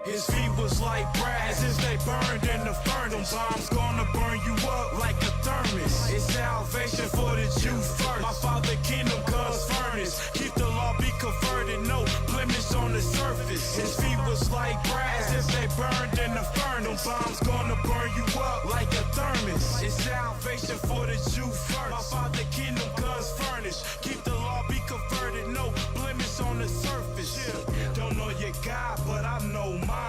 His feet was like brass as they burned in the furnace. Bombs gonna burn you up like a thermos. It's salvation for the Jew first. My father kingdom cause furnace. Keep the law, be converted, no blemish on the surface. His feet was like brass as they burned in the furnace. Bombs gonna burn you up like a thermos. It's salvation for the Jew first. My father kingdom cause furnace. Keep the law, be converted, no blemish on the surface. Don't know your God, but I know mine.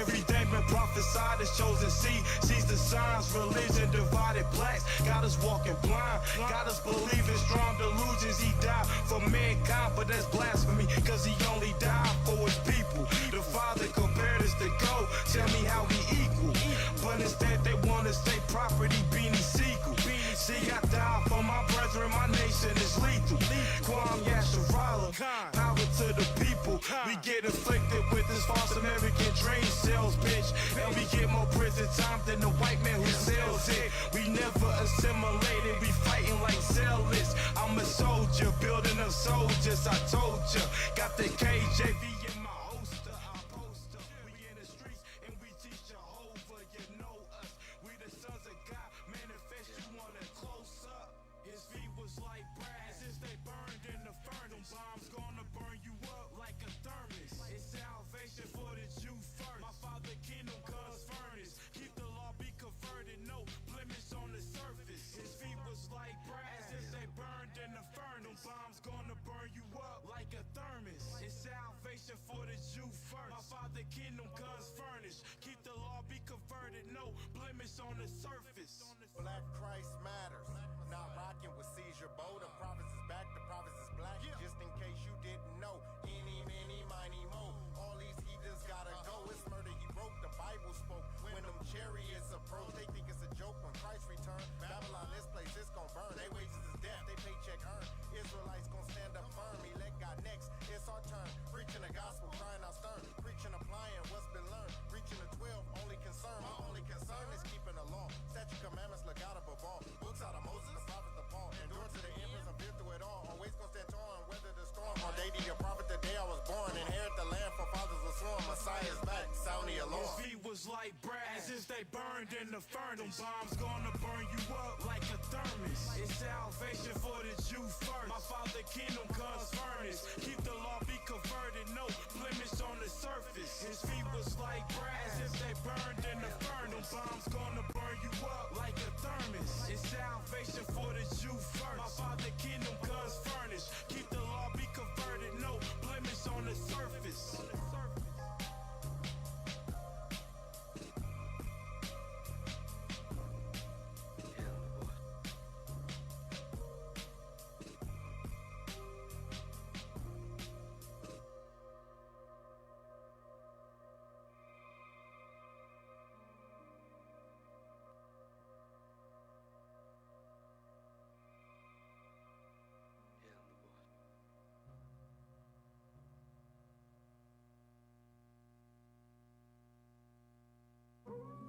Everything been prophesied is chosen seed. Sees the signs, religion divided blacks. Got us walking blind, got us believing strong delusions. He died for mankind, but that's blasphemy, cause he only died for his people. The Father compared us to gold, tell me how we equal. But instead they want to stay property, beanie sequel. See, I died for my brethren, my nation is lethal. Kwam Yasharala, power to the people. We get afflicted with this false American dream sales, bitch. And we get more prison time than the white man who sells it. We never assimilated, we fighting like zealots. I'm a soldier, building up soldiers, I told ya. Got the KJV in my holster, I poster. We in the streets and we teach Jehovah, you know us. We the sons of God, manifest, you wanna close up. His feet was like brass as they burned in the furnace. Bombs gonna burn you up like a thermos. It's salvation for the Jew first. My father kingdom cause furnace. Keep the law, be converted, no blemish on the surface. His feet was like brass as they burned in the furnace. Bombs gonna burn you up like a thermos. It's salvation for the Jew first. My father kingdom cause furnace. Keep the law, be converted, no blemish on the surface. Black Christ matters. Not rocking with seizure bow. The prophets is back, the prophets is black. Just in case you didn't know. Any, many, miny, mo. All these heathens gotta go. It's murder he broke, the Bible spoke. When them chariots approach, they think it's a joke when Christ return. Babylon, this place is gon' burn. They wages is death, they paycheck earned. Israelites gon' stand up firm. Elect God next, it's our turn. Preaching the gospel, crying out stern. Preaching, applying what's been learned. Reaching the 12, only concern. My only concern is keeping the law. Statute commandments look out above all. Books out of Moses, the prophets of Paul. Endure to the emperors and fear through it all. Always gon' stand tall and weather the storm. On day the prophet the day I was born. Inherit the land for fathers was sworn. Messiah's back, sound the alarm. His feet was like brass as they burned in the furnace. Bombs gonna burn you up like a thermos. It's salvation for the Jew first. My father kingdom cause furnace. Keep the law, be converted, no blemish on the surface. His feet was like brass as they burned in the furnace. Bombs gonna burn you up like a thermos. It's salvation for the Jew first. My father kingdom cause furnace. Keep the law, be converted, no blemish on the surface.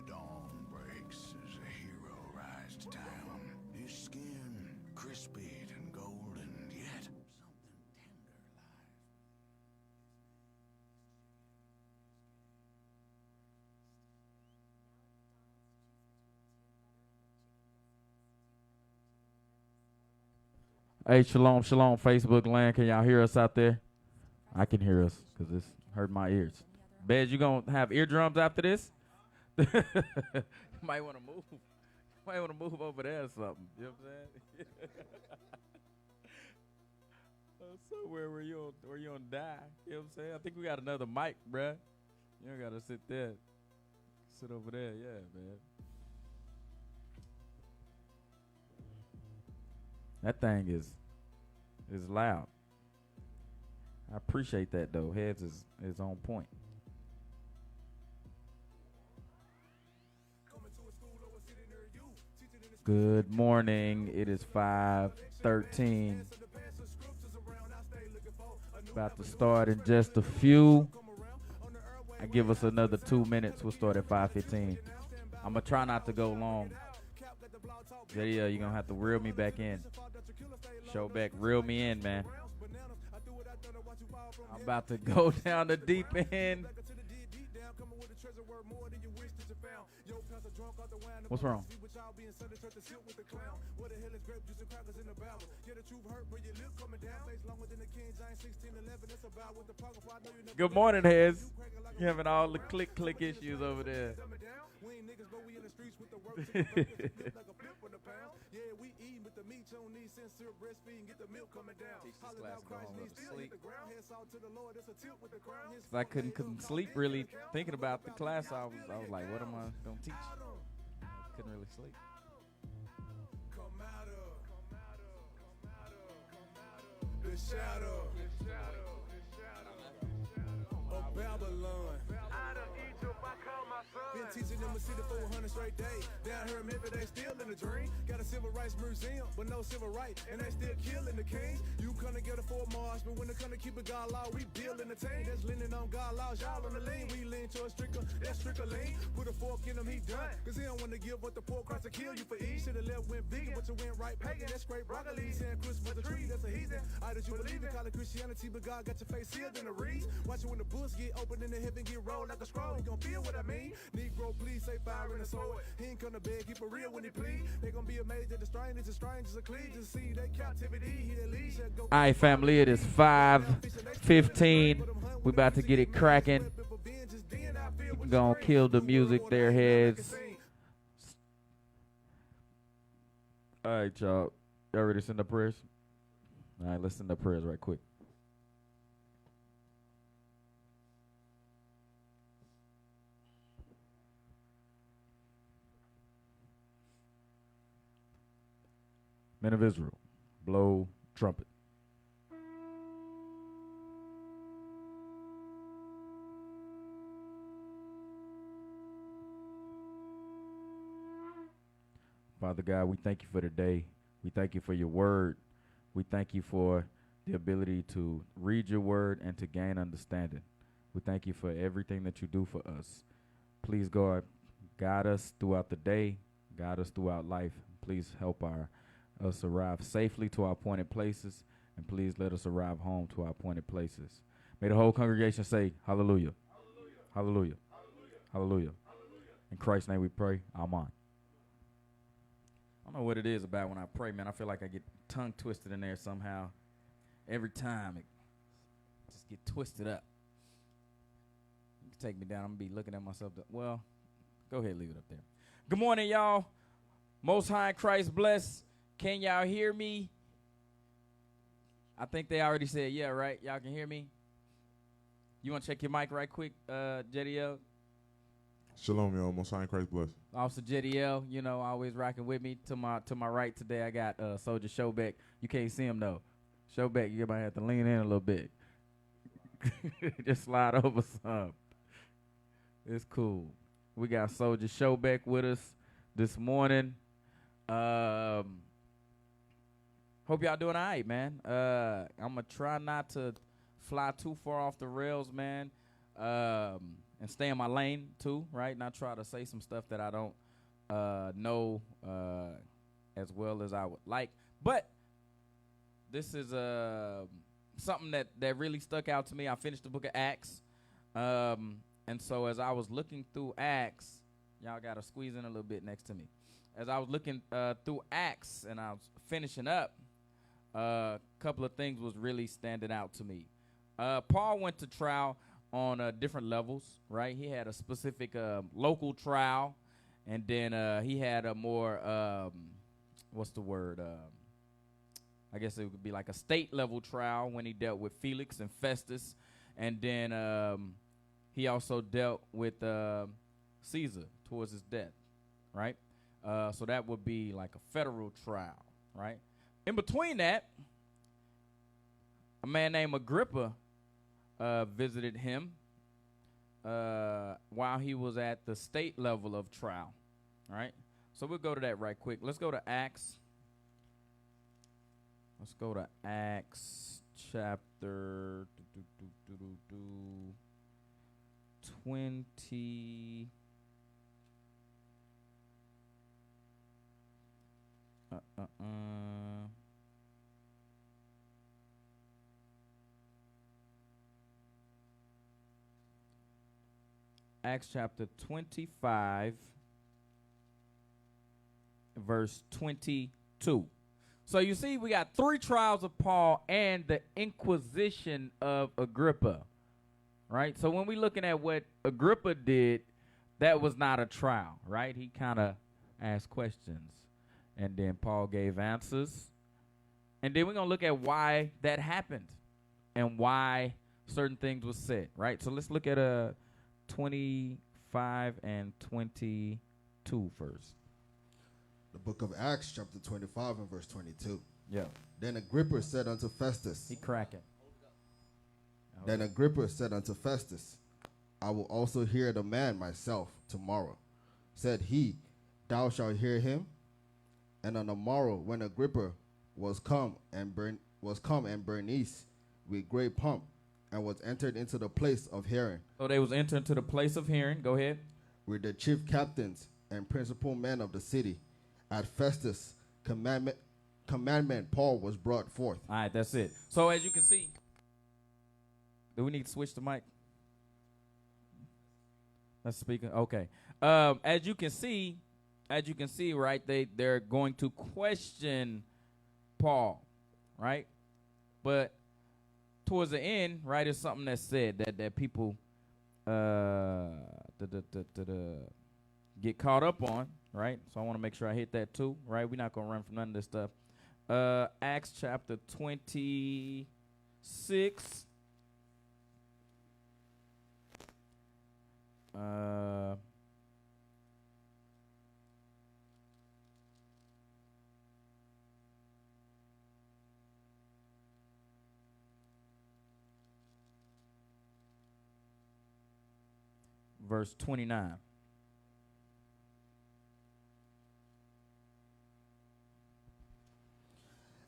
Dawn breaks as a hero rides to town. His skin crispy and golden, yet something tender lies. Hey, shalom, shalom, Facebook land. Can y'all hear us out there? I can hear us because it's hurt my ears. Bez, you gonna have eardrums after this? You might want to move. Might want to move over there or something. You know what I'm saying? Somewhere where you don't die. You know what I'm saying? I think we got another mic, bruh. You don't gotta sit there. Sit over there, yeah, man. That thing is loud. I appreciate that though. Heads is on point. Good morning. It is 5:13. About to start in just a few. I give us another 2 minutes. We'll start at 5:15. I'm gonna try not to go long. Yeah, you're gonna have to reel me back in. Show back, reel me in, man. I'm about to go down the deep end. What's wrong? Good morning, Hez. You having all the click issues over there. I couldn't sleep really thinking about the class. I was like, what am I gonna teach? I couldn't really sleep. The shadow of Babylon. Been teaching them a city for 100 straight days. Down here in Memphis, they still in the dream. Got a civil rights museum, but no civil rights, and they still killing the kings. You couldn't get a full march, but when they come to keep a God law, we building the team. That's leaning on God laws, y'all on the lean. We lean to a stricter, that's stricter lean. Put a fork in him, he done. Cause he don't want to give what the poor cross to kill you for eat. Should've left went vegan, but you went right pagan. That's great broccoli. Saying Christmas a tree, that's a heathen. I that you believe in, call it Christianity, but God got your face sealed in the reeds. Watch it when the books get open and the heaven get rolled like a scroll. You gon' feel what I mean? Negro, please say fire in the sword. He ain't come to beg, keep it real when he plead. They gon' be amazed at the strangers are clean to see their captivity. He that leads shall go. All right, family, it is 5:15. We about to get it cracking. Gonna kill the music there, Heads. All right, y'all. Y'all ready to send the prayers? All right, let's send the prayers right quick. Men of Israel, blow trumpet. Father God, we thank you for today. We thank you for your word. We thank you for the ability to read your word and to gain understanding. We thank you for everything that you do for us. Please, God, guide us throughout the day. Guide us throughout life. Please help us arrive safely to our appointed places, and please let us arrive home to our appointed places. May the whole congregation say, hallelujah, hallelujah, hallelujah. In Christ's name we pray, amen. I don't know what it is about when I pray, man. I feel like I get tongue twisted in there somehow. Every time it just get twisted up. You can take me down. I'm going to be looking at myself. Well, go ahead, leave it up there. Good morning, y'all. Most High in Christ bless. Can y'all hear me? I think they already said, yeah, right? Y'all can hear me? You want to check your mic right quick, JDL? Shalom, y'all. Most High in Christ bless. Officer JDL, you know, always rocking with me. To my right today, I got Soldier Showbeck. You can't see him, though. Showbeck, you might have to lean in a little bit. Just slide over some. It's cool. We got Soldier Showbeck with us this morning. Hope y'all doing all right, man. I'm going to try not to fly too far off the rails, man, and stay in my lane, too, right? Not try to say some stuff that I don't know as well as I would like. But this is something that really stuck out to me. I finished the book of Acts, and so as I was looking through Acts, y'all got to squeeze in a little bit next to me. As I was looking through Acts and I was finishing up, a couple of things was really standing out to me. Paul went to trial on different levels, right? He had a specific local trial, and then he had a more, what's the word? I guess it would be like a state level trial when he dealt with Felix and Festus, and then he also dealt with Caesar towards his death, right? So that would be like a federal trial, right? In between that, a man named Agrippa visited him while he was at the state level of trial, right? So we'll go to that right quick. Let's go to Acts. Let's go to Acts chapter 20. Acts chapter 25, verse 22. So you see, we got 3 trials of Paul and the Inquisition of Agrippa, right? So when we're looking at what Agrippa did, that was not a trial, right? He kind of asked questions, and then Paul gave answers. And then we're going to look at why that happened and why certain things were said, right? So let's look at 25 and 22 first. The book of Acts, chapter 25 and verse 22. Yeah. Then Agrippa said unto Festus. He cracking. Then Agrippa said unto Festus, I will also hear the man myself tomorrow. Said he, Thou shalt hear him. And on the morrow, when Agrippa was come and Bernice with great pomp, and was entered into the place of hearing. So they was entered into the place of hearing. Go ahead. With the chief captains and principal men of the city. At Festus' commandment, Paul was brought forth. All right, that's it. So as you can see, do we need to switch the mic? That's speaking. Okay. As you can see, right? They're going to question Paul, right? But towards the end, right, it's something that's said that people get caught up on, right? So I want to make sure I hit that too, right? We're not going to run from none of this stuff. Acts chapter 26. Verse 29.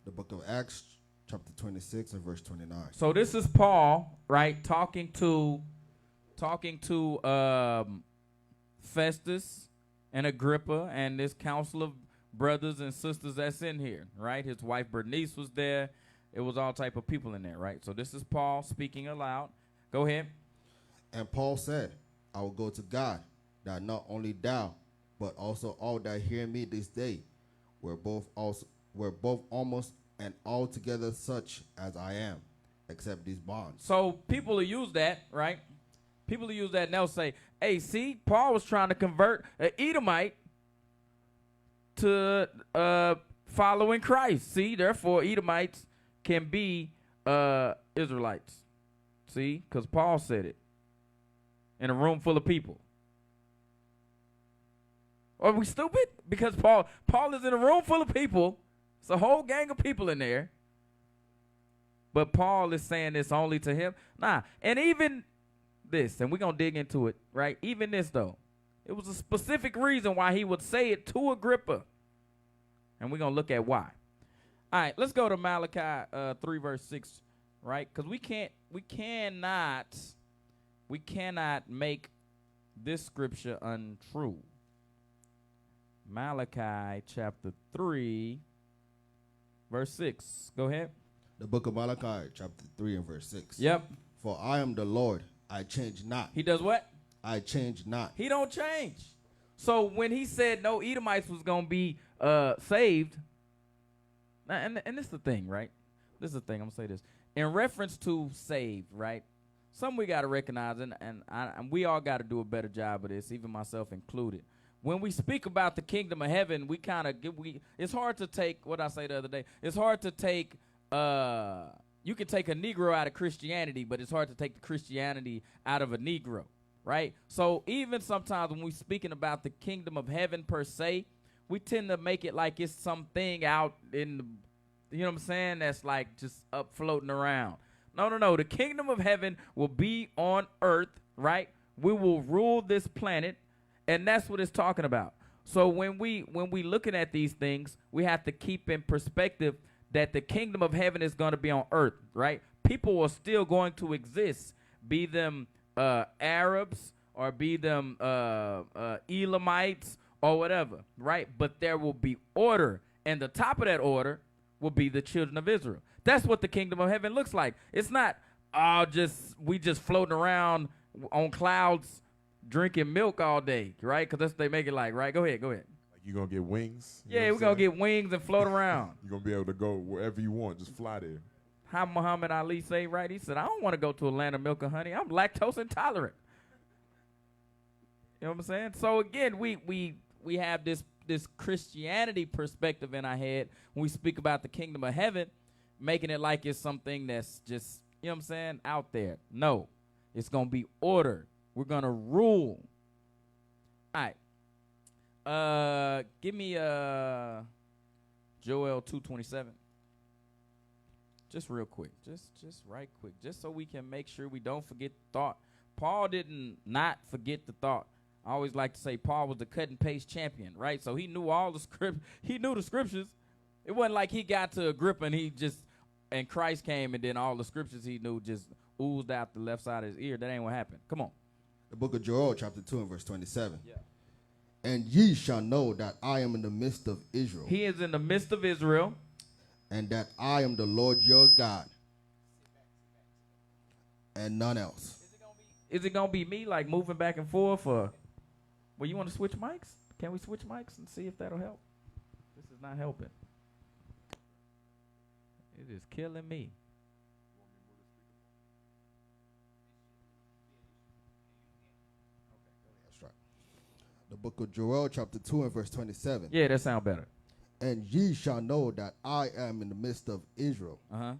The book of Acts, chapter 26 and verse 29. So this is Paul, right, talking to Festus and Agrippa and this council of brothers and sisters that's in here, right? His wife Bernice was there. It was all type of people in there, right? So this is Paul speaking aloud. Go ahead. And Paul said, I will go to God, that not only thou, but also all that hear me this day, were both almost and altogether such as I am, except these bonds. So people will use that, right? People will use that and they'll say, hey, see, Paul was trying to convert an Edomite to following Christ. See, therefore, Edomites can be Israelites. See, because Paul said it in a room full of people. Are we stupid? Because Paul is in a room full of people. It's a whole gang of people in there. But Paul is saying this only to him. Nah, and even this, and we're going to dig into it, right? Even this, though, it was a specific reason why he would say it to Agrippa. And we're going to look at why. All right, let's go to Malachi 3, verse 6, right? Because we cannot make this scripture untrue. Malachi chapter 3, verse 6. Go ahead. The book of Malachi, chapter 3 and verse 6. Yep. For I am the Lord, I change not. He does what? I change not. He don't change. So when he said no Edomites was going to be saved, and this is the thing, right? This is the thing. I'm going to say this. In reference to saved, right? Something we got to recognize, and we all got to do a better job of this, even myself included. When we speak about the kingdom of heaven, we kind of it's hard to take what I say the other day. It's hard to take you can take a Negro out of Christianity, but it's hard to take the Christianity out of a Negro, right? So even sometimes when we're speaking about the kingdom of heaven per se, we tend to make it like it's something out in the, you know what I'm saying, that's like just up floating around. No. The kingdom of heaven will be on earth, right? We will rule this planet, and that's what it's talking about. So when we looking at these things, we have to keep in perspective that the kingdom of heaven is going to be on earth, right? People are still going to exist, be them Arabs or be them Elamites or whatever, right? But there will be order, and the top of that order will be the children of Israel. That's what the kingdom of heaven looks like. It's not we just floating around on clouds drinking milk all day, right? Because that's what they make it like, right? Go ahead. Like you gonna get wings. Yeah, we're going to get wings and float around. You're gonna be able to go wherever you want. Just fly there. How Muhammad Ali say, right? He said, I don't want to go to Atlanta Milk and Honey. I'm lactose intolerant. You know what I'm saying? So again, we have this Christianity perspective in our head when we speak about the kingdom of heaven, making it like it's something that's just, you know what I'm saying, out there. No, it's going to be order. We're going to rule. All right. Give me Joel 2:27. Just real quick. Just right quick. Just so we can make sure we don't forget the thought. Paul didn't not forget the thought. I always like to say Paul was the cut and paste champion, right? So he knew all the script. He knew the scriptures. It wasn't like he got to Agrippa and Christ came and then all the scriptures he knew just oozed out the left side of his ear. That ain't what happened. Come on. The book of Joel, chapter 2 and verse 27. Yeah. And ye shall know that I am in the midst of Israel, He is in the midst of Israel. and that I am the Lord your God, and none else. Is it going to be me like moving back and forth or... Well, you want to switch mics? Can we switch mics and see if that'll help? This is not helping. It is killing me. That's right. The book of Joel, chapter 2 and verse 27. Yeah, that sound better. And ye shall know that I am in the midst of Israel, Uh-huh.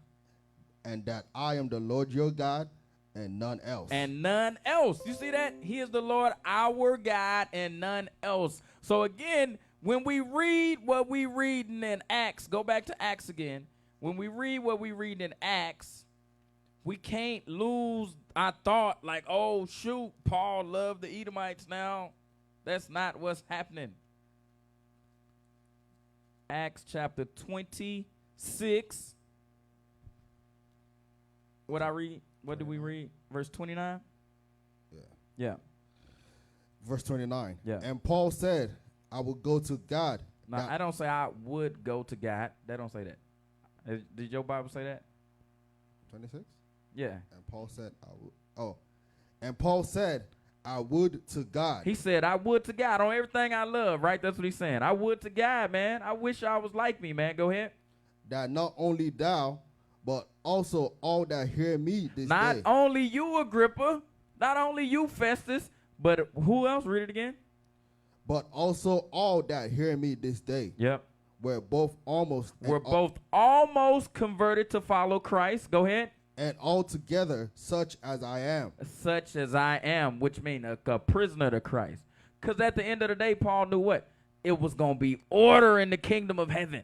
and that I am the Lord your God, and none else. And none else. You see that? He is the Lord our God and none else. So again, when we read what we read in Acts, go back to Acts again. When we read what we read in Acts, we can't lose our thought like, oh, shoot, Paul loved the Edomites now. That's not what's happening. Acts chapter 26. What I read? What do we read? Verse 29? Yeah. Verse 29. Yeah. And Paul said, I will go to God. Now, I don't say I would go to God. That don't say that. Did your Bible say that? 26? Yeah. And Paul said, I would. Oh. And Paul said, I would to God. He said, I would to God on everything I love, right? That's what he's saying. I would to God, man. I wish I was like me, man. Go ahead. That not only thou, but also all that hear me this Not day. only you, Agrippa. Not only you, Festus. But who else? Read it again. But also all that hear me this day. Yep. We're both almost. We're both almost converted to follow Christ. Go ahead. And altogether such as I am. Such as I am, which means a prisoner to Christ. Because at the end of the day, Paul knew what? It was going to be order in the kingdom of heaven.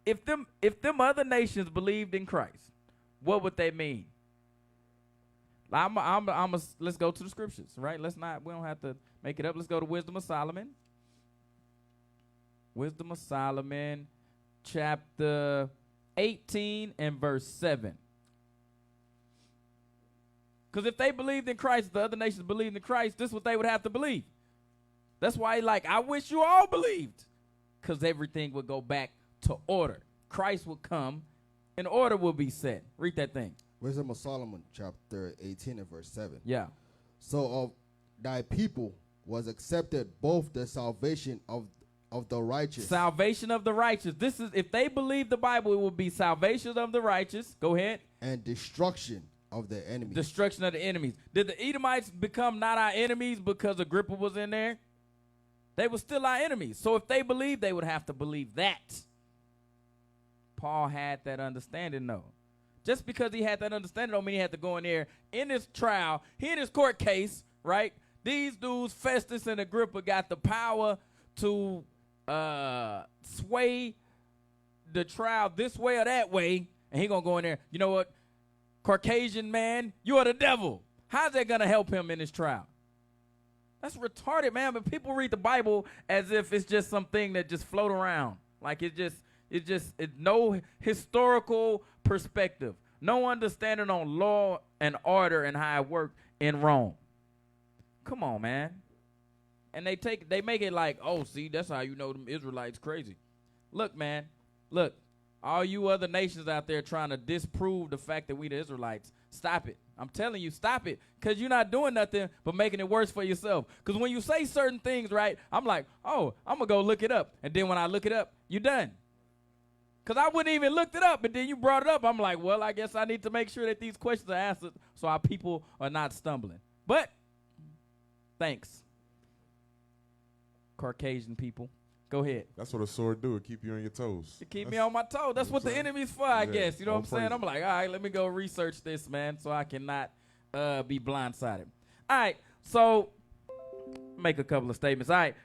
If them other nations believed in Christ, what would they mean? Let's go to the scriptures, right? We don't have to make it up. Let's go to Wisdom of Solomon. Wisdom of Solomon, chapter 18 and verse 7. Because if they believed in Christ, the other nations believed in Christ, this is what they would have to believe. That's why I wish you all believed. Because everything would go back to order. Christ would come and order will be set. Read that thing. Wisdom of Solomon, chapter 18 and verse 7. Yeah. So of thy people was accepted both the salvation of the righteous. Salvation of the righteous. This is, if they believe the Bible, it will be salvation of the righteous. Go ahead. And destruction of the enemies. Destruction of the enemies. Did the Edomites become not our enemies because Agrippa was in there? They were still our enemies. So if they believed, they would have to believe that. Paul had that understanding, though. Just because he had that understanding don't mean he had to go in there in his trial, in his court case, right? These dudes, Festus and Agrippa, got the power to sway the trial this way or that way, and he going to go in there, you know what, Caucasian man, you are the devil. How's that going to help him in his trial? That's retarded, man. But people read the Bible as if it's just something that just float around. Like it's no historical perspective, no understanding on law and order and how it worked in Rome. Come on, man. And they make it like, oh, see, that's how you know them Israelites crazy. Look, man, look, all you other nations out there trying to disprove the fact that we the Israelites, stop it. I'm telling you, stop it, because you're not doing nothing but making it worse for yourself. Because when you say certain things, right, I'm like, oh, I'm going to go look it up. And then when I look it up, you're done. Because I wouldn't even looked it up, and then you brought it up. I'm like, well, I guess I need to make sure that these questions are answered so our people are not stumbling. But thanks, Caucasian people. Go ahead. That's what a sword do. It keep you on your toes. To keep me on my toes. That's what the enemy's for, I guess. You know all what I'm saying? praise. I'm like, all right, let me go research this, man, so I cannot be blindsided. All right, so make a couple of statements. All right,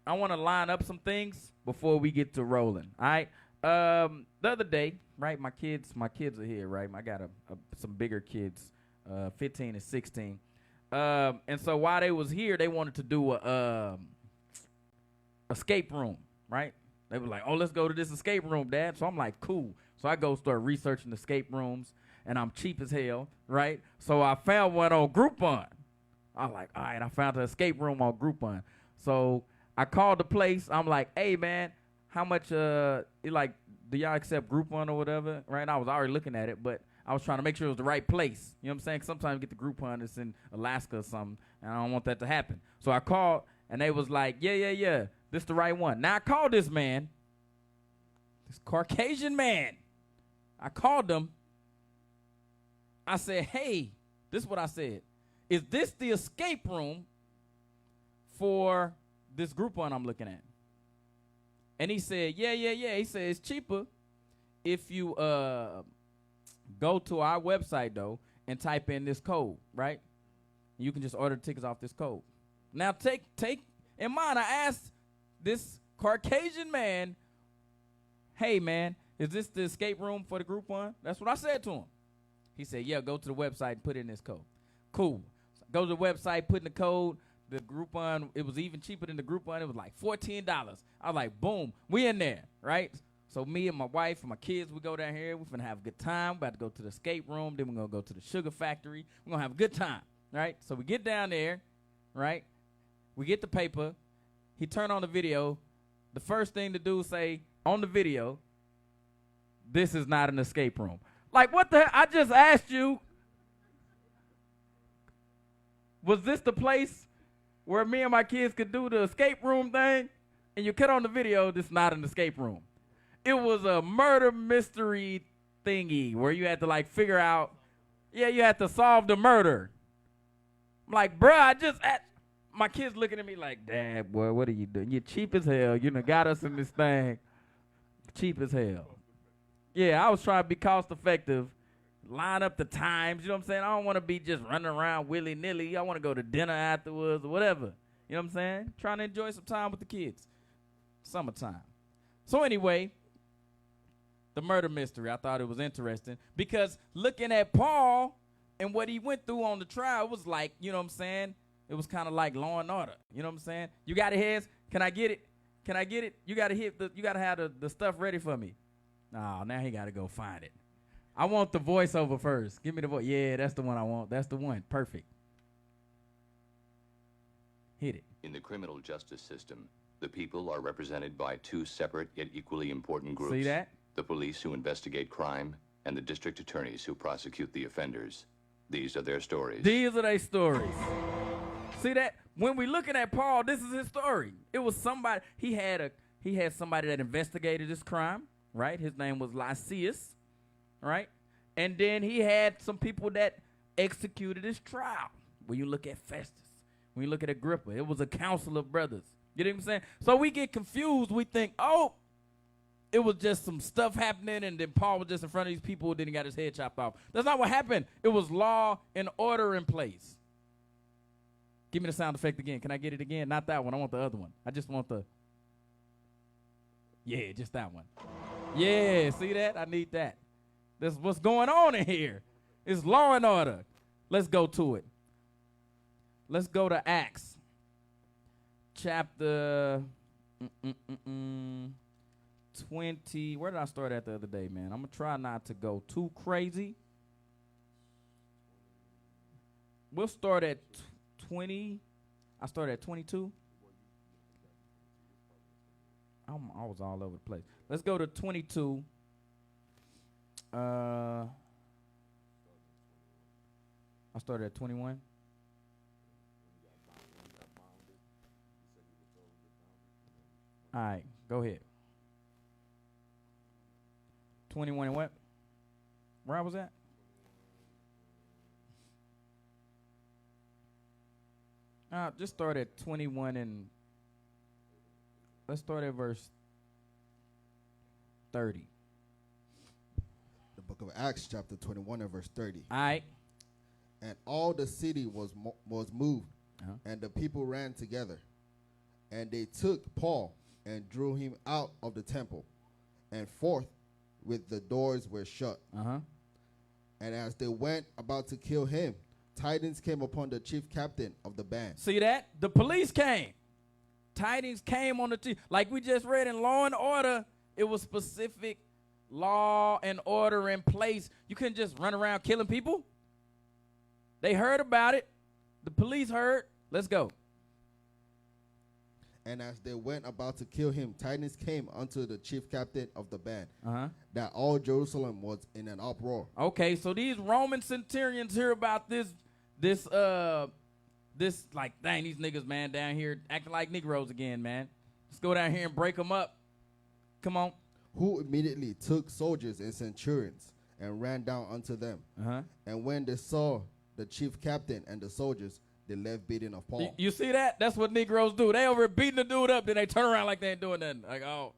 I want to line up some things before we get to rolling. All right, the other day, right, my kids are here, right? I got some bigger kids, 15 and 16. And so while they was here, they wanted to do a escape room, right? They were like, oh, let's go to this escape room, Dad. So I'm like, cool. So I go start researching escape rooms, and I'm cheap as hell, right? So I found one on Groupon. I'm like, all right, I found an escape room on Groupon. So I called the place. I'm like, hey, man, how much, do y'all accept Groupon or whatever, right? I was already looking at it, but I was trying to make sure it was the right place. You know what I'm saying? Sometimes you get the Groupon that's in Alaska or something, and I don't want that to happen. So I called, and they was like, yeah, this the right one. Now I called this man, this Caucasian man. I called him. I said, hey, this is what I said. Is this the escape room for this Groupon I'm looking at? And he said, yeah. He said, it's cheaper if you go to our website, though, and type in this code, right? You can just order tickets off this code. Now, take in mind, I asked this Caucasian man, hey, man, is this the escape room for the Groupon? That's what I said to him. He said, yeah, go to the website and put in this code. Cool. So go to the website, put in the code. The Groupon, it was even cheaper than the Groupon. It was like $14. I was like, boom, we in there, right? So me and my wife and my kids, we go down here. We're going to have a good time. We're about to go to the escape room. Then we're going to go to the sugar factory. We're going to have a good time, right? So we get down there, right? We get the paper. He turned on the video. The first thing to do is say, on the video, this is not an escape room. Like, what the hell? I just asked you, was this the place where me and my kids could do the escape room thing? And you cut on the video, this is not an escape room. It was a murder mystery thingy where you had to, like, figure out, you had to solve the murder. I'm like, bruh, I just asked. My kids looking at me like, Dad, boy, what are you doing? You're cheap as hell. You done got us in this thing. Cheap as hell. Yeah, I was trying to be cost effective, line up the times. You know what I'm saying? I don't want to be just running around willy-nilly. I want to go to dinner afterwards or whatever. You know what I'm saying? Trying to enjoy some time with the kids. Summertime. So anyway, the murder mystery, I thought it was interesting because looking at Paul and what he went through on the trial was like, you know what I'm saying? It was kind of like Law and Order. You know what I'm saying? You got it, heads? Can I get it? Can I get it? You got to have the stuff ready for me. Oh, now he got to go find it. I want the voiceover first. Give me the voice. Yeah, that's the one I want. That's the one. Perfect. Hit it. In the criminal justice system, the people are represented by two separate yet equally important groups. See that? The police who investigate crime and the district attorneys who prosecute the offenders. These are their stories. These are their stories. See that? When we looking at Paul, this is his story. It was somebody, he had somebody that investigated this crime, right? His name was Lysias, right? And then he had some people that executed his trial. When you look at Festus, when you look at Agrippa, it was a council of brothers. You know what I'm saying? So we get confused. We think, oh, it was just some stuff happening, and then Paul was just in front of these people, then he got his head chopped off. That's not what happened. It was law and order in place. Give me the sound effect again. Can I get it again? Not that one. I want the other one. I just want the... Yeah, just that one. Yeah, see that? I need that. This is what's going on in here. It's law and order. Let's go to it. Let's go to Acts. Chapter 20. Where did I start at the other day, man? I'm going to try not to go too crazy. We'll start at 20. I started at 22. I was all over the place. Let's go to 22. I started at 21. All right, go ahead. 21 and what? Where I was at? Just start at 21 and let's start at verse 30. The book of Acts, chapter 21 and verse 30. All right. And all the city was moved, Uh-huh. and the people ran together. And they took Paul and drew him out of the temple, and forth with the doors were shut. Uh-huh. And as they went about to kill him, tidings came upon the chief captain of the band. See that? The police came. Tidings came on the chief. Like we just read in Law and Order, it was specific law and order in place. You couldn't just run around killing people. They heard about it. The police heard. Let's go. And as they went about to kill him, tidings came unto the chief captain of the band Uh-huh. that all Jerusalem was in an uproar. Okay, so these Roman centurions hear about this like, dang, these niggas, man, down here acting like Negroes again, man. Let's go down here and break them up. Come on. Who immediately took soldiers and centurions and ran down unto them. Uh-huh. And when they saw the chief captain and the soldiers, they left beating of Paul. You see that? That's what Negroes do. They over beating the dude up, then they turn around like they ain't doing nothing. Like, oh,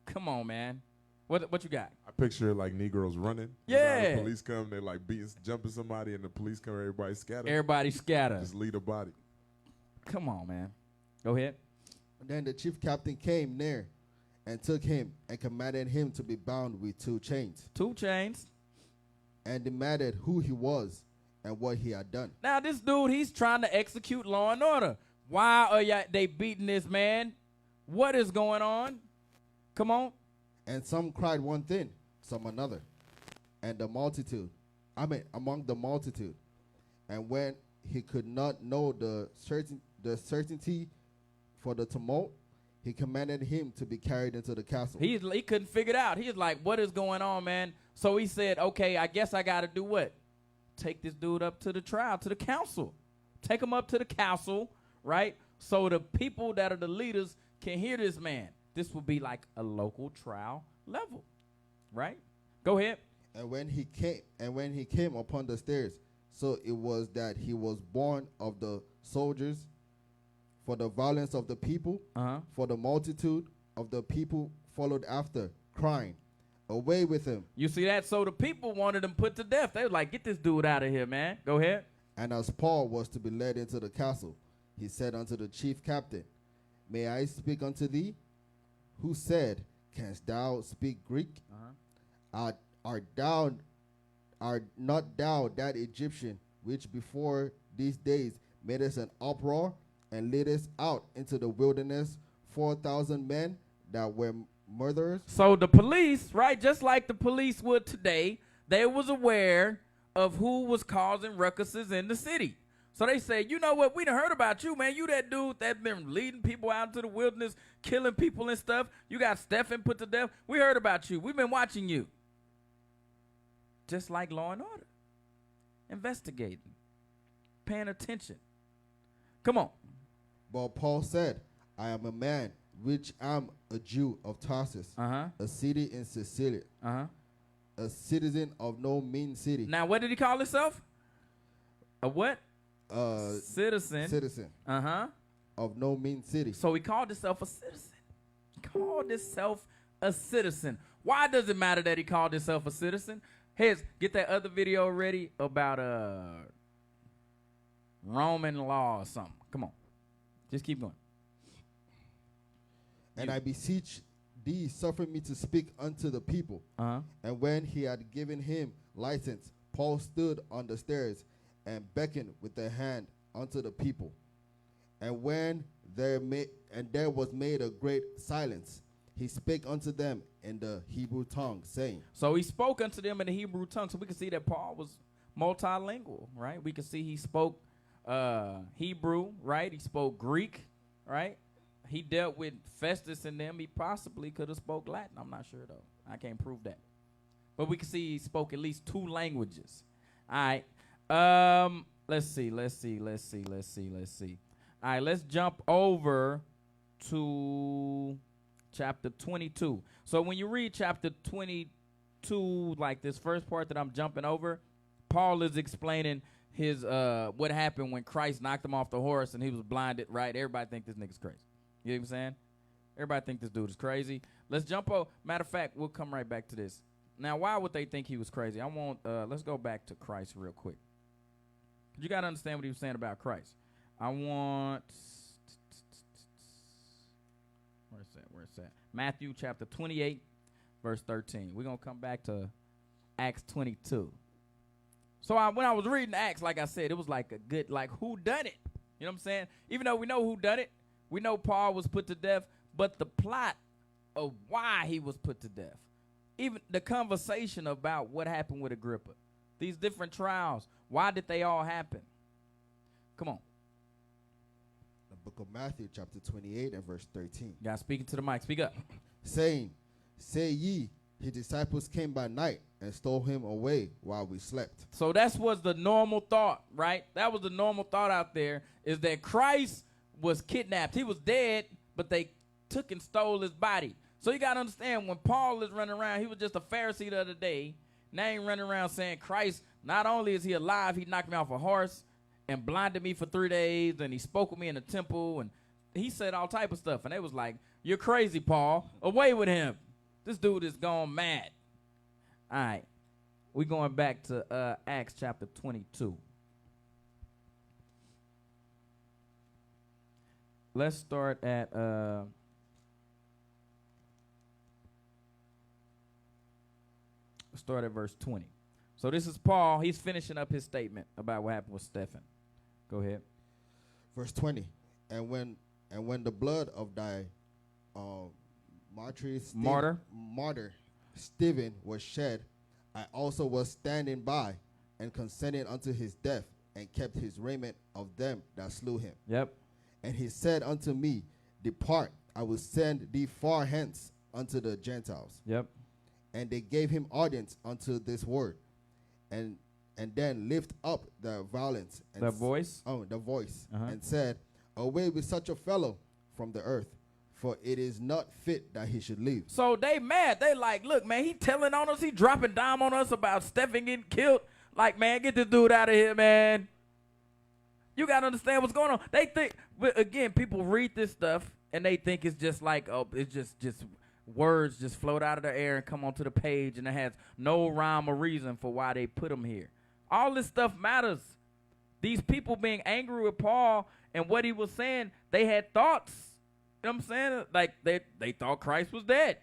come on, man. What you got? I picture it like Negroes running. Yeah. You know, the police come, they like jumping somebody, and the police come, everybody scatter. Everybody scatter. Just lead a body. Come on, man. Go ahead. Then the chief captain came near and took him and commanded him to be bound with 2 chains 2 chains. and demanded who he was and what he had done. Now this dude, he's trying to execute law and order. Why are they beating this man? What is going on? Come on. And some cried one thing, some another. And among the multitude. And when he could not know the certainty for the tumult, he commanded him to be carried into the castle. He couldn't figure it out. He's like, what is going on, man? So he said, okay, I guess I got to do what? Take this dude up to the trial, to the council. Take him up to the council, right? So the people that are the leaders can hear this man. This will be like a local trial level, right? Go ahead. And when he came upon the stairs, so it was that he was born of the soldiers for the violence of the people, for the multitude of the people followed after, crying, away with him. You see that? So the people wanted him put to death. They were like, get this dude out of here, man. Go ahead. And as Paul was to be led into the castle, he said unto the chief captain, May I speak unto thee? Who said, Canst thou speak Greek? Art not thou that Egyptian which before these days made us an uproar and led us out into the wilderness 4,000 men that were murderers? So the police, right, just like the police would today, they was aware of who was causing ruckuses in the city. So they say, you know what, we done heard about you, man. You that dude that been leading people out into the wilderness, killing people and stuff. You got Stephen put to death. We heard about you. We've been watching you. Just like Law and Order. Investigating. Paying attention. Come on. But Paul said, I am a man which am a Jew of Tarsus, a city in Sicily, a citizen of no mean city. Now, what did he call himself? A what? Citizen. Citizen. Of no mean city. So he called himself a citizen. He called himself a citizen. Why does it matter that he called himself a citizen? Here's, get that other video ready about Roman law or something. Come on. Just keep going. And I beseech thee, suffer me to speak unto the people. And when he had given him license, Paul stood on the stairs and beckoned with the hand unto the people. And when there was made a great silence, he spake unto them in the Hebrew tongue, saying. So he spoke unto them in the Hebrew tongue. So we can see that Paul was multilingual, right? We can see he spoke Hebrew, right? He spoke Greek, right? He dealt with Festus and them. He possibly could have spoke Latin. I'm not sure, though. I can't prove that. But we can see he spoke at least 2 languages. All right. Let's see. All right, let's jump over to chapter 22. So when you read chapter 22, like this first part that I'm jumping over, Paul is explaining his what happened when Christ knocked him off the horse and he was blinded, right? Everybody think this nigga's crazy. You know what I'm saying? Everybody think this dude is crazy. Let's jump over. Matter of fact, we'll come right back to this. Now, why would they think he was crazy? Let's go back to Christ real quick. You got to understand what he was saying about Christ. Where's that? Matthew chapter 28, verse 13. We're going to come back to Acts 22. So when I was reading Acts, like I said, it was like a good, like, who done it? You know what I'm saying? Even though we know who done it, we know Paul was put to death, but the plot of why he was put to death, even the conversation about what happened with Agrippa, these different trials, why did they all happen? Come on. The book of Matthew, chapter 28 and verse 13. God speaking to the mic. Speak up. Saying, say ye, his disciples came by night and stole him away while we slept. So that was the normal thought, right? That was the normal thought out there, is that Christ was kidnapped. He was dead, but they took and stole his body. So you got to understand, when Paul is running around, he was just a Pharisee the other day. Now he running around saying Christ, not only is he alive, he knocked me off a horse and blinded me for 3 days, and he spoke with me in the temple, and he said all type of stuff. And they was like, you're crazy, Paul. Away with him. This dude is gone mad. All right. We're going back to Acts chapter 22. Let's start at verse 20. So this is Paul. He's finishing up his statement about what happened with Stephen. Go ahead. Verse 20. And when the blood of thy martyr Stephen was shed, I also was standing by and consented unto his death, and kept his raiment of them that slew him. Yep. And he said unto me, depart, I will send thee far hence unto the Gentiles. Yep. And they gave him audience unto this word, and then lift up the violence. And the voice? The voice. And said, away with such a fellow from the earth, for it is not fit that he should live. So they mad. They like, look, man, he telling on us. He dropping dime on us about Stephen getting killed. Like, man, get this dude out of here, man. You got to understand what's going on. They think, but again, people read this stuff, and they think it's just like, oh, it's just words just float out of the air and come onto the page, and it has no rhyme or reason for why they put them here. All this stuff matters. These people being angry with Paul and what he was saying, they had thoughts. You know what I'm saying? Like, they thought Christ was dead.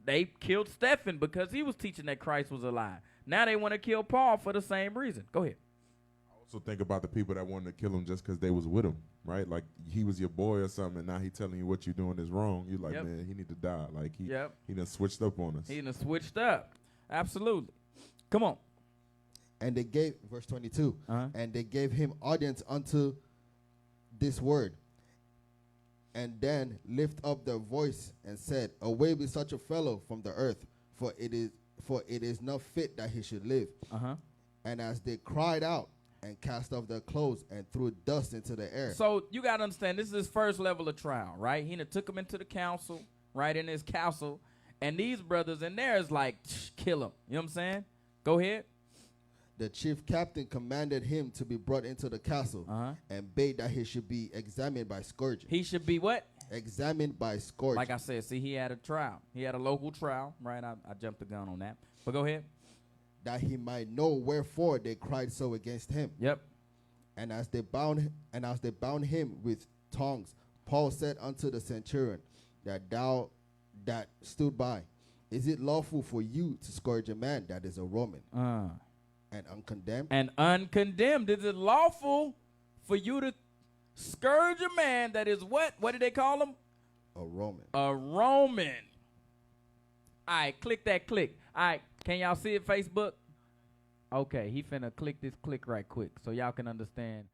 They killed Stephen because he was teaching that Christ was alive. Now they want to kill Paul for the same reason. Go ahead. I also think about the people that wanted to kill him just because they was with him, right? Like, he was your boy or something, and now he telling you what you're doing is wrong. You're like, man, he need to die. Like, he done switched up on us. He done switched up. Absolutely. Come on. And they gave, verse 22, and they gave him audience unto this word, and then lift up their voice and said, away with such a fellow from the earth, for it is not fit that he should live. And as they cried out and cast off their clothes and threw dust into the air. So you got to understand, this is his first level of trial, right? He took him into the council, right, in his council, and these brothers in there is like, kill him. You know what I'm saying? Go ahead. The chief captain commanded him to be brought into the castle and bade that he should be examined by scourging. He should be what? Examined by scourging. Like I said, see, he had a trial. He had a local trial, right? I jumped the gun on that. But go ahead. That he might know wherefore they cried so against him. Yep. And as they bound him with tongues, Paul said unto the centurion that stood by, is it lawful for you to scourge a man that is a Roman? And uncondemned? And uncondemned. Is it lawful for you to scourge a man that is what? What did they call him? A Roman. A Roman. All right, click that click. All right, can y'all see it, Facebook? Okay, he finna click this click right quick so y'all can understand.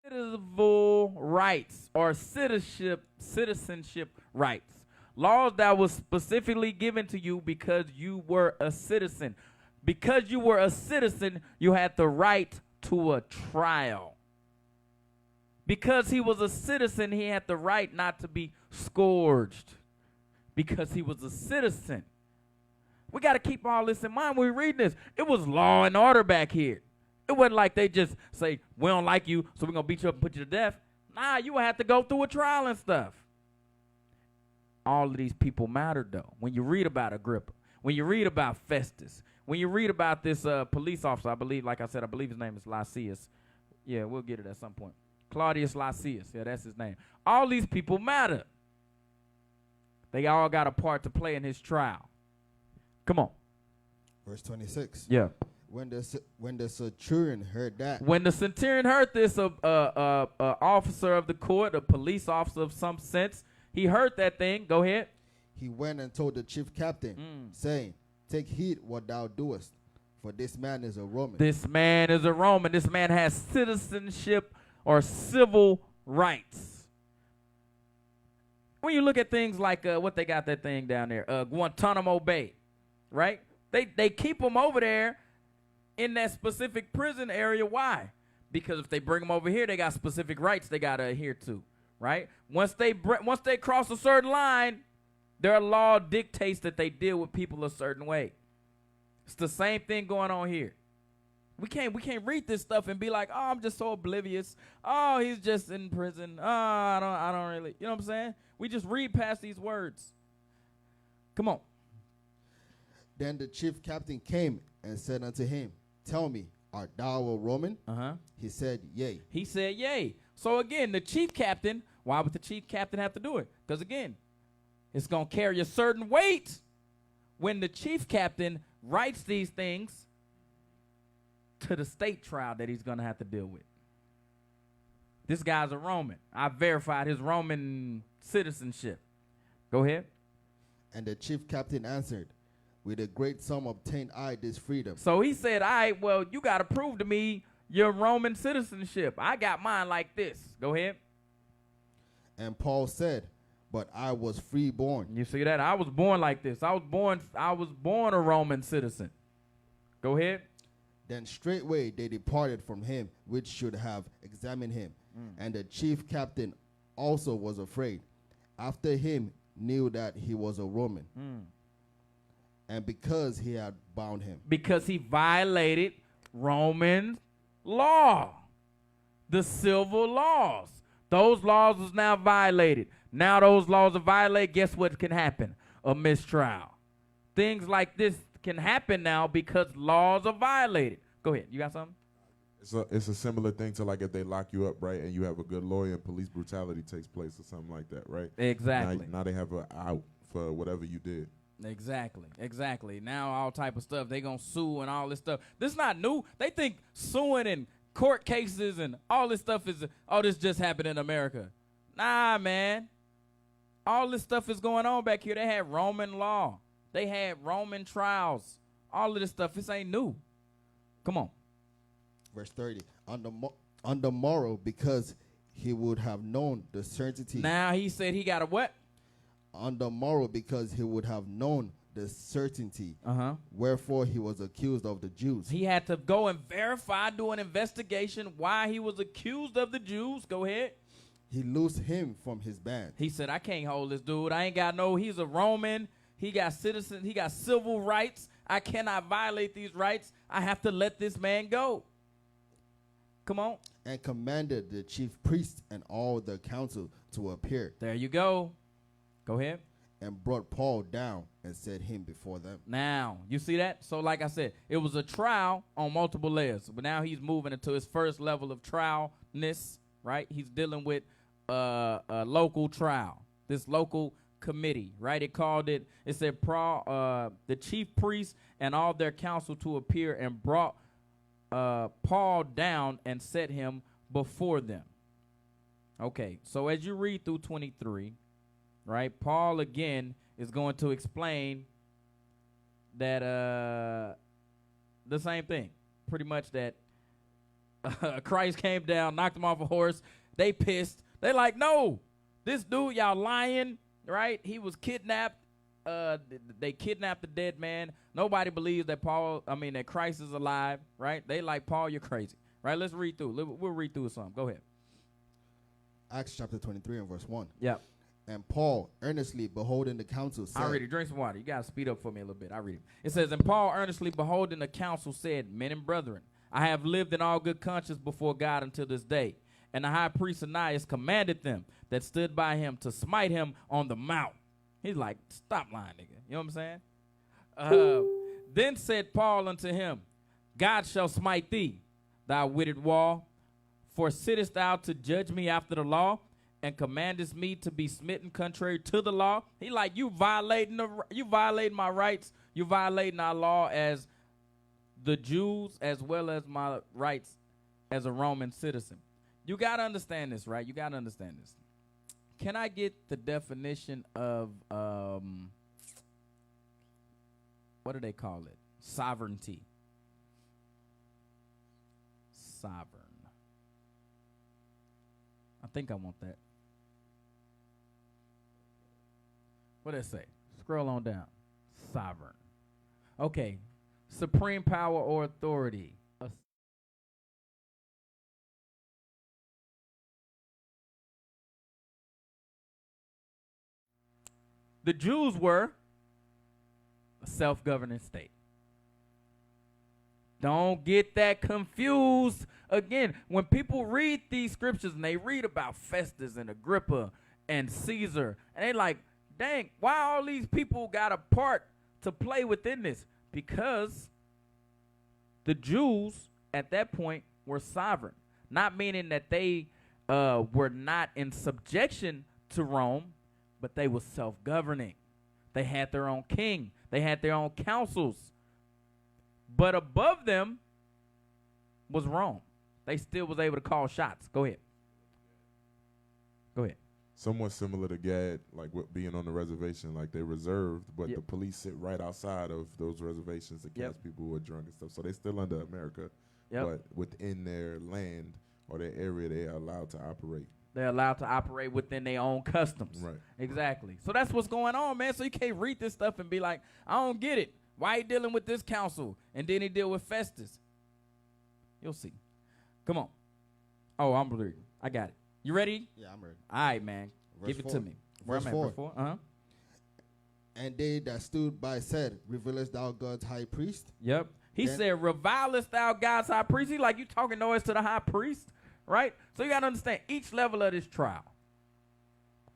civil rights or citizenship rights. Laws that was specifically given to you because you were a citizen. Because you were a citizen, you had the right to a trial. Because he was a citizen, he had the right not to be scourged. Because he was a citizen. We got to keep all this in mind when we read this. It was law and order back here. It wasn't like they just say, we don't like you, so we're going to beat you up and put you to death. Nah, you would have to go through a trial and stuff. All of these people mattered, though. When you read about Agrippa, when you read about Festus, when you read about this police officer, I believe, like I said, I believe his name is Lysias. Yeah, we'll get it at some point. Claudius Lysias. Yeah, that's his name. All these people matter. They all got a part to play in his trial. Come on. Verse 26. Yeah. When the centurion heard that. When the centurion heard this, officer of the court, a police officer of some sense, he heard that thing. Go ahead. He went and told the chief captain, saying, take heed what thou doest, for this man is a Roman. This man is a Roman. This man has citizenship or civil rights. When you look at things like what they got that thing down there, Guantanamo Bay, right? They keep them over there in that specific prison area. Why? Because if they bring them over here, they got specific rights they got to adhere to, right? Once they cross a certain line, their law dictates that they deal with people a certain way. It's the same thing going on here. We can't read this stuff and be like, oh, I'm just so oblivious. Oh, he's just in prison. Oh, I don't really, you know what I'm saying? We just read past these words. Come on. Then the chief captain came and said unto him, tell me, art thou a Roman? He said, yea. He said, yea. So again, the chief captain, why would the chief captain have to do it? Because again, it's going to carry a certain weight when the chief captain writes these things to the state trial that he's going to have to deal with. This guy's a Roman. I verified his Roman citizenship. Go ahead. And the chief captain answered, with a great sum obtained I this freedom. So he said, all right, well, you got to prove to me your Roman citizenship. I got mine like this. Go ahead. And Paul said, but I was freeborn. You see that? I was born like this. I was born a Roman citizen. Go ahead. Then straightway they departed from him, which should have examined him. And the chief captain also was afraid. After him knew that he was a Roman. And because he had bound him. Because he violated Roman law. The civil laws. Those laws is now violated. Now those laws are violated. Guess what can happen? A mistrial. Things like this can happen now because laws are violated. Go ahead. You got something? It's a similar thing to like if they lock you up, right, and you have a good lawyer and police brutality takes place or something like that, right? Exactly. Now they have an out for whatever you did. Exactly. Now all type of stuff. They going to sue and all this stuff. This is not new. They think suing and court cases and all this stuff is, oh, this just happened in America. Nah, man. All this stuff is going on back here. They had Roman law. They had Roman trials. All of this stuff, this ain't new. Come on. Verse 30. On the morrow, because he would have known the certainty. Now he said he got a what? On the morrow, because he would have known the certainty. Wherefore he was accused of the Jews. He had to go and verify, do an investigation why he was accused of the Jews. Go ahead. He loosed him from his band. He said, I can't hold this dude. I ain't got he's a Roman. He got citizen. He got civil rights. I cannot violate these rights. I have to let this man go. Come on. And commanded the chief priest and all the council to appear. There you go. Go ahead. And brought Paul down and set him before them. Now, you see that? So like I said, it was a trial on multiple layers. But now he's moving into his first level of trialness, right? He's dealing with a local trial. This local committee, right? It said the chief priest and all their council to appear and brought Paul down and set him before them. Okay, so as you read through 23, right, Paul again is going to explain that the same thing, pretty much that Christ came down, knocked him off a horse. They pissed. They like, no, this dude, y'all lying, right? He was kidnapped. They kidnapped the dead man. Nobody believes that that Christ is alive, right? They like, Paul, you're crazy, right? Let's read through. We'll read through some. Go ahead. Acts chapter 23 and verse 1. Yep. And Paul, earnestly beholding the council, said... I read it. Drink some water. You got to speed up for me a little bit. I read it. It says, and Paul, earnestly beholding the council, said, men and brethren, I have lived in all good conscience before God until this day. And the high priest Ananias commanded them that stood by him to smite him on the mouth. He's like, stop lying, nigga. You know what I'm saying? Then said Paul unto him, God shall smite thee, thou witted wall. For sittest thou to judge me after the law, and commandest me to be smitten contrary to the law? He like, you violating my rights. You violating our law as the Jews, as well as my rights as a Roman citizen. You got to understand this, right? You got to understand this. Can I get the definition of, what do they call it? Sovereignty. Sovereign. I think I want that. What does it say? Scroll on down. Sovereign. Okay. Supreme power or authority. The Jews were a self-governing state. Don't get that confused. Again, when people read these scriptures and they read about Festus and Agrippa and Caesar, and they like, dang, why all these people got a part to play within this? Because the Jews at that point were sovereign, not meaning that they were not in subjection to Rome, but they were self-governing. They had their own king. They had their own councils. But above them was Rome. They still was able to call shots. Go ahead. Go ahead. Somewhat similar to Gad, like with being on the reservation, like they reserved, but the police sit right outside of those reservations to catch people who are drunk and stuff. So they still under America, but within their land or their area, they are allowed to operate. They're allowed to operate within their own customs. Right. Exactly. So that's what's going on, man. So you can't read this stuff and be like, I don't get it. Why he dealing with this council? And then he deal with Festus. You'll see. Come on. Oh, I'm ready. I got it. You ready? Yeah, I'm ready. All right, man. Verse Give it 4. to me. Where Verse am I? 4. Verse 4? Uh-huh. And they that stood by said, revealest thou God's high priest? Yep. He then said, revilest thou God's high priest? He like, you talking noise to the high priest? Right? So you got to understand each level of this trial.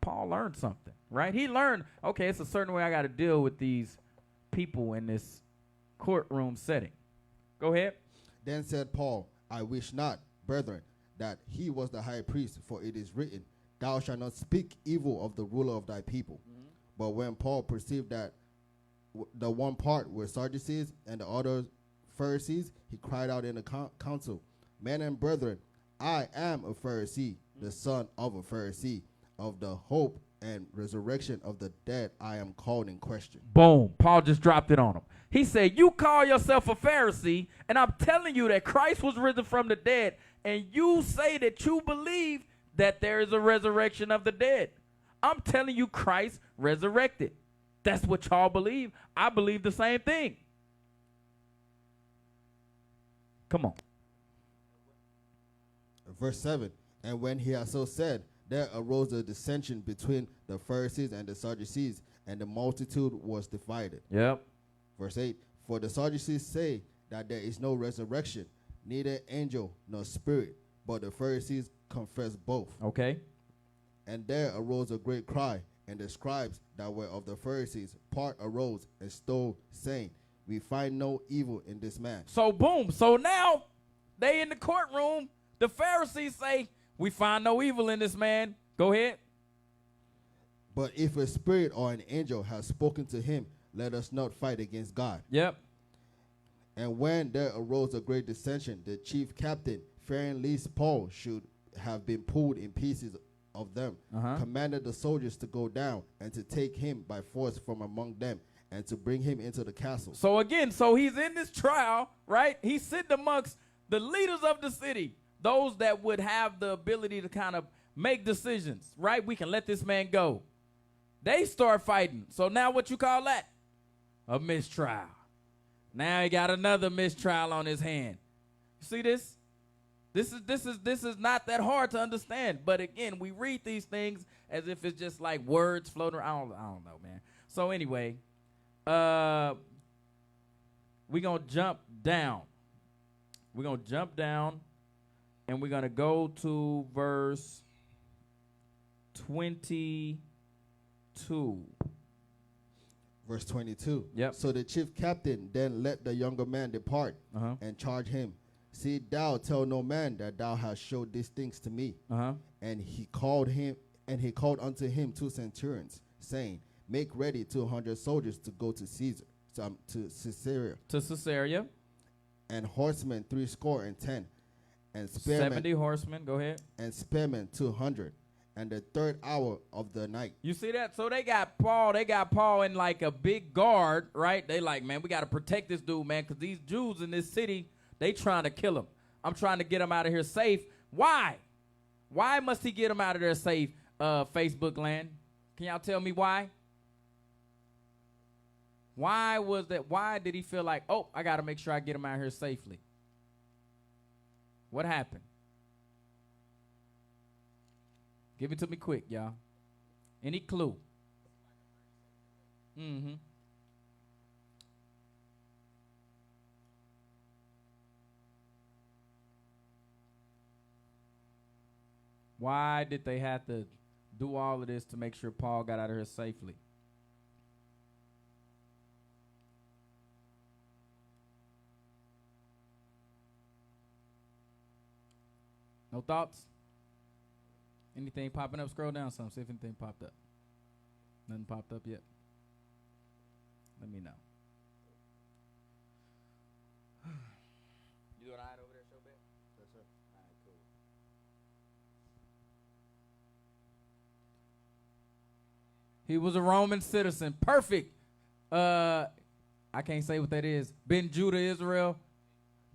Paul learned something, right? He learned, okay, it's a certain way I got to deal with these people in this courtroom setting. Go ahead. Then said Paul, I wish not, brethren, that he was the high priest, for it is written, thou shalt not speak evil of the ruler of thy people. But when Paul perceived that the one part were Sadducees and the other Pharisees, he cried out in the council, men and brethren, I am a Pharisee, the son of a Pharisee. Of the hope and resurrection of the dead, I am called in question. Boom. Paul just dropped it on him. He said, you call yourself a Pharisee, and I'm telling you that Christ was risen from the dead, and you say that you believe that there is a resurrection of the dead. I'm telling you Christ resurrected. That's what y'all believe. I believe the same thing. Come on. Verse 7, and when he had so said, there arose a dissension between the Pharisees and the Sadducees, and the multitude was divided. Yep. Verse 8, for the Sadducees say that there is no resurrection, neither angel nor spirit, but the Pharisees confess both. Okay. And there arose a great cry, and the scribes that were of the Pharisees part arose and stole, saying, we find no evil in this man. So boom. So now they in the courtroom. The Pharisees say, we find no evil in this man. Go ahead. But if a spirit or an angel has spoken to him, let us not fight against God. Yep. And when there arose a great dissension, the chief captain, fearing lest Paul should have been pulled in pieces of them, commanded the soldiers to go down and to take him by force from among them and to bring him into the castle. So again, so he's in this trial, right? He's sitting amongst The leaders of the city, those that would have the ability to kind of make decisions, right? We can let this man go. They start fighting. So now what you call that? A mistrial. Now he got another mistrial on his hand. You see this? This is not that hard to understand. But again, we read these things as if it's just like words floating around. I don't know, man. So anyway, we're going to jump down. We're going to jump down, and we're going to go to verse 22. Verse 22. Yep. So the chief captain then let the younger man depart and charge him. See, thou tell no man that thou hast showed these things to me. And he called unto him 2 centurions, saying, make ready 200 soldiers to go to Caesar, to Caesarea. To Caesarea. And horsemen 70, and spearmen 70 horsemen. Go ahead. And spearmen 200. And the 3rd hour of the night. You see that? So they got Paul in like a big guard, right? They like, man, we got to protect this dude, man, because these Jews in this city, they trying to kill him. I'm trying to get him out of here safe. Why? Why must he get him out of there safe, Facebook land? Can y'all tell me why? Why was that? Why did he feel like, oh, I got to make sure I get him out here safely? What happened? Give it to me quick, y'all. Any clue? Why did they have to do all of this to make sure Paul got out of here safely? No thoughts? Anything popping up? Scroll down some. See if anything popped up. Nothing popped up yet. Let me know. You doing all right over there, Showbit? Yes, sir. All right, cool. He was a Roman citizen. Perfect. I can't say what that is. Ben Judah, Israel.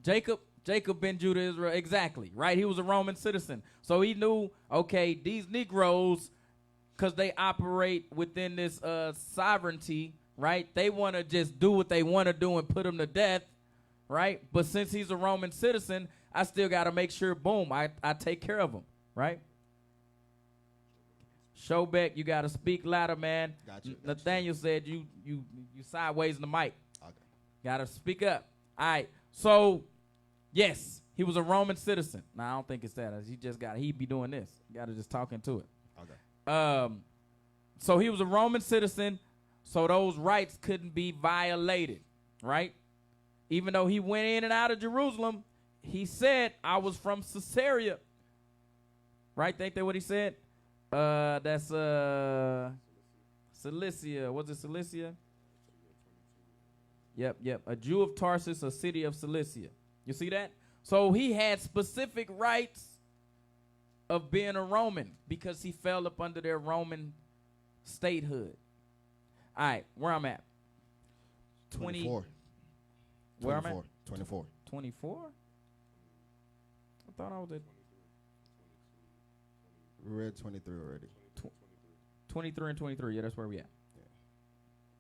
Jacob ben Judah, Israel. Exactly, right? He was a Roman citizen. So he knew, okay, these Negroes, because they operate within this sovereignty, right? They want to just do what they want to do and put them to death, right? But since he's a Roman citizen, I still got to make sure, boom, I take care of him, right? Showbeck, you got to speak louder, man. Gotcha. Nathaniel said you sideways in the mic. Okay. Got to speak up. All right, so... yes, he was a Roman citizen. Now, I don't think it's that. He'd be doing this. You got to just talk into it. Okay. So he was a Roman citizen, so those rights couldn't be violated, right? Even though he went in and out of Jerusalem, he said, I was from Caesarea. Right? Think that what he said? That's Cilicia. Was it Cilicia? Yep. A Jew of Tarsus, a city of Cilicia. You see that? So he had specific rights of being a Roman because he fell up under their Roman statehood. All right, where I'm at? 24. Where I'm at? 24. 24? I thought I was at We read 23 already. 23 and 23. Yeah, that's where we at. Yeah.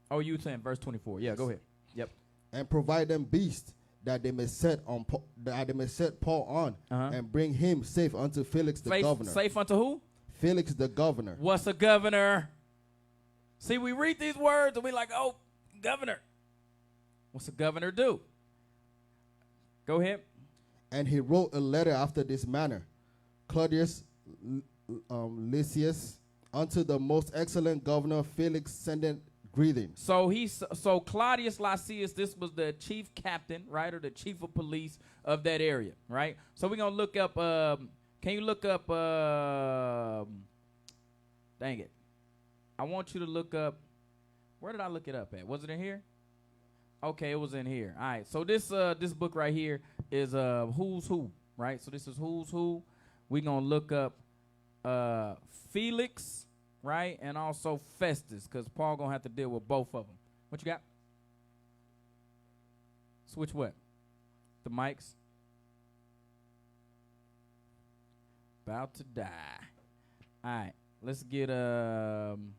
Oh, you saying verse 24. Yeah, go ahead. Yep. And provide them beasts that they may set Paul on and bring him safe unto Felix the governor. Safe unto who? Felix the governor. What's a governor? See, we read these words and we like, oh, governor. What's a governor do? Go ahead. And he wrote a letter after this manner. Claudius Lysias unto the most excellent governor Felix sending greetings. So Claudius Lysias, this was the chief captain, right, or the chief of police of that area, right? So we're gonna look up. Can you look up? Dang it! I want you to look up. Where did I look it up at? Was it in here? Okay, it was in here. All right. So this book right here is Who's Who, right? So this is Who's Who. We're gonna look up Felix, right, and also Festus, because Paul gonna have to deal with both of them. What you got? Switch what? The mics. About to die. All right, let's get I'm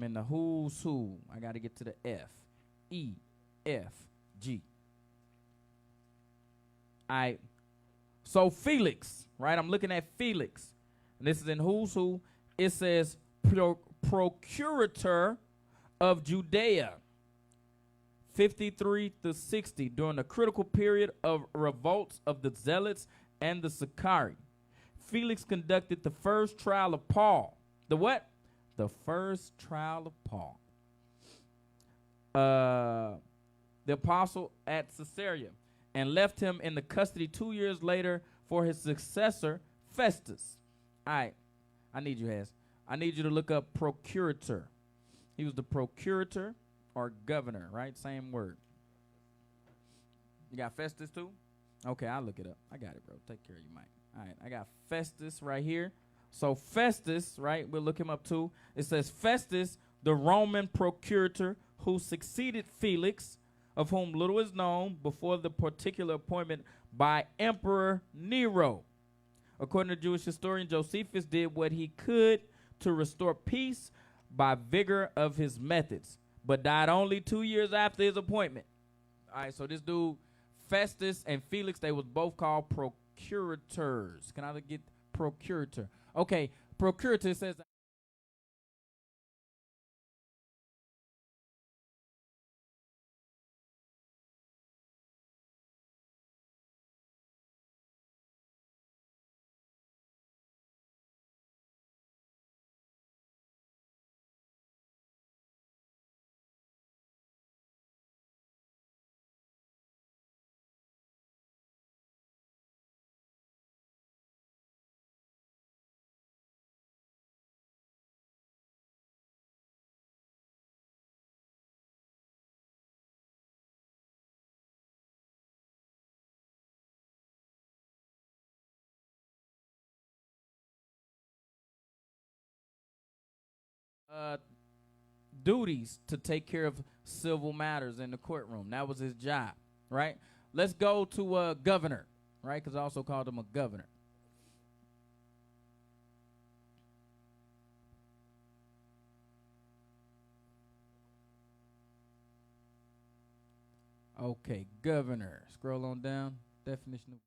in the who's who. I got to get to the F. E, F, G. All right. So Felix, right? I'm looking at Felix. And this is in who's who. It says procurator of Judea, 53 to 60, during the critical period of revolts of the Zealots and the Sicarii. Felix conducted the first trial of Paul. The what? The first trial of Paul. The apostle at Caesarea, and left him in the custody 2 years later for his successor, Festus. All right, I need you, Has. I need you to look up procurator. He was the procurator or governor, right? Same word. You got Festus too? Okay, I'll look it up. I got it, bro. Take care of you, Mike. All right, I got Festus right here. So Festus, right, we'll look him up too. It says Festus, the Roman procurator who succeeded Felix, of whom little is known before the particular appointment by Emperor Nero. According to Jewish historian Josephus, did what he could to restore peace by vigor of his methods, but died only 2 years after his appointment. All right, so this dude, Festus and Felix, they was both called procurators. Can I get procurator? Okay, procurator says... duties to take care of civil matters in the courtroom. That was his job, right? Let's go to governor, right? Because I also called him a governor. Okay, governor. Scroll on down. Definition of...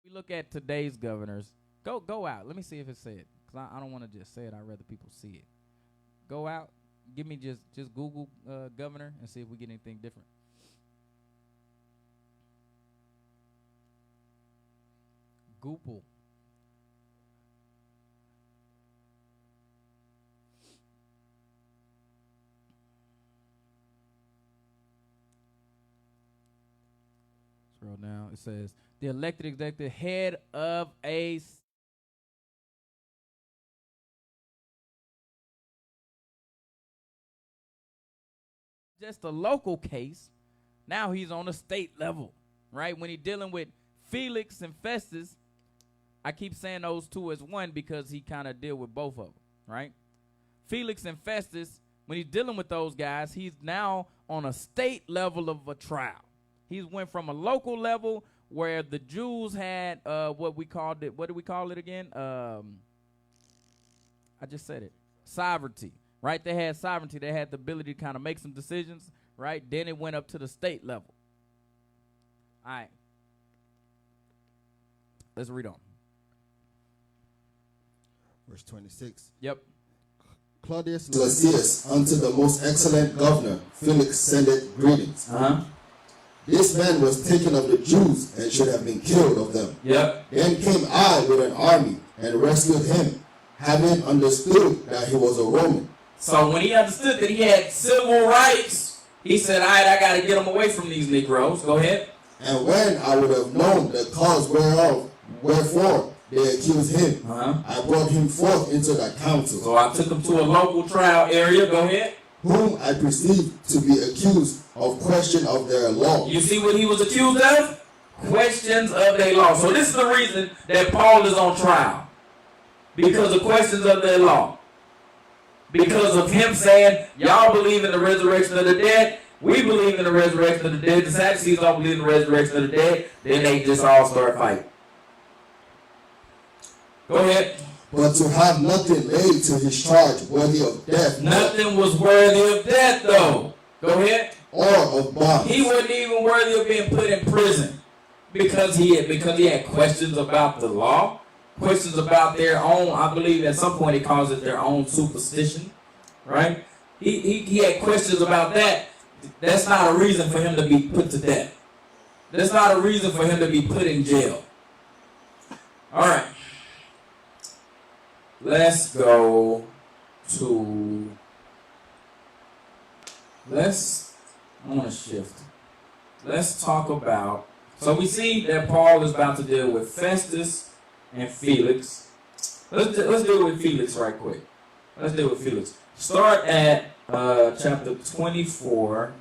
We look at today's governors. Go out. Let me see if it said. Because I don't want to just say it. I'd rather people see it. Go out. Give me just Google governor and see if we get anything different. Google. Scroll down. It says the elected executive head of a just a local case. Now he's on a state level, right? When he's dealing with Felix and Festus, I keep saying those two as one because he kind of deal with both of them, right? Felix and Festus, when he's dealing with those guys, he's now on a state level of a trial. He's went from a local level where the Jews had what we called it. What do we call it again? I just said it. Sovereignty, right? They had sovereignty. They had the ability to kind of make some decisions, right? Then it went up to the state level. All right. Let's read on. Verse 26. Yep. Claudius Lysias, unto the most excellent governor, Felix sendeth greetings. This man was taken of the Jews and should have been killed of them. Yep. Then came I with an army and rescued him, having understood that he was a Roman. So when he understood that he had civil rights, he said, all right, I got to get him away from these Negroes. Go ahead. And when I would have known the cause wherefore they accused him, I brought him forth into the council. So I took him to a local trial area. Go ahead. Whom I perceived to be accused of question of their law. You see what he was accused of? Questions of their law. So this is the reason that Paul is on trial. Because of questions of their law. Because of him saying, y'all believe in the resurrection of the dead. We believe in the resurrection of the dead. The Sadducees don't believe in the resurrection of the dead. Then they just all start fighting. Go ahead. But to have nothing laid to his charge worthy of death. Nothing was worthy of death, though. Go ahead. Or of bonds. He wasn't even worthy of being put in prison because he had questions about the law, questions about their own. I believe at some point he calls it their own superstition, right? He had questions about that. That's not a reason for him to be put to death. That's not a reason for him to be put in jail. All right. Let's go to, I want to shift. Let's talk about, so we see that Paul is about to deal with Festus and Felix. Let's deal with Felix right quick. Let's deal with Felix. Start at chapter 24.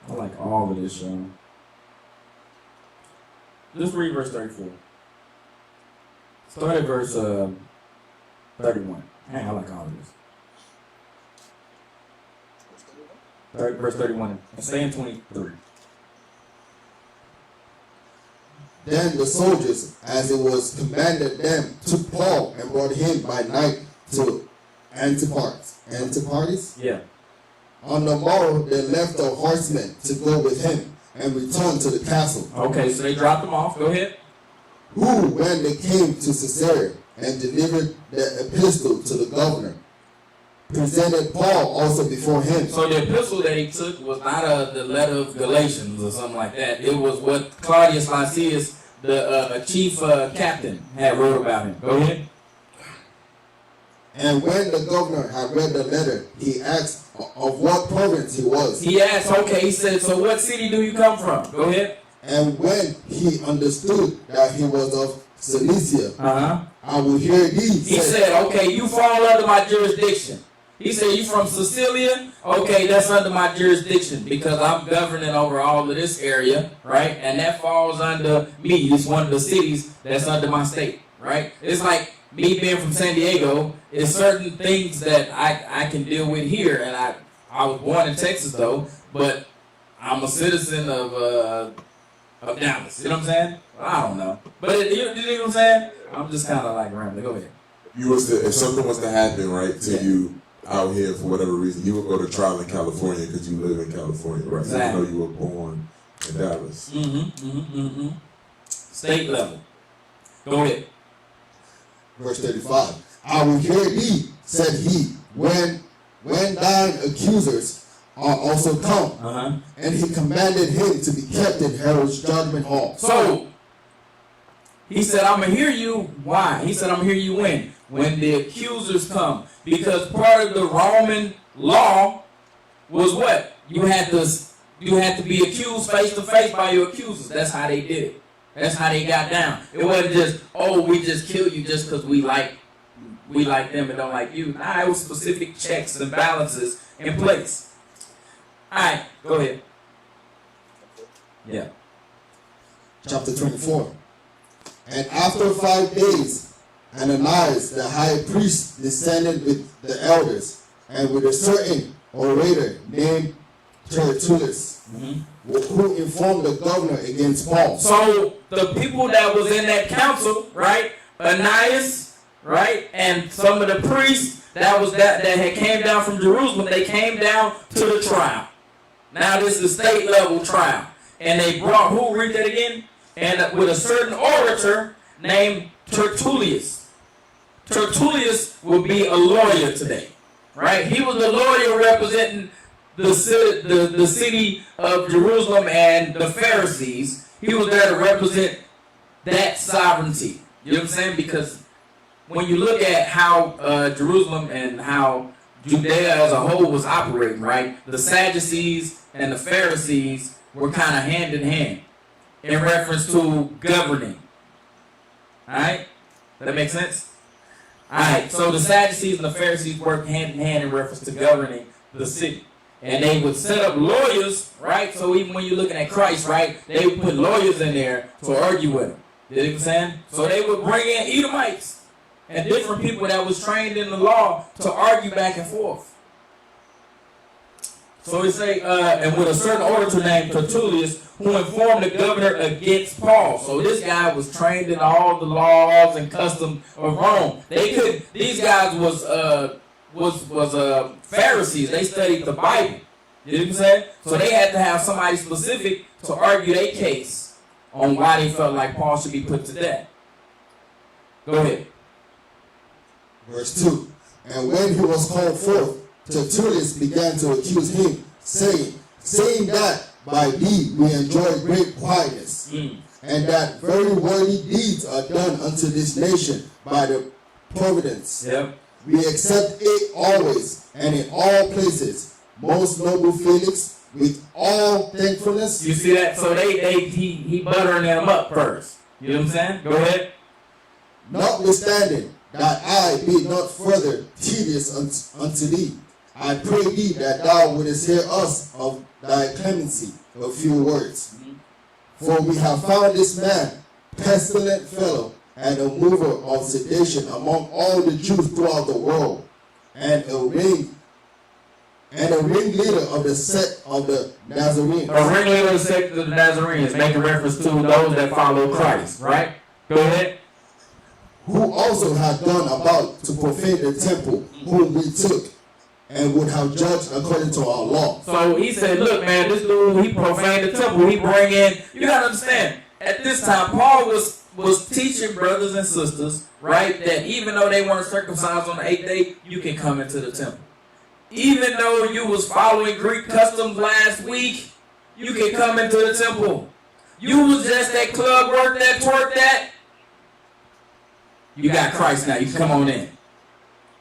I like all of this, y'all. Just read verse 34. Start at verse 31. Hey, I like all of this. Verse 31. And stay in 23. Then the soldiers, as it was commanded them, took Paul and brought him by night to Antiparis. Yeah. On the morrow, they left the horsemen to go with him and returned to the castle. Okay, so they dropped him off. Go ahead. Who, when they came to Caesarea and delivered the epistle to the governor, presented Paul also before him. So the epistle that he took was not the letter of Galatians or something like that. It was what Claudius Lysias, the chief captain, had wrote about him. Go ahead. And when the governor had read the letter, he asked of what province he was. He asked, okay, he said, so what city do you come from? Go ahead. And when he understood that he was of Cilicia, I will hear thee. He said, okay, you fall under my jurisdiction. He said, you from Sicilia? Okay, that's under my jurisdiction because I'm governing over all of this area, right? And that falls under me. It's one of the cities that's under my state, right? It's like me being from San Diego, there's certain things that I can deal with here. And I was born in Texas, though, but I'm a citizen of Dallas. You know what I'm saying? Well, I don't know. But you know what I'm saying? I'm just kind of like rambling. Go ahead. If something was to happen, right, to you out here for whatever reason, you would go to trial in California because you live in California, right? Exactly. Even though you were born in Dallas. State level. Go ahead. Verse 35. I will hear thee, said he, when thine accusers are also come. And he commanded him to be kept in Herod's judgment hall. So, he said, I'm going to hear you. Why? He said, I'm going to hear you when? When the accusers come. Because part of the Roman law was what? You had to be accused face to face by your accusers. That's how they did it. That's how they got down. It wasn't just, oh, we just kill you just because we like them and don't like you. Nah, it was specific checks and balances in place. All right, go ahead. Yeah. Chapter 24. And after 5 days, Ananias, the high priest, descended with the elders and with a certain orator named Tertullus, who informed the governor against Paul. So the people that was in that council, right? Ananias, right? And some of the priests that had came down from Jerusalem, they came down to the trial. Now this is a state level trial. And they brought, who read that again? And with a certain orator named Tertullus. Tertullus will be a lawyer today, right? He was a lawyer representing the city of Jerusalem and the Pharisees. He was there to represent that sovereignty. You know what I'm saying? Because when you look at how Jerusalem and how Judea as a whole was operating, right? The Sadducees and the Pharisees were kind of hand in hand in reference to governing. Alright? That makes sense? Alright, so the Sadducees and the Pharisees worked hand in hand in reference to governing the city. And they would set up lawyers, right? So even when you're looking at Christ, right, they would put lawyers in there to argue with him. You know what I'm saying? So they would bring in Edomites and different people that was trained in the law to argue back and forth. So he say, and with a certain orator named Tertullius, who informed the governor against Paul. So this guy was trained in all the laws and customs of Rome. These guys was Pharisees. They studied the Bible. You know what I'm saying? So they had to have somebody specific to argue their case on why they felt like Paul should be put to death. Go ahead. Verse 2. And when he was called forth, Tertullius began to accuse him, saying that by thee we enjoy great quietness, and that very worthy deeds are done unto this nation by the providence. Yep. We accept it always and in all places. Most noble Felix, with all thankfulness. You see that? So he buttering them up first. You know what I'm saying? Go ahead. Notwithstanding that I be not further tedious unto thee, I pray thee that thou wouldest hear us of thy clemency. A few words. For we have found this man, pestilent fellow, and a mover of sedition among all the Jews throughout the world, and a ringleader of the sect of the Nazarenes. A ringleader of the sect of the Nazarenes, making reference to those that follow Christ, right? Go ahead. Who also had gone about to profane the temple, whom we took, and would have judged according to our law. So he said, look, man, this dude, he profaned the temple. He bring in, you got to understand, at this time, Paul was teaching brothers and sisters, right, that even though they weren't circumcised on the 8th day, you can come into the temple. Even though you was following Greek customs last week, you can come into the temple. You was just that club work that, twerk that. You got Christ now. You can come on in.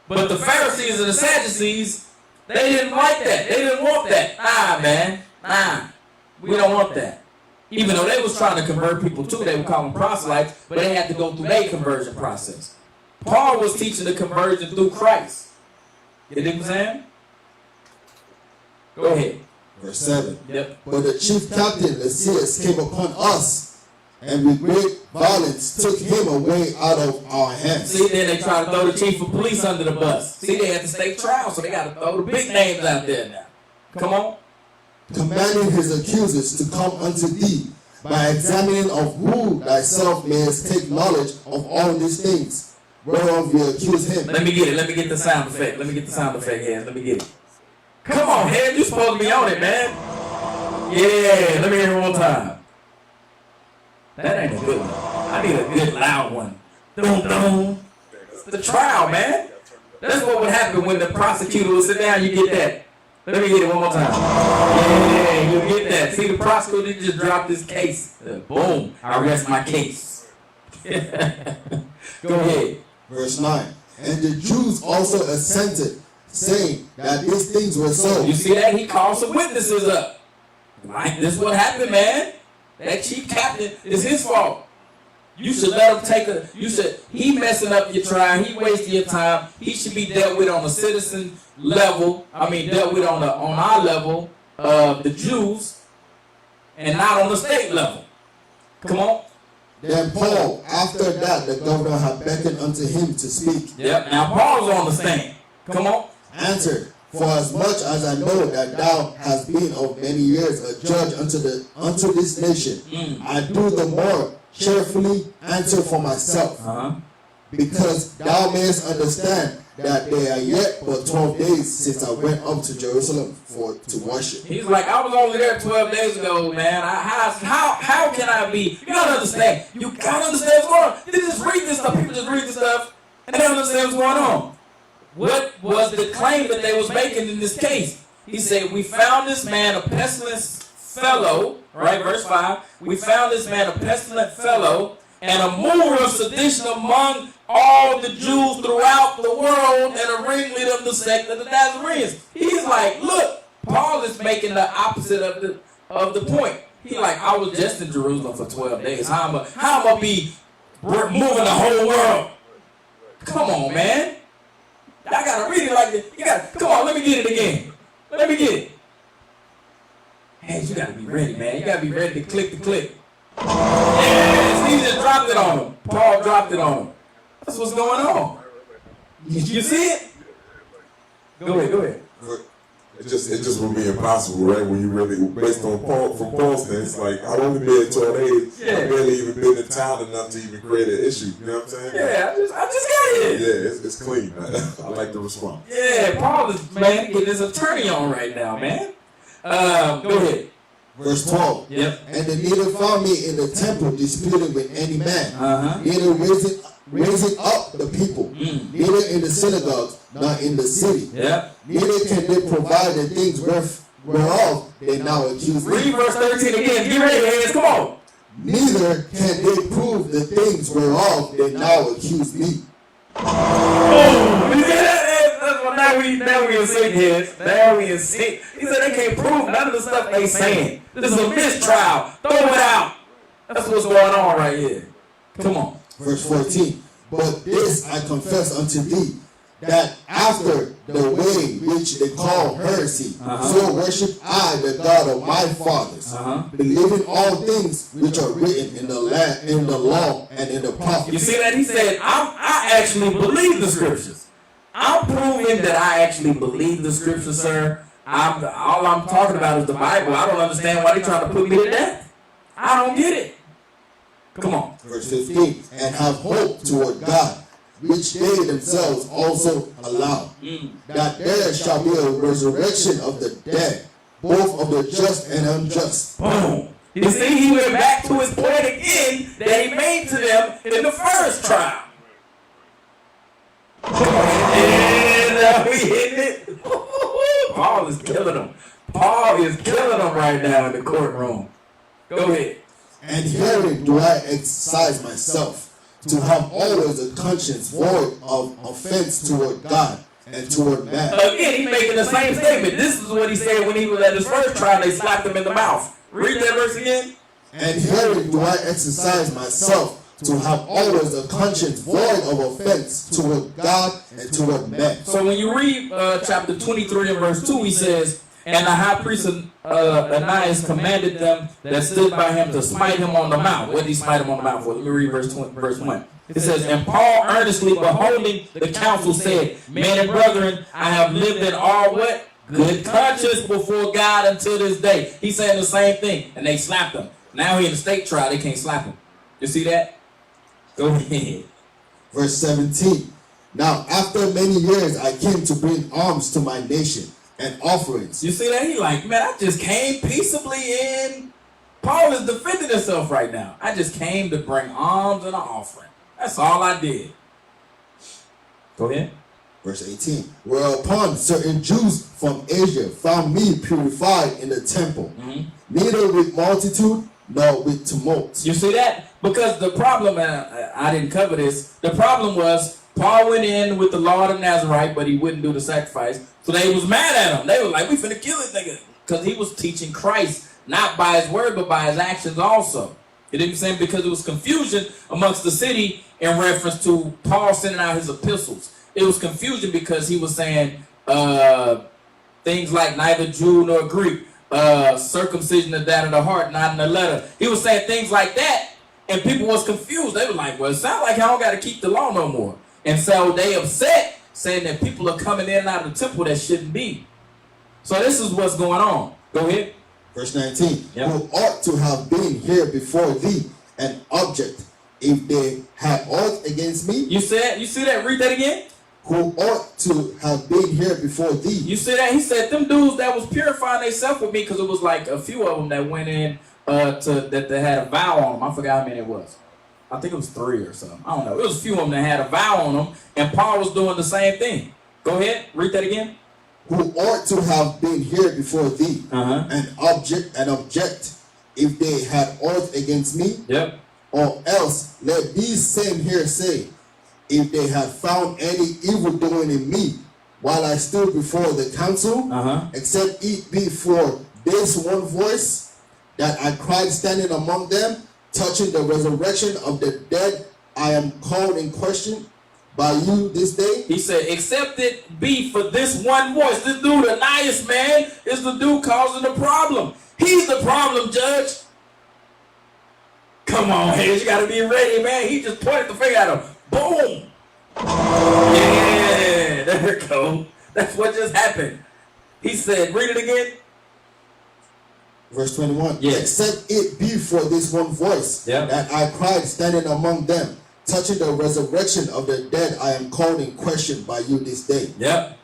But the Pharisees and the Sadducees, they didn't like that. They didn't want that. Nah, man. Nah. We don't want that. Even though they was trying to convert people too, they would call them proselytes, but they had to go through their conversion process. Paul was teaching the conversion through Christ. You know what I'm saying? Go ahead. Verse 7. Yep. But the chief captain, Lysias, came upon us, and with great violence took him away out of our hands. See, then they try to throw the chief of police under the bus. See, they had to stake trial, so they got to throw the big names out there now. Come on. Commanding his accusers to come unto thee, by examining of who thyself mayest take knowledge of all these things, whereof you accuse him. Let me get it. Let me get the sound effect. Let me get the sound effect, Head. Let me get it. Come on, Head. You're supposed to be on it, man. Yeah, let me hear it one more time. That ain't a good one. I need a good loud one. Dum dum. The trial, man. That's what would happen when the prosecutor would sit down. You get that. Let me get it one more time. Yeah, you get that. See, the prosecutor just dropped his case. Boom. I rest my case. Go ahead. Verse 9. And the Jews also assented, saying that these things were so. You see that? He called some witnesses up. Like, this is what happened, man. That chief captain is his fault. You should let him he messing up your trial. He wasting your time. He should be dealt with on a citizen level. Dealt with on our level of the Jews and not on the state level. Come on. Then Paul, after that, the governor had beckoned unto him to speak. Yep. Now Paul's on the stand. Come on. Answered, for as much as I know that thou hast been of many years a judge unto this nation, I do the more cheerfully answer for myself, because thou mayest understand that there are yet but 12 days since I went up to Jerusalem to worship. He's like, I was only there 12 days ago, man. How can I be? You gotta understand. You gotta understand what's going on. You just read this stuff. People just read this stuff and they don't understand what's going on. What was the claim that they was making in this case? He said, we found this man a pestilent fellow, right, verse 5. We found this man a pestilent fellow and a mover of sedition among all the Jews throughout the world, and a ringleader of the sect of the Nazarenes. He's like, look, Paul is making the opposite of the point. He like, I was just in Jerusalem for 12 days. How am I be moving the whole world? Come on, man. I gotta read it like this. Come on, let me get it again. Let me get it. Hey, you gotta be ready, man. You gotta be ready to click the click. Yes, he just dropped it on him. Paul dropped it on him. That's what's going on. You see it? Go ahead. It just would be impossible, right? When you really, based on from Paul's stance, like, I've only been 12 days. Yeah. I've barely even been in town enough to even create an issue. You know what I'm saying? Yeah, I just got here. Yeah, it's clean, man. I like the response. Yeah, Paul is, man, getting his attorney on right now, man. Go ahead. Verse 12. Yep. And they neither found me in the temple disputing with any man, neither raising up the people, neither in the synagogues, nor in the city. Yep. Neither can they provide the things whereof they now accuse me. Read verse 13 again. Get ready, hands. Come on. Neither can they prove the things whereof they now accuse me. Oh, you see that? Now we in sync, heads. Now we in sync. He said they can't prove none of the stuff they saying. This is a mistrial. Throw it out. That's what's going on right here. Come on. Verse 14. But this I confess unto thee, that after the way which they call heresy, so worship I the God of my fathers, believing all things which are written in the law and in the prophets. You see that? He said, I actually believe the scriptures. I'm proving that I actually believe the scriptures, sir. All I'm talking about is the Bible. I don't understand why they're trying to put me to death. I don't get it. Come on. Verse 15. And have hope toward God, which they themselves also allow, that there shall be a resurrection of the dead, both of the just and unjust. Boom. You see, he went back to his point again that he made to them in the first trial. And we hitting it. Paul is killing them. Paul is killing them right now in the courtroom. Go ahead. And herein do I exercise myself, to have always a conscience void of offense toward God and toward man. Again, he's making the same statement. This is what he said when he was at his first trial. They slapped him in the mouth. Read that verse again. And herein do I exercise myself, to have always a conscience void of offense toward God and toward man. So when you read chapter 23 and verse 2, he says, and the high priest Ananias commanded them that stood by him to smite him on the mouth. What did he smite him on the mouth for? Let me read verse 1. It says, and Paul earnestly beholding the council said, men and brethren, I have lived in all what? Good conscience before God until this day. He's saying the same thing. And they slapped him. Now he in the state trial, they can't slap him. You see that? Go ahead. Verse 17. Now after many years I came to bring alms to my nation and offerings. You see that? He like, man, I just came peaceably in. Paul is defending himself right now. I just came to bring alms and an offering. That's all I did. Go ahead. Verse 18. Whereupon certain Jews from Asia found me purified in the temple, neither with multitude nor with tumult. You see that? Because the problem, and I didn't cover this, the problem was Paul went in with the law of the Nazarite, but he wouldn't do the sacrifice. So they was mad at him. They were like, we finna kill this nigga. Because he was teaching Christ, not by his word, but by his actions also. You know what I'm saying? Because there was confusion amongst the city in reference to Paul sending out his epistles. It was confusion because he was saying things like neither Jew nor Greek, circumcision of that of the heart, not in the letter. He was saying things like that, and people was confused. They were like, well, it sounds like I don't got to keep the law no more. And so they upset, saying that people are coming in and out of the temple that shouldn't be. So this is what's going on. Go ahead. Verse 19. Yep. Who ought to have been here before thee, an object, if they had aught against me. You see that? Read that again. Who ought to have been here before thee. You see that? He said them dudes that was purifying themselves with me, because it was like a few of them that went in that they had a vow on them. I forgot how many it was. I think it was 3 or something. I don't know. It was a few of them that had a vow on them, and Paul was doing the same thing. Go ahead. Read that again. Who ought to have been here before thee, an object, if they had aught against me. Yep. Or else let these same here say, if they had found any evil doing in me while I stood before the council, except it be for this one voice that I cried standing among them, touching the resurrection of the dead, I am called in question by you this day. He said, except it be for this one voice. This dude, Ananias, man, is the dude causing the problem. He's the problem, Judge. Come on, Hayes, you gotta be ready, man. He just pointed the finger at him. Boom. Yeah, there we go. That's what just happened. He said, read it again. Verse 21. Yes. Except it be for this one voice that I cried standing among them, touching the resurrection of the dead, I am called in question by you this day. Yep.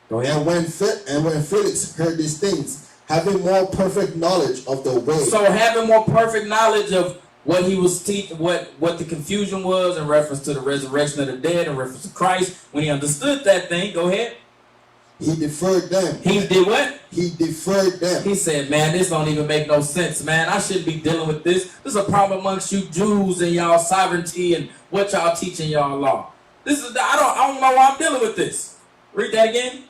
Go ahead. And when Felix heard these things, having more perfect knowledge of the way. So having more perfect knowledge of what he was teaching, what the confusion was in reference to the resurrection of the dead, in reference to Christ, when he understood that thing, go ahead. He deferred them. He did what? He deferred them. He said, man, this don't even make no sense, man. I shouldn't be dealing with this. This is a problem amongst you Jews and y'all sovereignty and what y'all teaching y'all law. This is I don't know why I'm dealing with this. Read that again.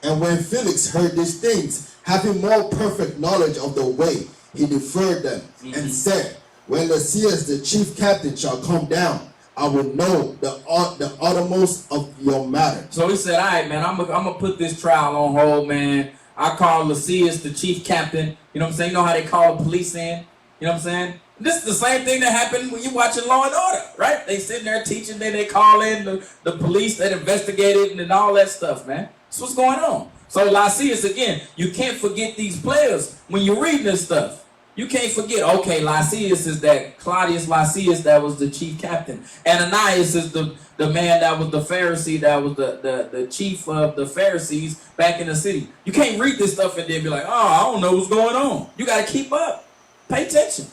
And when Felix heard these things, having more perfect knowledge of the way, he deferred them and said, when Lysias the chief captain shall come down, I will know the uttermost of your matter. So he said, all right, man, I'm gonna put this trial on hold, man. I call Lysias the chief captain. You know what I'm saying? You know how they call the police in? You know what I'm saying? This is the same thing that happened when you watching Law and Order, right? They sitting there teaching, then they call in the police that investigated and all that stuff, man. That's what's going on. So Lysias, again, you can't forget these players when you're reading this stuff. You can't forget, okay, Lysias is that Claudius Lysias that was the chief captain. Ananias is the man that was the Pharisee, that was the chief of the Pharisees back in the city. You can't read this stuff and then be like, oh, I don't know what's going on. You got to keep up. Pay attention.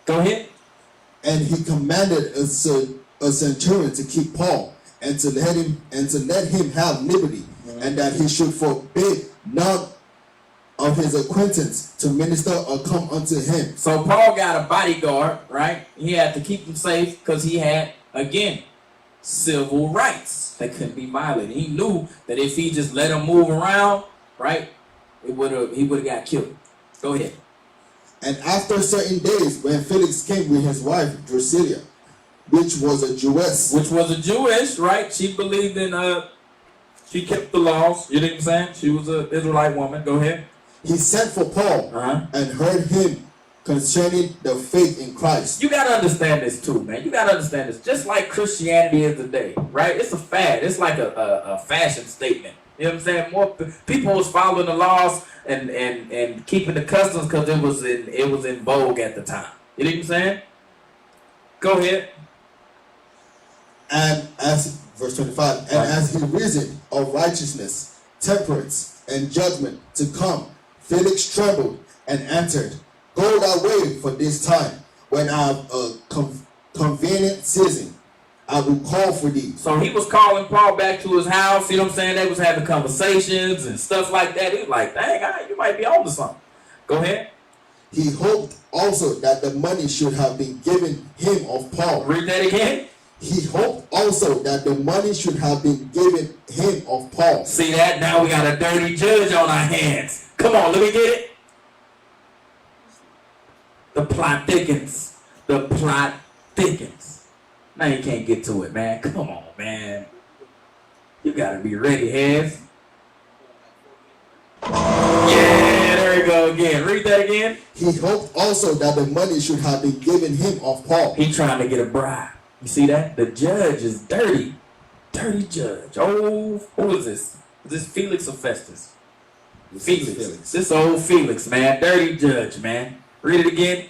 Go ahead. And he commanded a centurion to keep Paul and to let him have liberty, and that he should forbid none of his acquaintance to minister or come unto him. So Paul got a bodyguard, right? He had to keep him safe because he had, again, civil rights that couldn't be violated. He knew that if he just let him move around, right, he would have got killed. Go ahead. And after certain days, when Felix came with his wife Drusilla, which was a Jewess, right? She believed in she kept the laws. You know what I'm saying? She was an Israelite woman. Go ahead. He sent for Paul and heard him concerning the faith in Christ. You got to understand this too, man. You got to understand this. Just like Christianity is today, right? It's a fad. It's like a fashion statement. You know what I'm saying? More people was following the laws and keeping the customs because it was in vogue at the time. You know what I'm saying? Go ahead. And as verse 25, and as he reasoned of righteousness, temperance, and judgment to come, Felix trembled and answered, go thy way for this time. When I have a convenient season, I will call for thee. So he was calling Paul back to his house. You know what I'm saying? They was having conversations and stuff like that. He was like, dang, you might be on to something. Go ahead. He hoped also that the money should have been given him of Paul. Read that again. He hoped also that the money should have been given him of Paul. See that? Now we got a dirty judge on our hands. Come on, let me get it. The plot thickens. The plot thickens. Now you can't get to it, man. Come on, man. You gotta be ready, Hez. Yeah, there we go again. Read that again. He hoped also that the money should have been given him of Paul. He trying to get a bribe. You see that? The judge is dirty. Dirty judge. Oh, who is this? Is this Felix or Festus? Felix. This old Felix, man. Dirty judge, man. Read it again.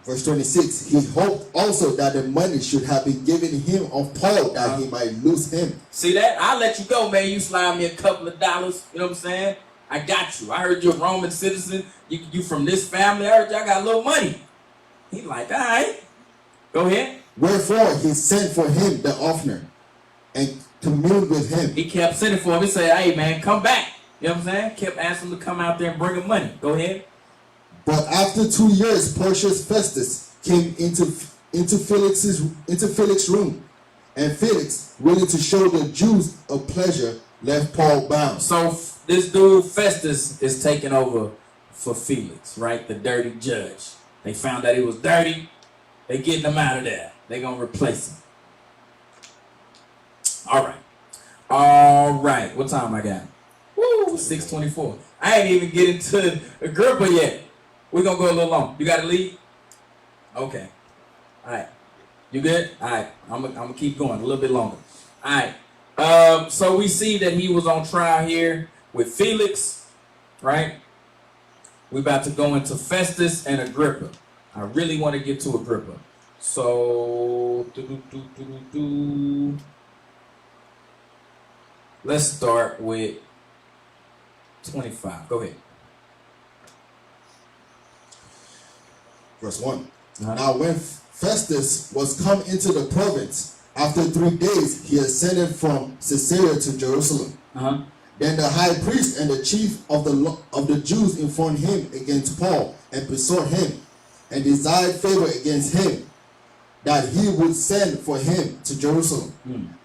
Verse 26. He hoped also that the money should have been given him of Paul, that he might lose him. See that? I'll let you go, man. You slide me a couple of dollars. You know what I'm saying? I got you. I heard you're a Roman citizen. You from this family. I heard y'all got a little money. He like, all right. Go ahead. Wherefore he sent for him the offender and communed with him. He kept sending for him. He said, hey, man, come back. You know what I'm saying? Kept asking him to come out there and bring him money. Go ahead. But after 2 years, Porcius Festus, came into Felix's room, and Felix, willing to show the Jews a pleasure, left Paul bound. So this dude Festus is taking over for Felix, right? The dirty judge. They found that he was dirty. They getting him out of there. They gonna replace him. All right. What time I got? Woo, 6:24. I ain't even getting to Agrippa yet. We're gonna go a little long. You gotta leave? Okay. All right. You good? All right. I'm gonna keep going a little bit longer. All right. So we see that he was on trial here with Felix, right? We're about to go into Festus and Agrippa. I really want to get to Agrippa. So, let's start with 25. Go ahead. Verse 1. Now when Festus was come into the province, after 3 days he ascended from Caesarea to Jerusalem. Then the high priest and the chief of the Jews informed him against Paul and besought him and desired favor against him, that he would send for him to Jerusalem,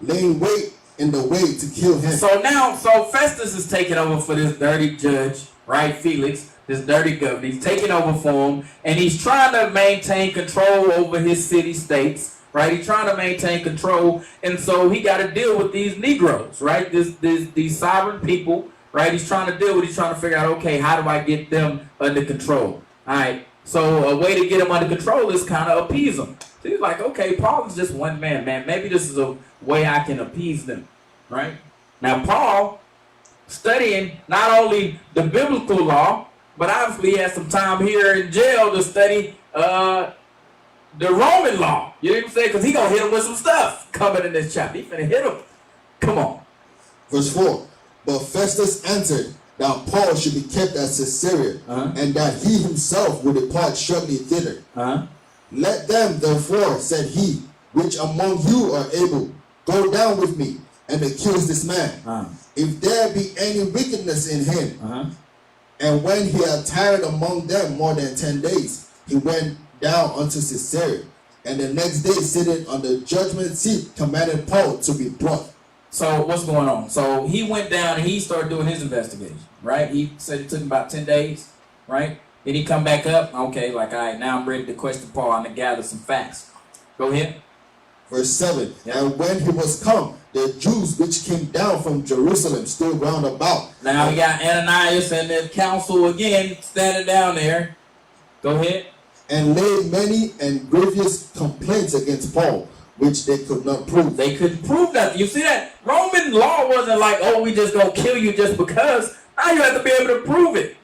laying wait in the way to kill him. So Festus is taking over for this dirty judge, right? Felix, this dirty governor. He's taking over for him, and he's trying to maintain control over his city-states, right? He's trying to maintain control, and so he got to deal with these Negroes, right? These sovereign people, right? He's trying to deal with. He's trying to figure out, okay, how do I get them under control? All right. So a way to get them under control is kind of appease them. So he's like, okay, Paul is just one man. Maybe this is a way I can appease them, right? Now Paul, studying not only the biblical law, but obviously he had some time here in jail to study the Roman law. You know what I'm saying? Because he's going to hit him with some stuff coming in this chapter. He's going to hit him. Come on. Verse 4. But Festus answered that Paul should be kept at Caesarea, and that he himself would depart shortly thither. Let them, therefore, said he, which among you are able, go down with me and accuse this man, if there be any wickedness in him. And when he had tarried among them more than 10 days, he went down unto Caesarea, and the next day sitting on the judgment seat commanded Paul to be brought. So what's going on? So he went down and he started doing his investigation, right? He said it took him about 10 days, right? Then he come back up. Okay, like, all right, now I'm ready to question Paul. I'm going to gather some facts. Go ahead. Verse 7. And when he was come, the Jews which came down from Jerusalem stood round about. Now we got Ananias and the council again standing down there. Go ahead. And laid many and grievous complaints against Paul, which they could not prove. They couldn't prove nothing. You see that? Roman law wasn't like, oh, we just gonna kill you just because. Now you have to be able to prove it.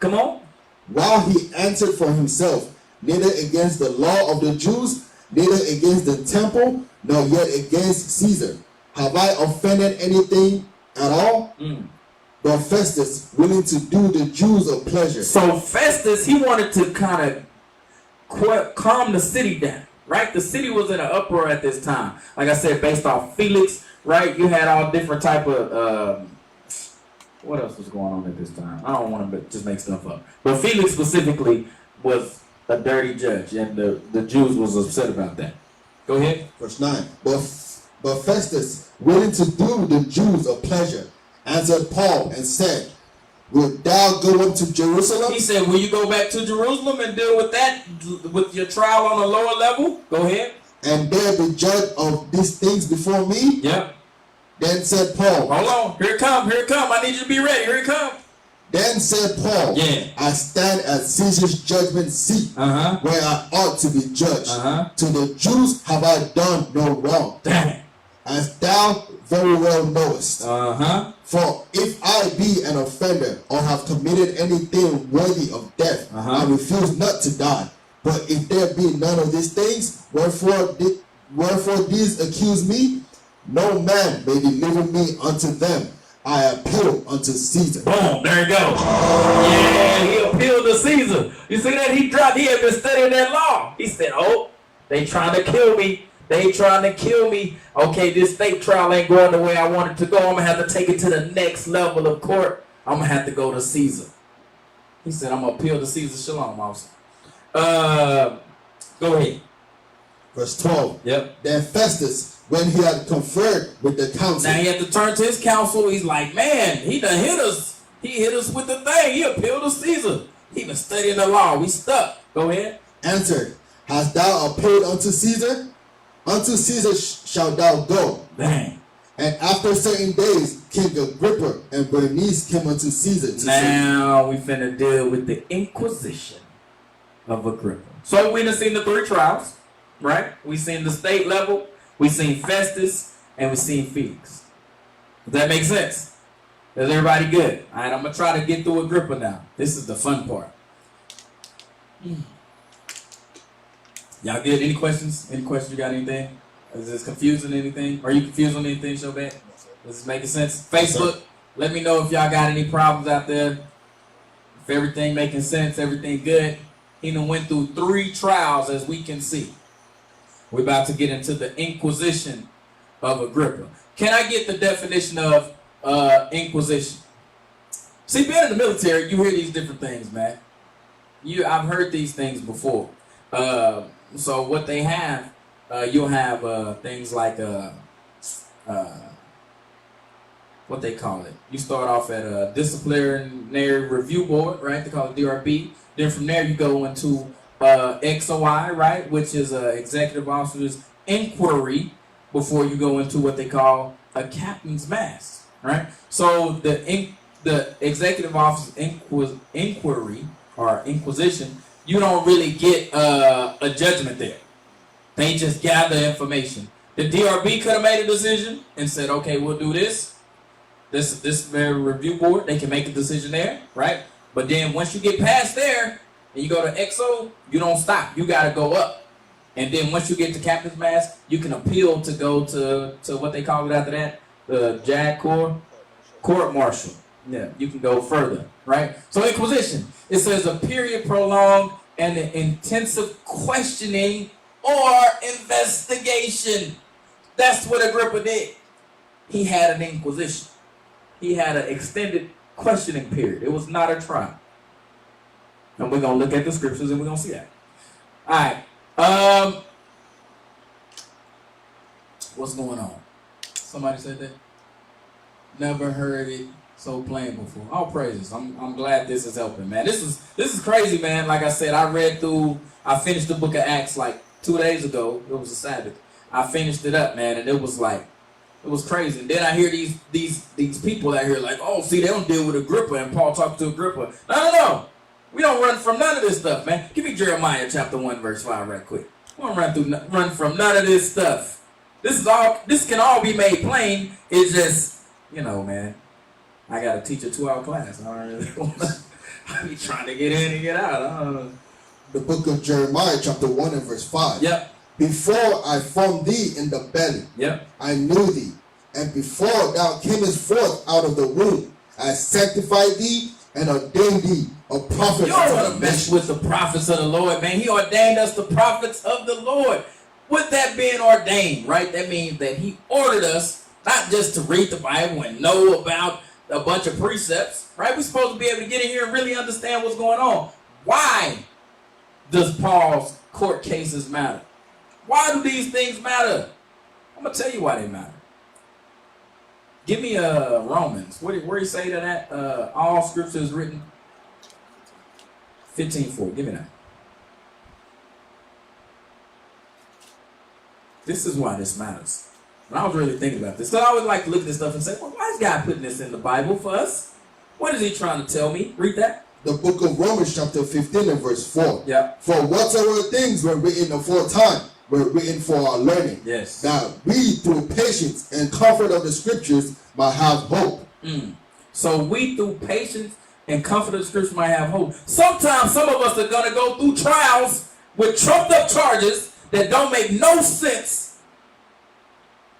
Come on. While he answered for himself, neither against the law of the Jews, neither against the temple, nor yet against Caesar have I offended anything at all. But Festus, willing to do the Jews a pleasure. So Festus, he wanted to kind of calm the city down. Right? The city was in an uproar at this time. Like I said, based off Felix, right? You had all different type of, what else was going on at this time? I don't want to just make stuff up. But Felix specifically was a dirty judge, and the Jews was upset about that. Go ahead. Verse 9. But Festus, willing to do the Jews a pleasure, answered Paul and said, wilt thou go up to Jerusalem? He said, will you go back to Jerusalem and deal with that, with your trial on a lower level? Go ahead. And there be judge of these things before me? Yep. Then said Paul. Hold on. Here it come. Here it come. I need you to be ready. Here it come. Then said Paul. Yeah. I stand at Caesar's judgment seat, where I ought to be judged. To the Jews have I done no wrong. Damn it. As thou very well knowest. For if I be an offender or have committed anything worthy of death, I refuse not to die. But if there be none of these things, wherefore these accuse me, no man may deliver me unto them. I appeal unto Caesar. Boom, there you go. Yeah, he appealed to Caesar. You see that? He had been studying that law. He said, oh, they trying to kill me. They trying to kill me. Okay, this state trial ain't going the way I want it to go. I'm going to have to take it to the next level of court. I'm going to have to go to Caesar. He said, I'm going to appeal to Caesar. Shalom, officer. Go ahead. Verse 12. Yep. Then Festus, when he had conferred with the council. Now he had to turn to his council. He's like, man, he done hit us. He hit us with the thing. He appealed to Caesar. He been studying the law. We stuck. Go ahead. Answered, hast thou appealed unto Caesar? Unto Caesar shalt thou go. Dang. And after certain days, King Agrippa and Bernice came unto Caesar to now we finna deal with the Inquisition of Agrippa. So we done seen the 3 trials, right? We seen the state level, we seen Festus, and we seen Felix. Does that make sense? Is everybody good? All right, I'm gonna try to get through Agrippa now. This is the fun part. Y'all good? Any questions? Any questions? You got anything? Is this confusing anything? Are you confused on anything, Showback? Is this making sense? Facebook, let me know if y'all got any problems out there. If everything making sense, everything good. He done went through 3 trials, as we can see. We're about to get into the Inquisition of Agrippa. Can I get the definition of Inquisition? See, being in the military, you hear these different things, man. I've heard these things before. So what they have, you'll have things like what they call it. You start off at a disciplinary review board, right? They call it DRB. Then from there you go into XOI, right? Which is executive officer's inquiry before you go into what they call a captain's mass, right? So the executive officer's inquiry or inquisition, you don't really get a judgment there. They just gather information. The DRB could have made a decision and said, okay, we'll do this. This very review board, they can make a decision there, right? But then once you get past there and you go to XO, you don't stop. You got to go up. And then once you get to captain's mass, you can appeal to go to what they call it after that, the JAG court martial. Yeah, you can go further, right? So Inquisition, it says a period prolonged and an intensive questioning or investigation. That's what Agrippa did. He had an inquisition. He had an extended questioning period. It was not a trial. And we're going to look at the scriptures and we're going to see that. All right. What's going on? Somebody said that? Never heard it so plain before. All praises. I'm glad this is helping, man. This is crazy, man. Like I said, I finished the book of Acts like 2 days ago. It was a Sabbath. I finished it up, man, and it was crazy. And then I hear these people out here like, oh, see, they don't deal with Agrippa, and Paul talked to Agrippa. No. We don't run from none of this stuff, man. Give me Jeremiah chapter 1, verse 5 right quick. We don't run from none of this stuff. This can all be made plain. It's just, man, I got to teach a 2-hour class. I don't really want to. I be trying to get in and get out. The book of Jeremiah chapter 1 and verse 5. Yep. Before I formed thee in the belly, yep, I knew thee. And before thou camest forth out of the womb, I sanctified thee and ordained thee a prophet. You don't want to mess with the prophets of the Lord, man. He ordained us the prophets of the Lord. With that being ordained, right, that means that he ordered us not just to read the Bible and know about a bunch of precepts, right? We're supposed to be able to get in here and really understand what's going on. Why does Paul's court cases matter? Why do these things matter? I'm going to tell you why they matter. Give me Romans. Where do you say that all scripture is written? 15:4. Give me that. This is why this matters. When I was really thinking about this, so I always like to look at this stuff and say, well, why is God putting this in the Bible for us? What is he trying to tell me? Read that. The book of Romans chapter 15 and verse 4. Yeah. For whatsoever things were written aforetime were written for our learning. Yes. That we through patience and comfort of the scriptures might have hope. So we through patience and comfort of the scriptures might have hope. Sometimes some of us are going to go through trials with trumped up charges that don't make no sense.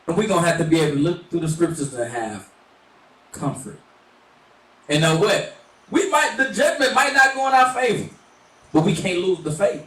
And we're going to have to be able to look through the scriptures to have comfort. And know what? The judgment might not go in our favor, but we can't lose the faith.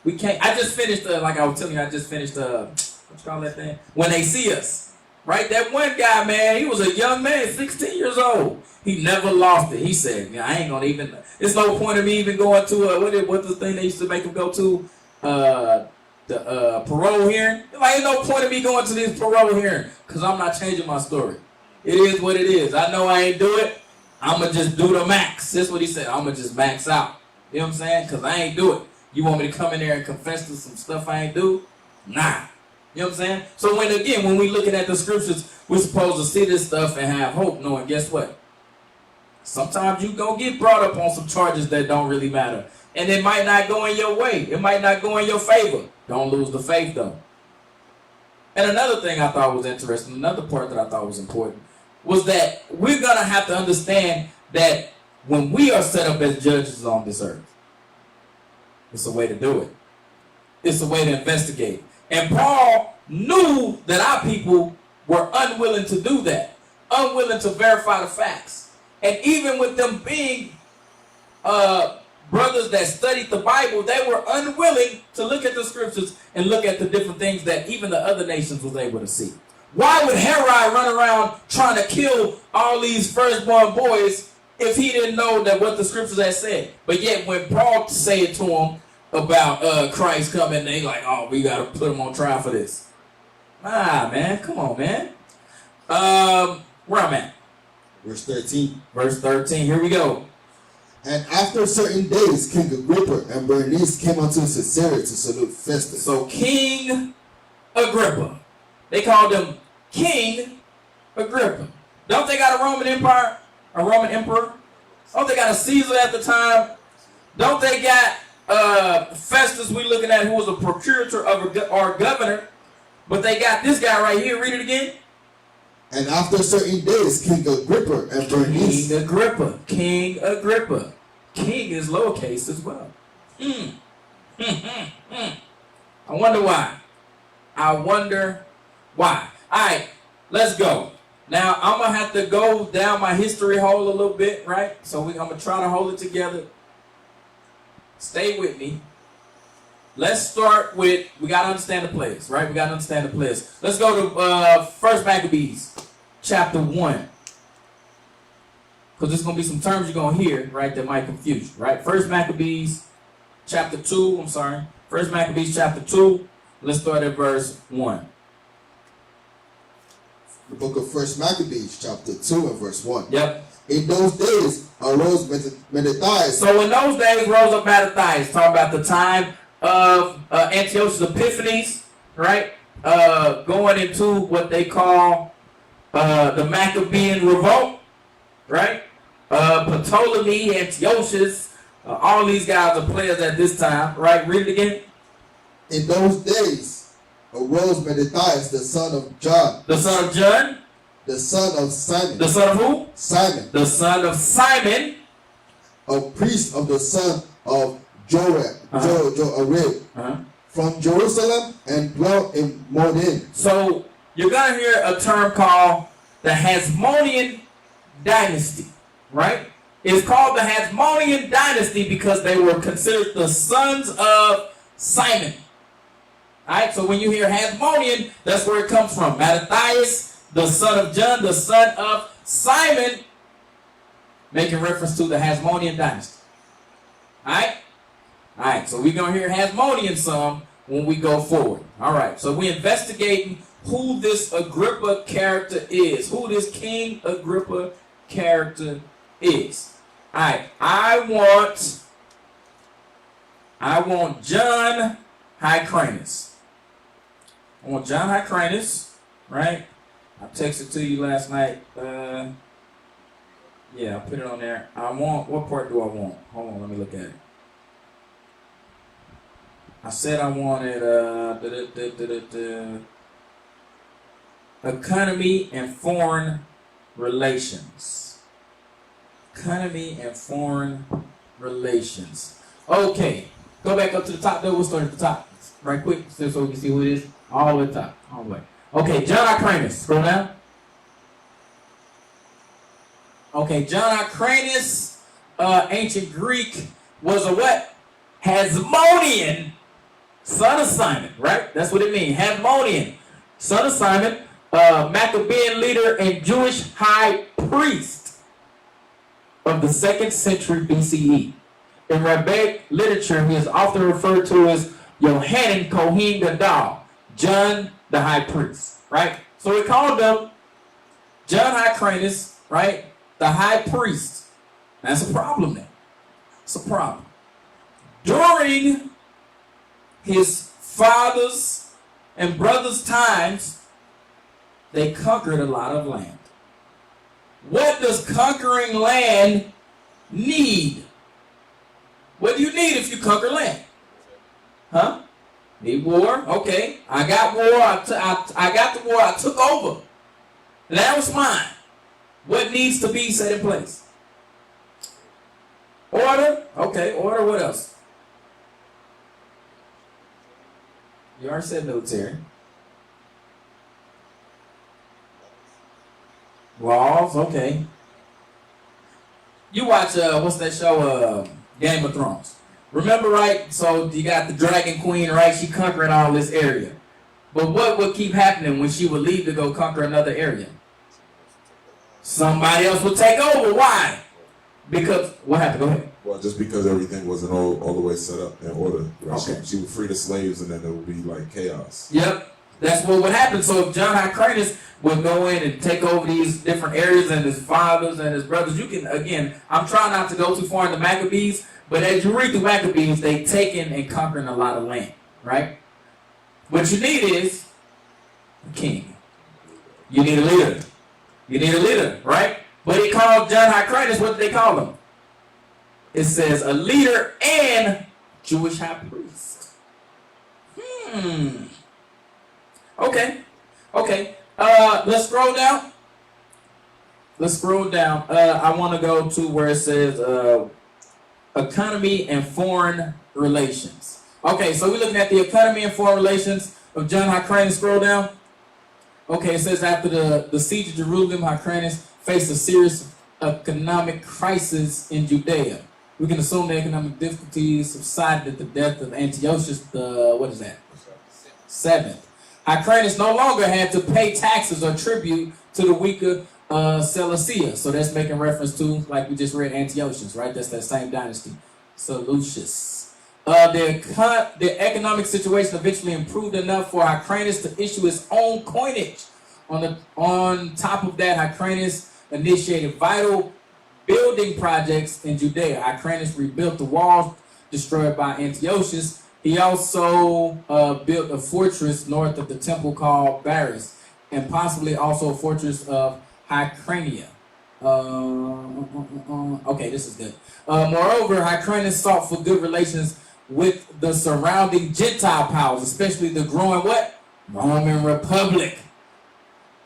We can't. I just finished, like I was telling you, what you call that thing? When They See Us, right? That one guy, man, he was a young man, 16 years old. He never lost it. He said, I ain't going to even, there's no point in me even going to, what's the thing they used to make him go to? parole hearing. Like, there's no point in me going to this parole hearing because I'm not changing my story. It is what it is. I know I ain't do it. I'm going to just do the max. That's what he said. I'm going to just max out. You know what I'm saying? Because I ain't do it. You want me to come in there and confess to some stuff I ain't do? Nah. You know what I'm saying? So when we looking at the scriptures, we're supposed to see this stuff and have hope, knowing, guess what? Sometimes you gonna get brought up on some charges that don't really matter. And it might not go in your way. It might not go in your favor. Don't lose the faith, though. And another thing I thought was interesting, another part that I thought was important, was that we're going to have to understand that when we are set up as judges on this earth, it's a way to do it. It's a way to investigate. And Paul knew that our people were unwilling to do that, unwilling to verify the facts. And even with them being brothers that studied the Bible, they were unwilling to look at the scriptures and look at the different things that even the other nations was able to see. Why would Herod run around trying to kill all these firstborn boys if he didn't know that what the scriptures had said? But yet when Paul said to him about Christ coming, they like, oh, we got to put him on trial for this. Ah, man, come on, man. Where I'm at? Verse 13. Verse 13, here we go. And after certain days, King Agrippa and Bernice came unto Caesarea to salute Festus. So King Agrippa. They called him King Agrippa. Don't they got a Roman Empire? A Roman emperor? Don't they got a Caesar at the time? Don't they got Festus we looking at, who was a procurator of our governor? But they got this guy right here. Read it again. And after certain days, King Agrippa and Bernice. King Agrippa. King Agrippa. King is lowercase as well. I wonder why. I wonder why. All right, let's go. Now, I'm going to have to go down my history hole a little bit, right? So I'm going to try to hold it together. Stay with me. Let's start with, we got to understand the players, right? We got to understand the players. Let's go to 1 Maccabees, chapter 1. Because there's going to be some terms you're going to hear, right, that might confuse you, right? 1 Maccabees, chapter 2, I'm sorry. 1 Maccabees, chapter 2. Let's start at verse 1. The book of 1 Maccabees, chapter 2 and verse 1. Yep. In those days arose Mattathias. So in those days rose up Mattathias, talking about the time of Antiochus Epiphanes, right? Going into what they call the Maccabean revolt, right? Ptolemy, Antiochus, all these guys are players at this time, right? Read it again. In those days arose Mattathias, the son of John. The son of John? The son of Simon. The son of who? Simon. The son of Simon. A priest of the son of Joarib, from Jerusalem, and dwelt in Modin. So you're going to hear a term called the Hasmonean dynasty, right? It's called the Hasmonean dynasty because they were considered the sons of Simon. All right, so when you hear Hasmonean, that's where it comes from. Mattathias, the son of John, the son of Simon, making reference to the Hasmonean dynasty. All right? All right, so we're going to hear Hasmonean some when we go forward. All right, so we're investigating who this Agrippa character is, who this King Agrippa character is. All right, I want John Hyrcanus. I want John Hyrcanus, right? I texted to you last night. Yeah, I put it on there. I want, what part do I want? Hold on, let me look at it. I said I wanted economy and foreign relations. Economy and foreign relations. Okay, go back up to the top there. We'll start at the top right quick so we can see who it is. All the way to the top, all the way. Okay, John Hyrcanus. Scroll down. Okay, John Hyrcanus, ancient Greek, was a what? Hasmonean, son of Simon, right? That's what it means. Hasmonean, son of Simon, Maccabean leader and Jewish high priest of the 2nd century BCE. In rabbinic literature, he is often referred to as Yohanan Kohen Gadol, John the high priest, right? So we called him John Hyrcanus, right? The high priest. That's a problem there. It's a problem. During his father's and brother's times, they conquered a lot of land. What does conquering land need? What do you need if you conquer land? Huh? Need war? Okay. I got war. I got the war. I took over. That was mine. What needs to be set in place? Order? Okay. Order. What else? You already said military. Laws, okay. You watch, what's that show, Game of Thrones. Remember, right? So you got the Dragon Queen, right? She conquering all this area. But what would keep happening when she would leave to go conquer another area? Somebody else would take over. Why? Because, what happened? Go ahead. Well, just because everything wasn't all the way set up in order. Right? Okay. She would free the slaves and then it would be like chaos. Yep. That's what would happen. So if John Hyrcanus would go in and take over these different areas and his fathers and his brothers, you can, again, I'm trying not to go too far in the Maccabees, but as you read through Maccabees, they taking and conquering a lot of land, right? What you need is a king. You need a leader. You need a leader, right? But he called John Hyrcanus, what did they call him? It says a leader and Jewish high priest. Okay. Let's scroll down. I want to go to where it says economy and foreign relations. Okay, so we're looking at the economy and foreign relations of John Hyrcanus. Scroll down. Okay, it says after the siege of Jerusalem, Hyrcanus faced a serious economic crisis in Judea. We can assume the economic difficulties subsided at the death of Antiochus the, seventh. Hyrcanus no longer had to pay taxes or tribute to the weaker Seleucia. So that's making reference to, like we just read, Antiochus, right? That's that same dynasty. Seleucus. The economic situation eventually improved enough for Hyrcanus to issue his own coinage. On top of that, Hyrcanus initiated vital building projects in Judea. Hyrcanus rebuilt the walls destroyed by Antiochus. He also built a fortress north of the temple called Baris, and possibly also a fortress of Hyrcania. Okay, this is good. Moreover, Hyrcanus sought for good relations with the surrounding Gentile powers, especially the growing what? Roman Republic.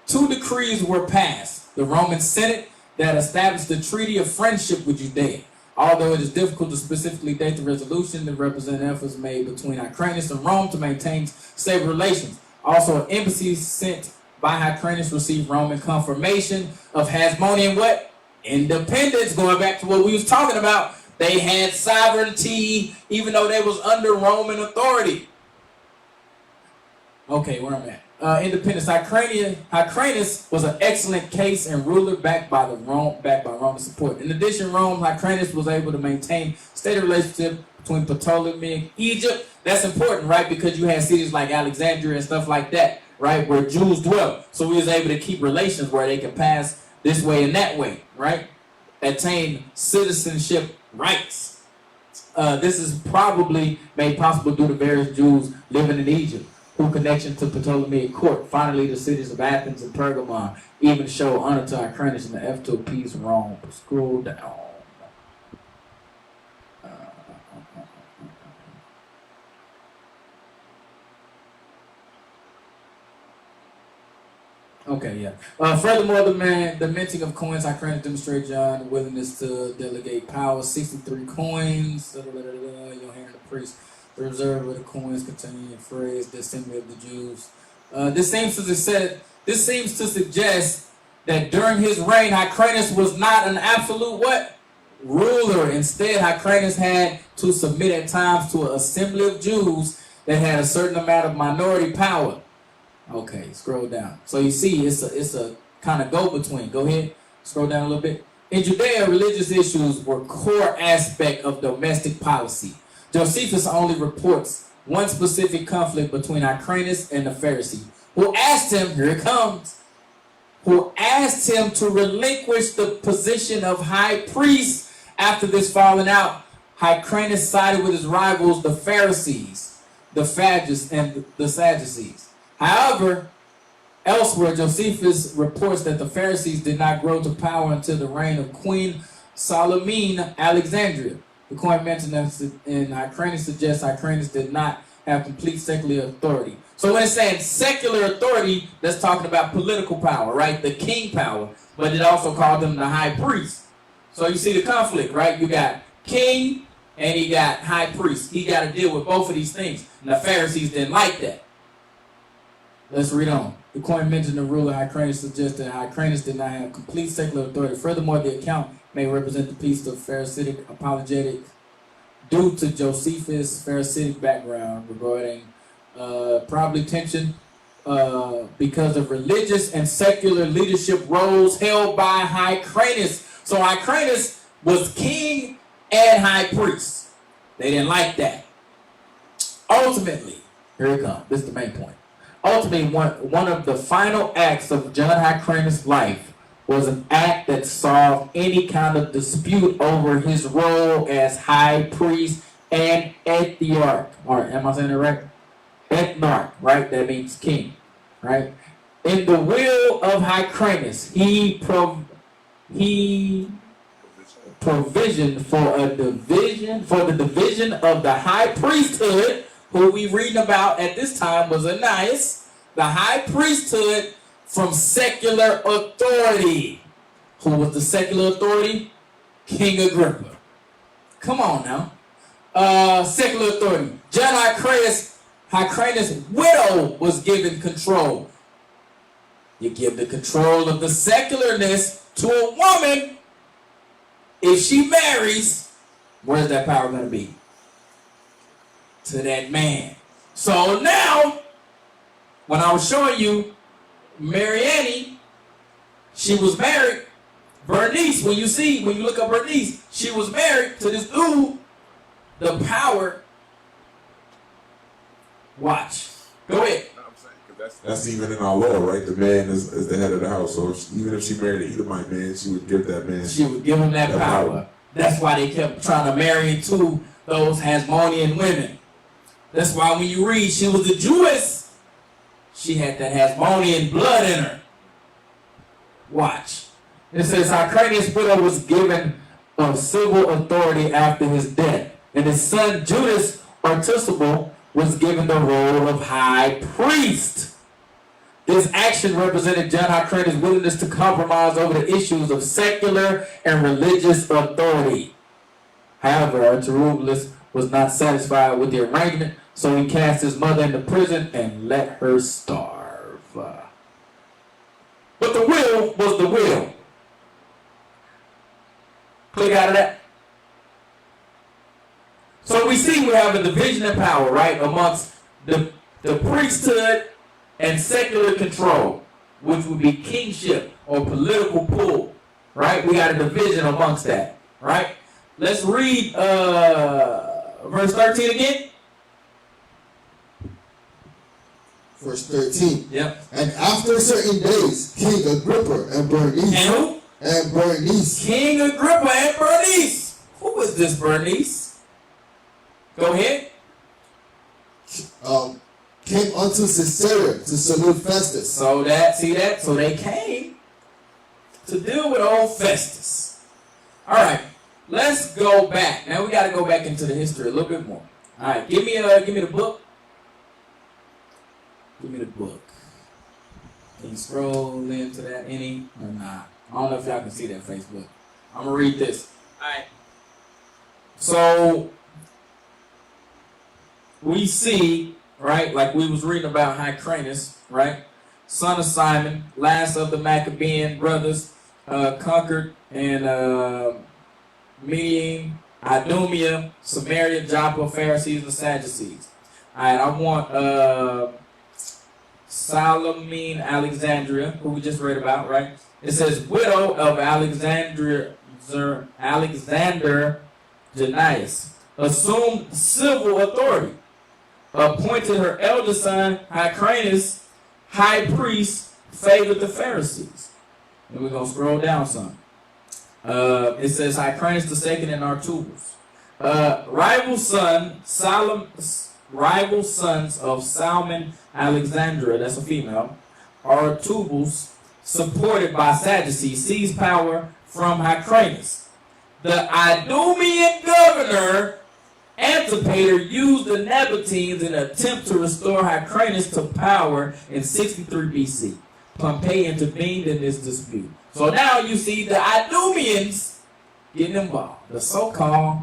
2 decrees were passed. The Roman Senate that established the Treaty of Friendship with Judea. Although it is difficult to specifically date the resolution, that represent efforts made between Hyrcanus and Rome to maintain stable relations. Also, an embassy sent by Hyrcanus received Roman confirmation of Hasmonean what? Independence. Going back to what we was talking about, they had sovereignty even though they was under Roman authority. Okay, where I'm at. Independence. Hyrcanus was an excellent case and ruler backed by Roman support. In addition, Hyrcanus was able to maintain steady relationship between Ptolemy and Egypt. That's important, right? Because you had cities like Alexandria and stuff like that, right, where Jews dwell. So he was able to keep relations where they could pass this way and that way, right? Attain citizenship rights. This is probably made possible due to various Jews living in Egypt, whose connection to Ptolemaic court. Finally, the cities of Athens and Pergamon even show honor to Hyrcanus in the effort to appease Rome. Scroll down. Okay, yeah. Furthermore, the minting of coins, Hyrcanus demonstrated John's willingness to delegate power. 63 coins. You'll hear the priest. The reserve of the coins containing the phrase, the assembly of the Jews. This seems to suggest that during his reign, Hyrcanus was not an absolute what? Ruler. Instead, Hyrcanus had to submit at times to an assembly of Jews that had a certain amount of minority power. Okay, scroll down. So you see, it's a kind of go-between. Go ahead, scroll down a little bit. In Judea, religious issues were core aspect of domestic policy. Josephus only reports one specific conflict between Hyrcanus and the Pharisee, who asked him, here it comes, who asked him to relinquish the position of high priest. After this falling out, Hyrcanus sided with his rivals, the Pharisees, the Sadducees. However, elsewhere, Josephus reports that the Pharisees did not grow to power until the reign of Queen Salome Alexandria. The coin mentioned in Hyrcanus suggests Hyrcanus did not have complete secular authority. So when it's saying secular authority, that's talking about political power, right? The king power. But it also called him the high priest. So you see the conflict, right? You got king and you got high priest. He got to deal with both of these things. And the Pharisees didn't like that. Let's read on. The coin mentioned the ruler Hyrcanus suggests that Hyrcanus did not have complete secular authority. Furthermore, the account may represent the piece of Pharisaic apologetic due to Josephus' Pharisaic background regarding probably tension because of religious and secular leadership roles held by Hyrcanus. So Hyrcanus was king and high priest. They didn't like that. Ultimately, here it comes. This is the main point. Ultimately, one of the final acts of John Hyrcanus' life was an act that solved any kind of dispute over his role as high priest and ethnarch. Or am I saying it right? Ethnarch, right? That means king, right? In the will of Hyrcanus, he provision for the division of the high priesthood, who we reading about at this time was Ananias, the high priesthood from secular authority. Who was the secular authority? King Agrippa. Come on now. Secular authority. John Hyrcanus' widow was given control. You give the control of the secularness to a woman. If she marries, where's that power going to be? To that man. So now, when I was showing you Marianne, she was married. Bernice, when you look up Bernice, she was married to this dude. The power. Watch. Go ahead. That's even in our law, right? The man is the head of the house. So even if she married an Edomite man, she would give that man. She would give him that power. That's why they kept trying to marry into those Hasmonean women. That's why when you read, she was a Jewess. She had that Hasmonean blood in her. Watch. It says Hyrcanus' widow was given of civil authority after his death, and his son Judas Artisible was given the role of high priest. This action represented John Hyrcanus' willingness to compromise over the issues of secular and religious authority. However, Artisible was not satisfied with the arrangement, so he cast his mother into prison and let her starve. But the will was the will. Click out of that. So we see we have a division of power, right, amongst the priesthood and secular control, which would be kingship or political pull, right? We got a division amongst that, right? Let's read verse 13 again. Verse 13. Yep. And after certain days, King Agrippa and Bernice. And who? And Bernice. King Agrippa and Bernice. Who was this Bernice? Go ahead. Came unto Caesarea to salute Festus. So they came to deal with old Festus. All right, let's go back. Now we got to go back into the history a little bit more. All right, give me the book. Give me the book. Can you scroll into that any or not? I don't know if y'all can see that Facebook. I'm gonna read this. All right. So we see, right, like we was reading about Hyrcanus, right, son of Simon, last of the Maccabean brothers, conquered in Median, Idumea, Samaria, Joppa, Pharisees, and Sadducees. All right, I want Salome Alexandria, who we just read about, right? It says, widow of Alexander Jannaeus, assumed civil authority. appointed her eldest son, Hyrcanus, high priest, favored the Pharisees. And we're going to scroll down some. It says Hyrcanus II and Artubus. Rival sons of Salmon Alexandra, that's a female, Artubus, supported by Sadducees, seized power from Hyrcanus. The Idumean governor Antipater used the Nabateans in an attempt to restore Hyrcanus to power in 63 BC. Pompey intervened in this dispute. So now you see the Idumeans getting involved. The so-called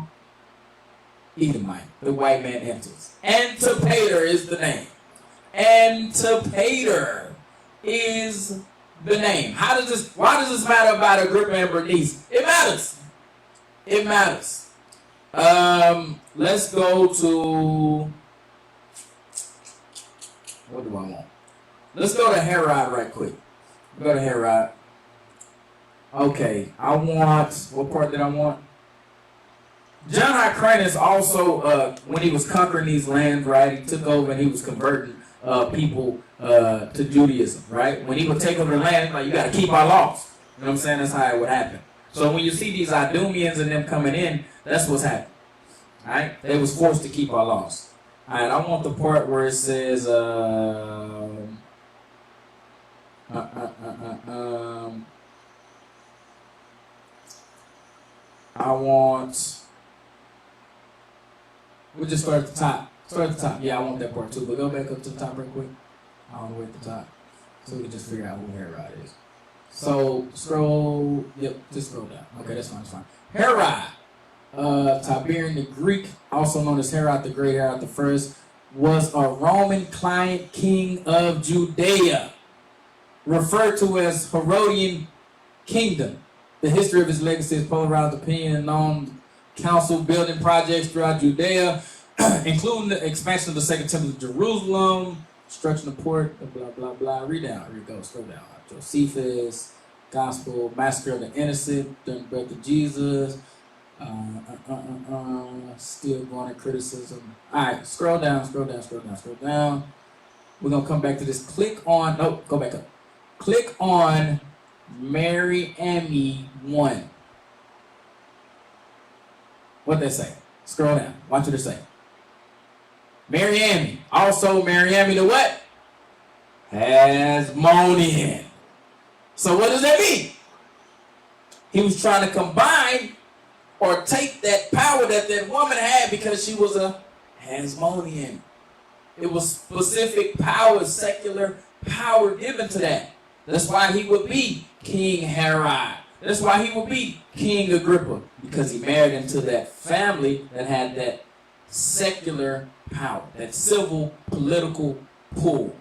Edomite, the white man enters. Antipater is the name. Antipater is the name. Why does this matter about Agrippa and Bernice? It matters. It matters. Let's go to, what do I want? Let's go to Herod right quick. Go to Herod. Okay, I want, what part did I want? John Hyrcanus also, when he was conquering these lands, right, he took over and he was converting people to Judaism, right? When he would take over the land, like, you got to keep our laws. You know what I'm saying? That's how it would happen. So when you see these Idumeans and them coming in, that's what's happening. All right? They was forced to keep our laws. All right, I want the part where it says, I want, we'll just start at the top. Start at the top. Yeah, I want that part too, but go back up to the top real quick. I want to wait at the top. So we can just figure out who Herod is. So scroll, yep, just scroll down. Okay, that's fine, that's fine. Herod, Tiberian the Greek, also known as Herod the Great, Herod the First, was a Roman client king of Judea, referred to as Herodian Kingdom. The history of his legacy is polarized opinion on council building projects throughout Judea, including the expansion of the Second Temple of Jerusalem, destruction of port, blah, blah, blah. Read down. Here we go. Scroll down. Josephus, Gospel, Massacre of the Innocent, during the birth of Jesus. Still going to criticism. All right, scroll down, scroll down, scroll down, scroll down. We're going to come back to this. Click on, nope, go back up. Click on Mary Amy 1. What they say? Scroll down. Watch what they say. Mary Amy. Also Mary Amy the what? Hasmonean. So what does that mean? He was trying to combine or take that power that that woman had because she was a Hasmonean. It was specific power, secular power given to that. That's why he would be King Herod. That's why he would be King Agrippa, because he married into that family that had that secular power, that civil political pull.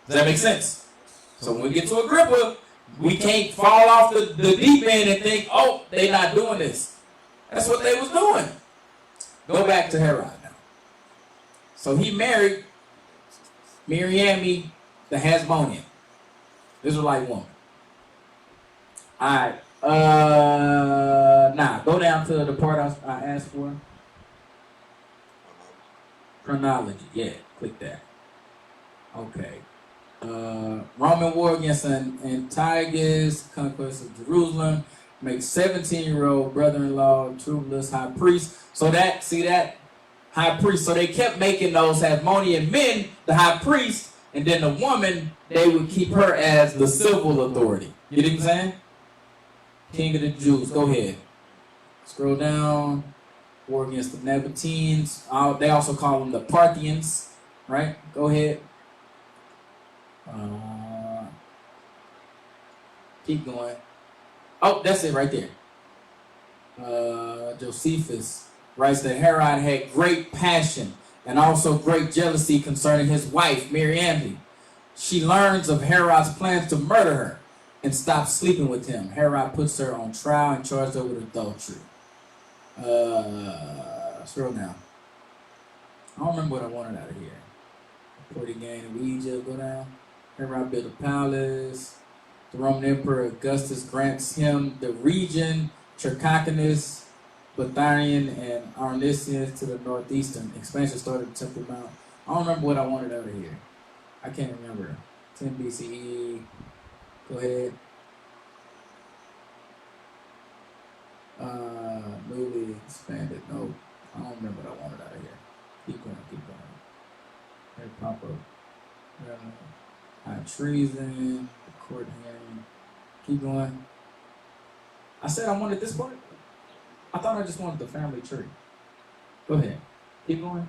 Does that make sense? So when we get to Agrippa, we can't fall off the deep end and think, oh, they're not doing this. That's what they was doing. Go back to Herod now. So he married Miriam the Hasmonean, Israelite woman. All right. Now go down to the part I asked for. Chronology. Yeah, click that. Okay. Roman war against Antiochus, conquest of Jerusalem, makes 17-year-old brother-in-law Trubulus high priest. So that, see that? High priest. So they kept making those Hasmonean men the high priest, and then the woman, they would keep her as the civil authority. You know what I'm saying? King of the Jews. Go ahead. Scroll down. War against the Nabateans. They also call them the Parthians. Right? Go ahead. Keep going. Oh, that's it right there. Josephus writes that Herod had great passion and also great jealousy concerning his wife, Miriam. She learns of Herod's plans to murder her and stops sleeping with him. Herod puts her on trial and charges her with adultery. Scroll down. I don't remember what I wanted out of here. Reporting gain of Egypt, go down. Herod built a palace. The Roman Emperor Augustus grants him the region, Trichocanis, Bithynian, and Arnesius to the northeastern. Expansion started at Temple Mount. I don't remember what I wanted out of here. I can't remember. 10 BCE. Go ahead. Newly expanded. No, I don't remember what I wanted out of here. Keep going. Here, pop up. High treason. Court hearing. Keep going. I said I wanted this part. I thought I just wanted the family tree. Go ahead. Keep going.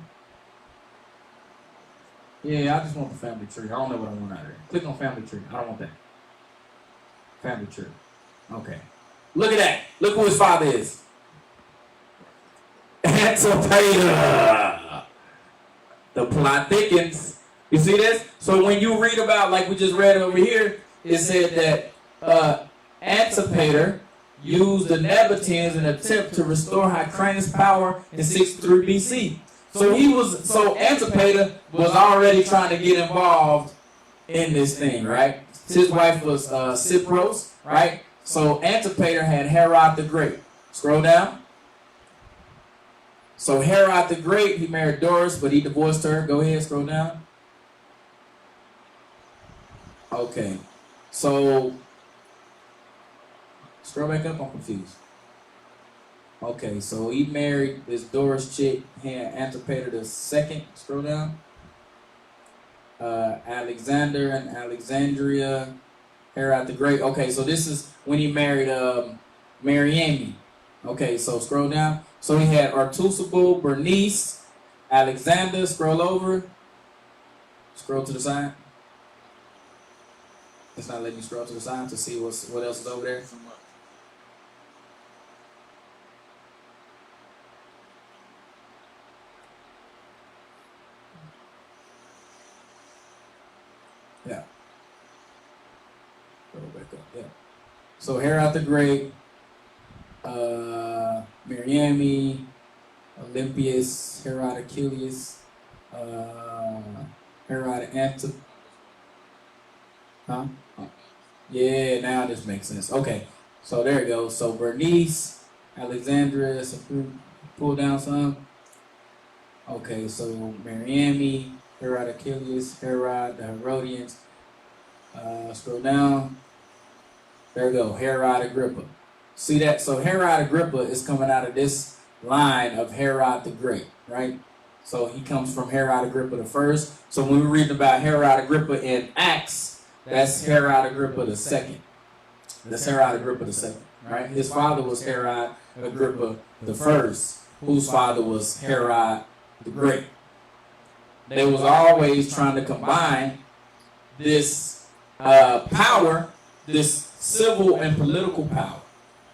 Yeah, I just want the family tree. I don't know what I want out of it. Click on family tree. I don't want that. Family tree. Okay. Look at that. Look who his father is. Antipater. The plot thickens. You see this? So when you read about, like we just read over here, it said that Antipater used the Nabateans in an attempt to restore Hyrcanus' power in 63 BC. So Antipater was already trying to get involved in this thing, right? His wife was Cypros, right? So Antipater had Herod the Great. Scroll down. So Herod the Great, he married Doris, but he divorced her. Go ahead, scroll down. Okay. So scroll back up, I'm confused. Okay, so he married this Doris chick, Antipater the second. Scroll down. Alexander and Alexandria, Herod the Great. Okay, so this is when he married Mariamne. Okay, so scroll down. So he had Artusable, Bernice, Alexander. Scroll over. Scroll to the side. It's not letting me scroll to the side to see what else is over there. Yeah. Go back up. Yeah. So Herod the Great, Mariamne, Olympias, Herod Achilles, Herod Antip. Huh? Oh. Yeah, now this makes sense. Okay. So there it goes. So Bernice, Alexandria, so pull down some. Okay, so Mariamne, Herod Achilles, Herod, the Herodians. Scroll down. There we go. Herod Agrippa. See that? So Herod Agrippa is coming out of this line of Herod the Great, right? So he comes from Herod Agrippa the first. So when we read about Herod Agrippa in Acts, that's Herod Agrippa the second. That's Herod Agrippa the second, right? His father was Herod Agrippa the first, whose father was Herod the Great. They was always trying to combine this power, this civil and political power,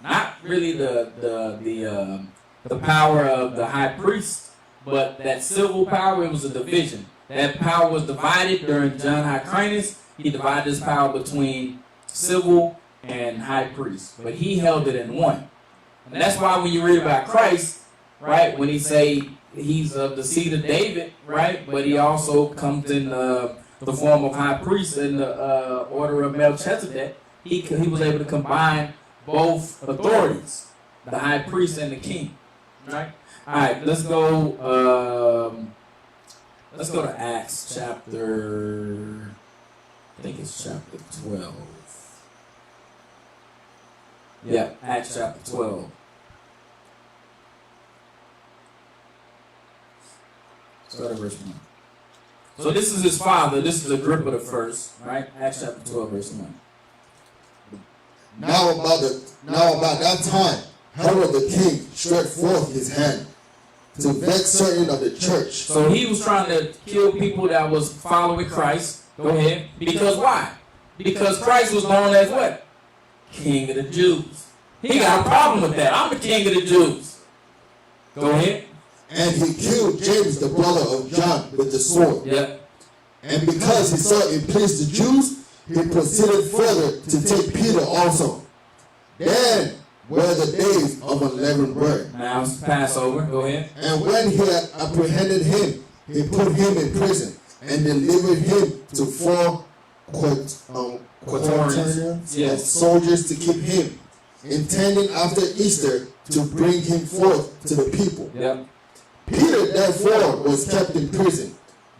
not really the power of the high priest, but that civil power. It was a division. That power was divided during John Hyrcanus. He divided his power between civil and high priest, but he held it in one. And that's why when you read about Christ, right, when he say he's of the seed of David, right, but he also comes in the form of high priest in the order of Melchizedek, he was able to combine both authorities, the high priest and the king, right? All right, let's go to Acts chapter, I think it's chapter 12. Yeah, Acts chapter 12. Start at verse 1. So this is his father. This is Agrippa the first, right? Acts chapter 12, verse 1. Now about that time, Herod the king stretched forth his hand to vex certain of the church. So he was trying to kill people that was following Christ. Go ahead. Because why? Because Christ was known as what? King of the Jews. He got a problem with that. I'm the king of the Jews. Go ahead. And he killed James, the brother of John, with the sword. Yeah. And because he saw it pleased the Jews, he proceeded further to take Peter also. Then were the days of unleavened bread. Now it's Passover. Go ahead. And when he had apprehended him, he put him in prison and delivered him to 4 quaternions of soldiers to keep him, intending after Easter to bring him forth to the people. Yep. Peter therefore was kept in prison,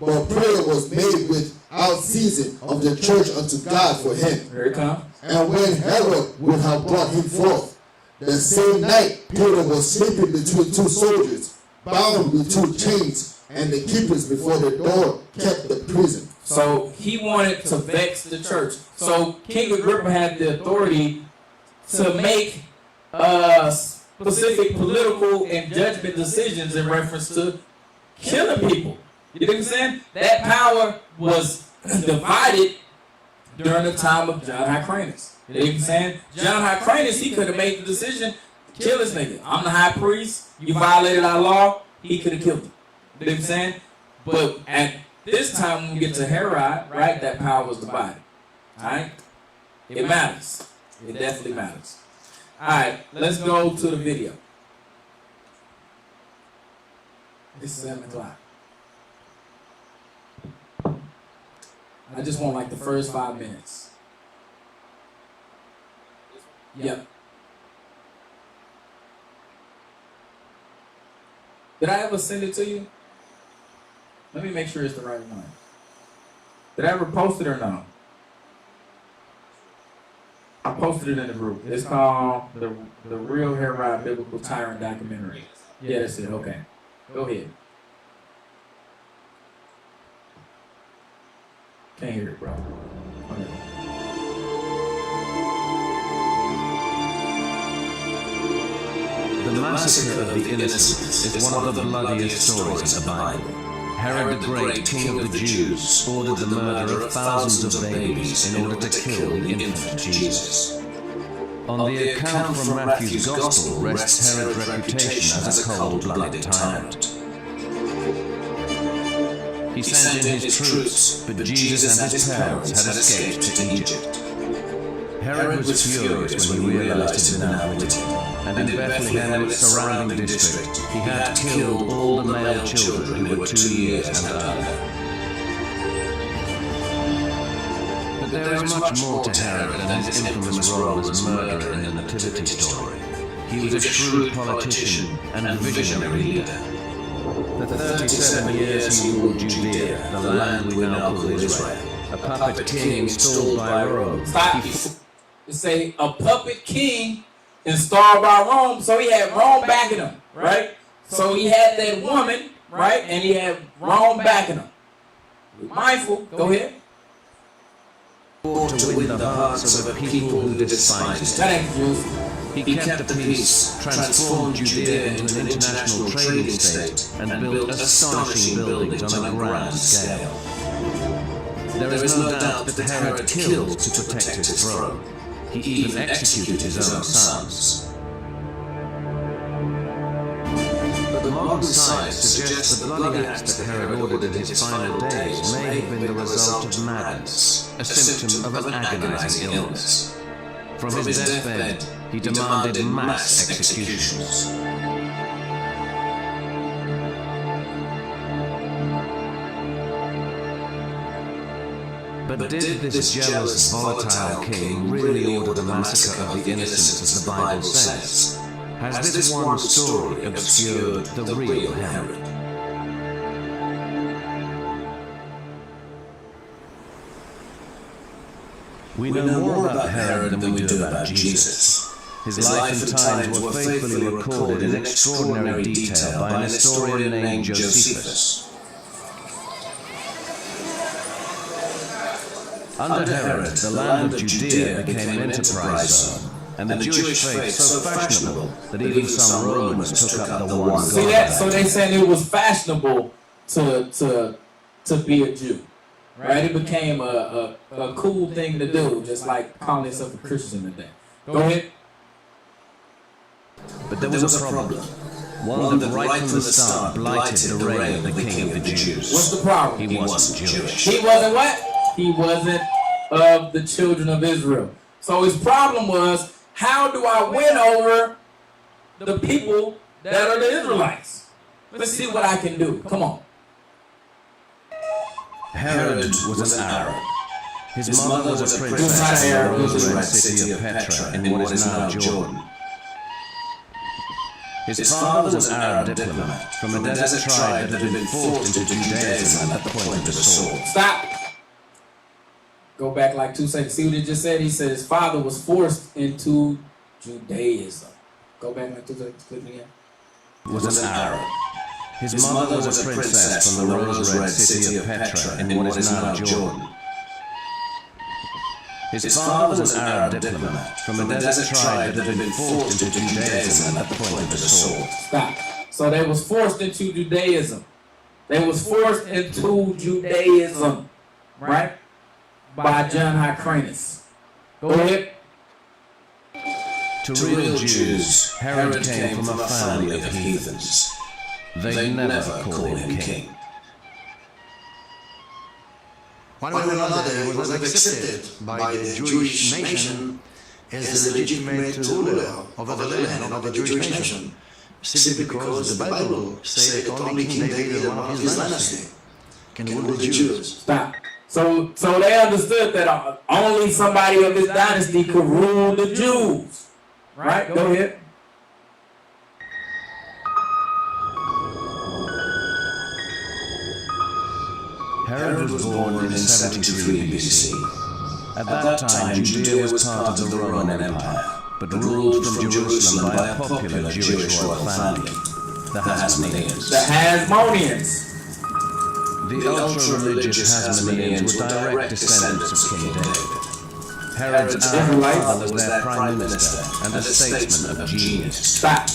but prayer was made without ceasing of the church unto God for him. Here it comes. And when Herod would have brought him forth, the same night Peter was sleeping between two soldiers, bound with two chains, and the keepers before the door kept the prison. So he wanted to vex the church. So King Agrippa had the authority to make specific political and judgment decisions in reference to killing people. You know what I'm saying? That power was divided during the time of John Hyrcanus. You know what I'm saying? John Hyrcanus, he could have made the decision, kill this nigga. I'm the high priest. You violated our law. He could have killed him. You know what I'm saying? But at this time, when we get to Herod, right, that power was divided. All right? It matters. It definitely matters. All right, let's go to the video. It's 7 o'clock. I just want like the first 5 minutes. Yep. Did I ever send it to you? Let me make sure it's the right one. Did I ever post it or no? I posted it in the group. It's called the Real Herod Biblical Tyrant Documentary. Yeah, that's it. Okay. Go ahead. Can't hear it, bro. Okay. The massacre of the innocents is one of the bloodiest stories in the Bible. Herod the Great, king of the Jews, ordered the murder of thousands of babies in order to kill the infant Jesus. On the account from Matthew's Gospel rests Herod's reputation as a cold-blooded tyrant. He sent in his troops, but Jesus and his parents had escaped to Egypt. Herod was furious when he realized he'd been outwitted, and in Bethlehem and its surrounding district, he had killed all the male children who were 2 years and under. But there is much more to Herod than his infamous role as murderer in the Nativity story. He was a shrewd politician and visionary leader. For 37 years he ruled Judea, the land we now call Israel, a puppet king installed by Rome. Say a puppet king installed by Rome, so he had Rome backing him, right? So he had that woman, right? And he had Rome backing him. Be mindful, go ahead. To win the hearts of a people who despised him. He kept the peace, transformed Judea into an international trading state, and built astonishing buildings on a grand scale. There is no doubt that Herod killed to protect his throne. He even executed his own sons. But modern science suggests the bloody acts that Herod ordered in his final days may have been the result of madness, a symptom of an agonizing illness. From his deathbed, he demanded mass executions. But did this jealous, volatile king really order the massacre of the innocents as the Bible says? Has this one story obscured the real Herod? We know more about Herod than we do about Jesus. His life and times were faithfully recorded in extraordinary detail by an historian named Josephus. Under Herod, the land of Judea became an enterprise zone, and the Jewish faith so fashionable that even some Romans took up the one. See that? So they said it was fashionable to be a Jew, right? It became a cool thing to do, just like calling yourself a Christian today. Go ahead. But there was a problem. One that right from the start blighted the reign of the king of the Jews. What's the problem? He wasn't Jewish. He wasn't what? He wasn't of the children of Israel. So his problem was, how do I win over the people that are the Israelites? Let's see what I can do. Come on. Herod was an Arab. His mother was a princess in the rose-red city of Petra in what is now Jordan. His father was an Arab diplomat from a desert tribe that had been forced into Judaism at the point of the sword. Stop. Go back like 2 seconds. See what he just said? He said his father was forced into Judaism. Go back like 2 seconds. Click again. Was an Arab. His mother was a princess from the rose-red city of Petra in what is now Jordan. His father was an Arab diplomat from a desert tribe that had been forced into Judaism at the point of the sword. Stop. So they was forced into Judaism. They was forced into Judaism, right? By John Hyrcanus. Go ahead. To real Jews, Herod came from a family of heathens. They never called him king. One way or another, he was accepted by the Jewish nation as the legitimate ruler over the land and over the Jewish nation, simply because the Bible says that only King David and one of his dynasty can rule the Jews. Stop. So they understood that only somebody of his dynasty could rule the Jews. Right? Go ahead. Herod was born in 73 BC. At that time, Judea was part of the Roman Empire, but ruled from Jerusalem by a popular Jewish royal family, the Hasmoneans. The Hasmoneans. The ultra-religious Hasmoneans were direct descendants of King David. Herod's father was their prime minister and a statesman of genius. Stop.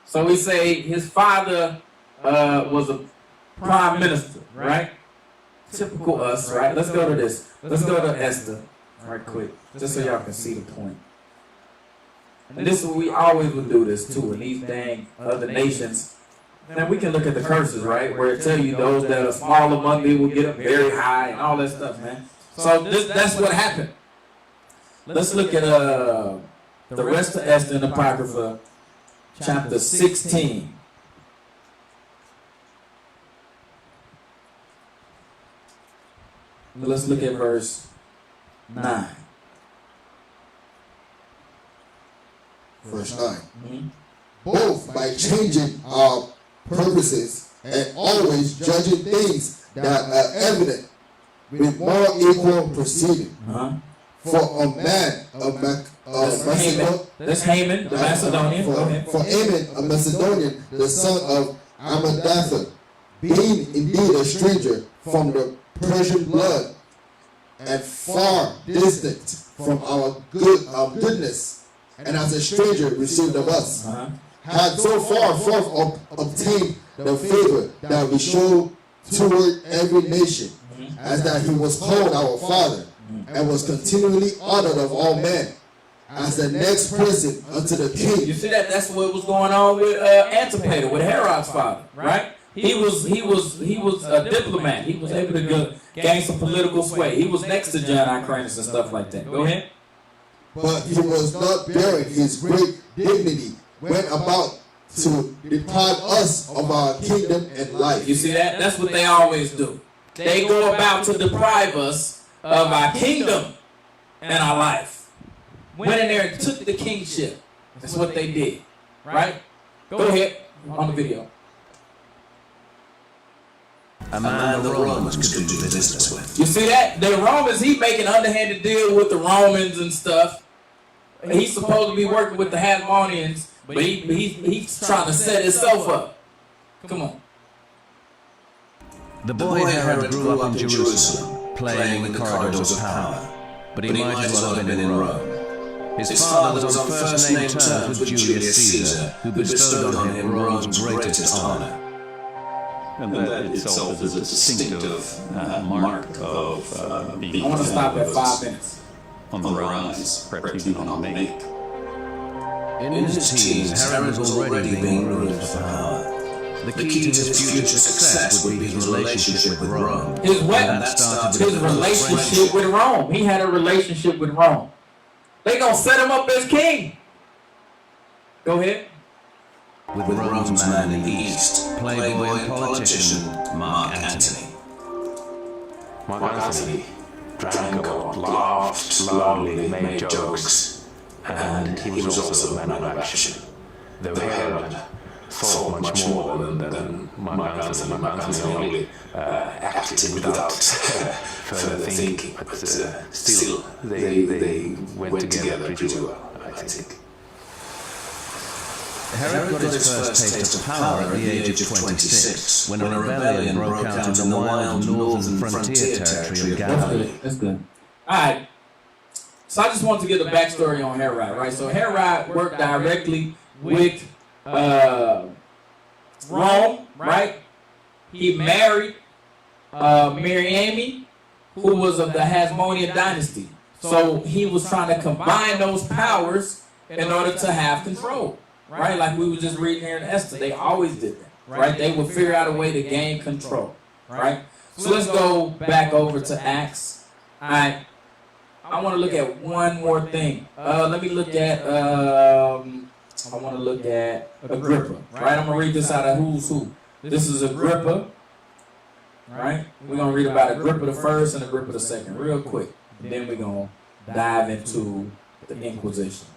So we say his father was a prime minister, right? Typical us, right? Let's go to this. Let's go to Esther, right quick, just so y'all can see the point. And this is what we always would do this too in these dang other nations. Then we can look at the curses, right? Where it tell you those that are small among thee will get up very high and all that stuff, man. So that's what happened. Let's look at the rest of Esther in the Apocrypha, chapter 16. Let's look at verse 9. Verse 9. Mm-hmm. Both by changing our purposes and always judging things that are evident with more equal proceeding. For a man of Macedon, that's Haman, the Macedonian. For Haman, a Macedonian, the son of Amadatha, being indeed a stranger from the Persian blood and far distant from our goodness, and as a stranger received of us, had so far forth obtained the favor that we show toward every nation, as that he was called our father, and was continually honored of all men, as the next person unto the king. You see that? That's what was going on with Antipater, with Herod's father, right? He was a diplomat. He was able to gain some political sway. He was next to John Hyrcanus and stuff like that. Go ahead. But he was not bearing his great dignity, went about to deprive us of our kingdom and life. You see that? That's what they always do. They go about to deprive us of our kingdom and our life. Went in there and took the kingship. That's what they did. Right? Go ahead on the video. A man the Romans could do business with. You see that? The Romans, he making underhanded deal with the Romans and stuff. He's supposed to be working with the Hasmoneans, but he's trying to set himself up. Come on. The boy Herod grew up in Jerusalem, playing in the corridors of power, but he might as well have been in Rome. His father was on first-name terms with Julius Caesar, who bestowed on him Rome's greatest honor. And that itself is a distinctive mark of being. I want to stop at 5 minutes. On the rise, perhaps even on the make. In his teens, Herod was already being ruled for power. The key to his future success would be his relationship with Rome. His what? His relationship with Rome. He had a relationship with Rome. They gonna set him up as king. Go ahead. With Rome's man in the East, playboy and politician Mark Antony. Mark Antony drank, laughed loudly, made jokes, and he was also a man of action. Though Herod thought much more than Mark Antony. Mark Antony only acted without further thinking, but still they went together pretty well, I think. Herod got his first taste of power at the age of 26, when a rebellion broke out in the wild northern frontier territory of Galilee. That's good. All right. So I just want to give the backstory on Herod, right? So Herod worked directly with Rome, right? He married Mary, who was of the Hasmonean dynasty. So he was trying to combine those powers in order to have control, right? Like we were just reading here in Esther. They always did that, right? They would figure out a way to gain control, right? So let's go back over to Acts. All right. I want to look at one more thing. Let me look at, I want to look at Agrippa, right? I'm going to read this out of Who's Who. This is Agrippa, right? We're going to read about Agrippa the first and Agrippa the second real quick. Then we're going to dive into the Inquisition.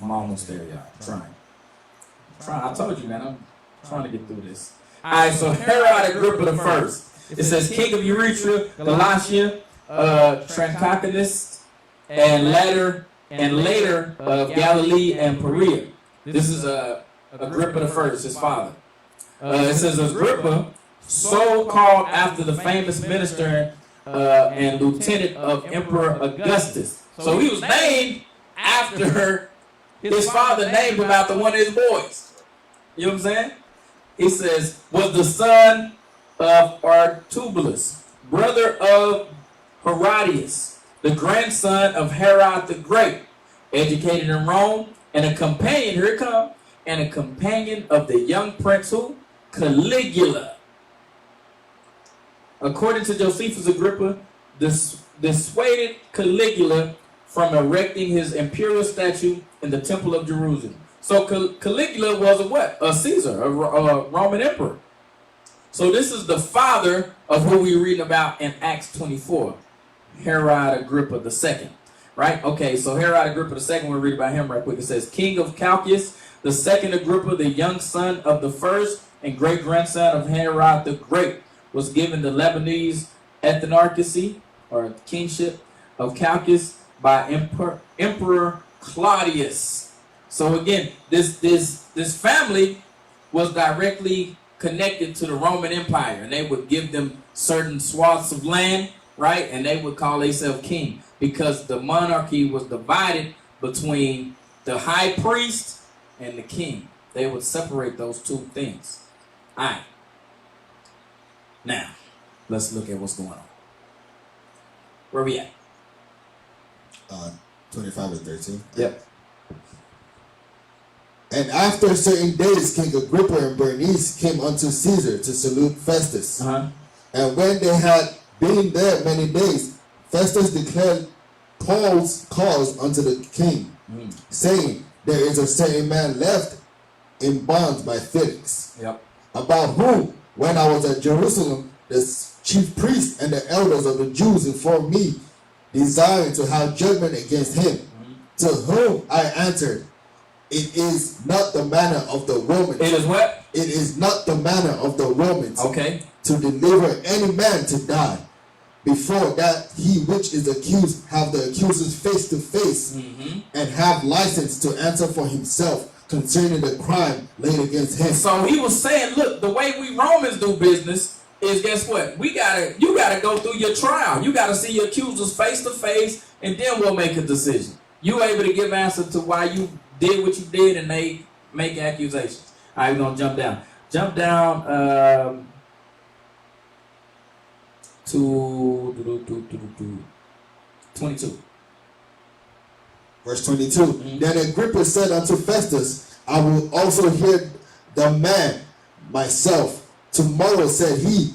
I'm almost there, y'all. I'm trying. I told you, man, I'm trying to get through this. All right, so Herod Agrippa the first. It says King of Eretria, Galatia, Trachonitis, and later of Galilee and Perea. This is Agrippa the first, his father. It says Agrippa, so called after the famous minister and lieutenant of Emperor Augustus. So he was named after his father named him after one of his boys. You know what I'm saying? He says, was the son of Artubulus, brother of Herodias, the grandson of Herod the Great, educated in Rome, and a companion, here it comes, and a companion of the young prince who? Caligula. According to Josephus, Agrippa dissuaded Caligula from erecting his imperial statue in the temple of Jerusalem. So Caligula was a what? A Caesar, a Roman emperor. So this is the father of who we're reading about in Acts 24, Herod Agrippa II, right? Okay, so Herod Agrippa II, we'll read about him right quick. It says, King of Chalcis, the second Agrippa, the young son of the first and great-grandson of Herod the Great, was given the Lebanese ethnarchy, or kingship, of Chalcis by Emperor Claudius. So again, this family was directly connected to the Roman Empire, and they would give them certain swaths of land, right? And they would call themselves king because the monarchy was divided between the high priest and the king. They would separate those two things. All right. Now, let's look at what's going on. Where we at? 25 and 13. Yep. And after certain days, King Agrippa and Bernice came unto Caesar to salute Festus. And when they had been there many days, Festus declared Paul's cause unto the king, saying, there is a certain man left in bonds by Felix, about whom, when I was at Jerusalem, the chief priests and the elders of the Jews informed me, desiring to have judgment against him, to whom I answered, it is not the manner of the Romans. It is what? It is not the manner of the Romans. Okay. To deliver any man to die, before that he which is accused have the accusers face to face, and have license to answer for himself concerning the crime laid against him. So he was saying, look, the way we Romans do business is, guess what? You gotta go through your trial. You gotta see your accusers face to face, and then we'll make a decision. You able to give answer to why you did what you did, and they make accusations. All right, we're gonna jump down. Jump down to 22. Verse 22. Then Agrippa said unto Festus, I will also hear the man myself. Tomorrow, said he,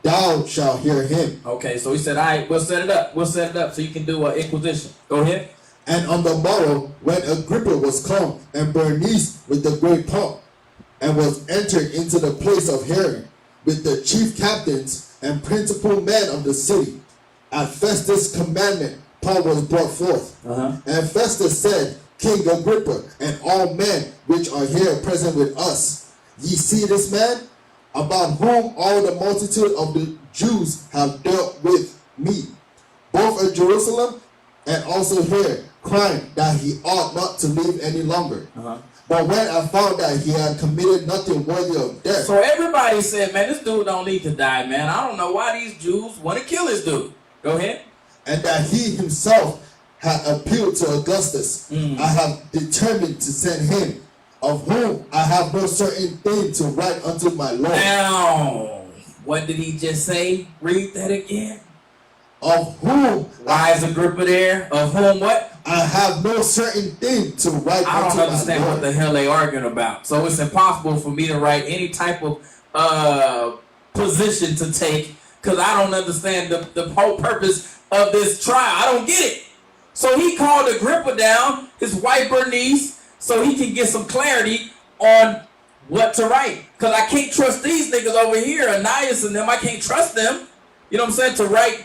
thou shalt hear him. Okay, so he said, all right, we'll set it up. We'll set it up so you can do an inquisition. Go ahead. And on the morrow, when Agrippa was come, and Bernice with the great pomp, and was entered into the place of hearing, with the chief captains and principal men of the city, at Festus' commandment, Paul was brought forth. And Festus said, King Agrippa, and all men which are here present with us, Ye see this man, about whom all the multitude of the Jews have dealt with me, both at Jerusalem and also here, crying that he ought not to live any longer. But when I found that he had committed nothing worthy of death. So everybody said, man, this dude don't need to die, man. I don't know why these Jews want to kill this dude. Go ahead. And that he himself had appealed to Augustus. I have determined to send him, of whom I have no certain thing to write unto my Lord. Now, what did he just say? Read that again. Of whom? Why is Agrippa there? Of whom what? I have no certain thing to write unto my Lord. I don't understand what the hell they arguing about. So it's impossible for me to write any type of position to take, because I don't understand the whole purpose of this trial. I don't get it. So he called Agrippa down, his wife Bernice, so he can get some clarity on what to write. Because I can't trust these niggas over here, Ananias and them. I can't trust them, you know what I'm saying, to write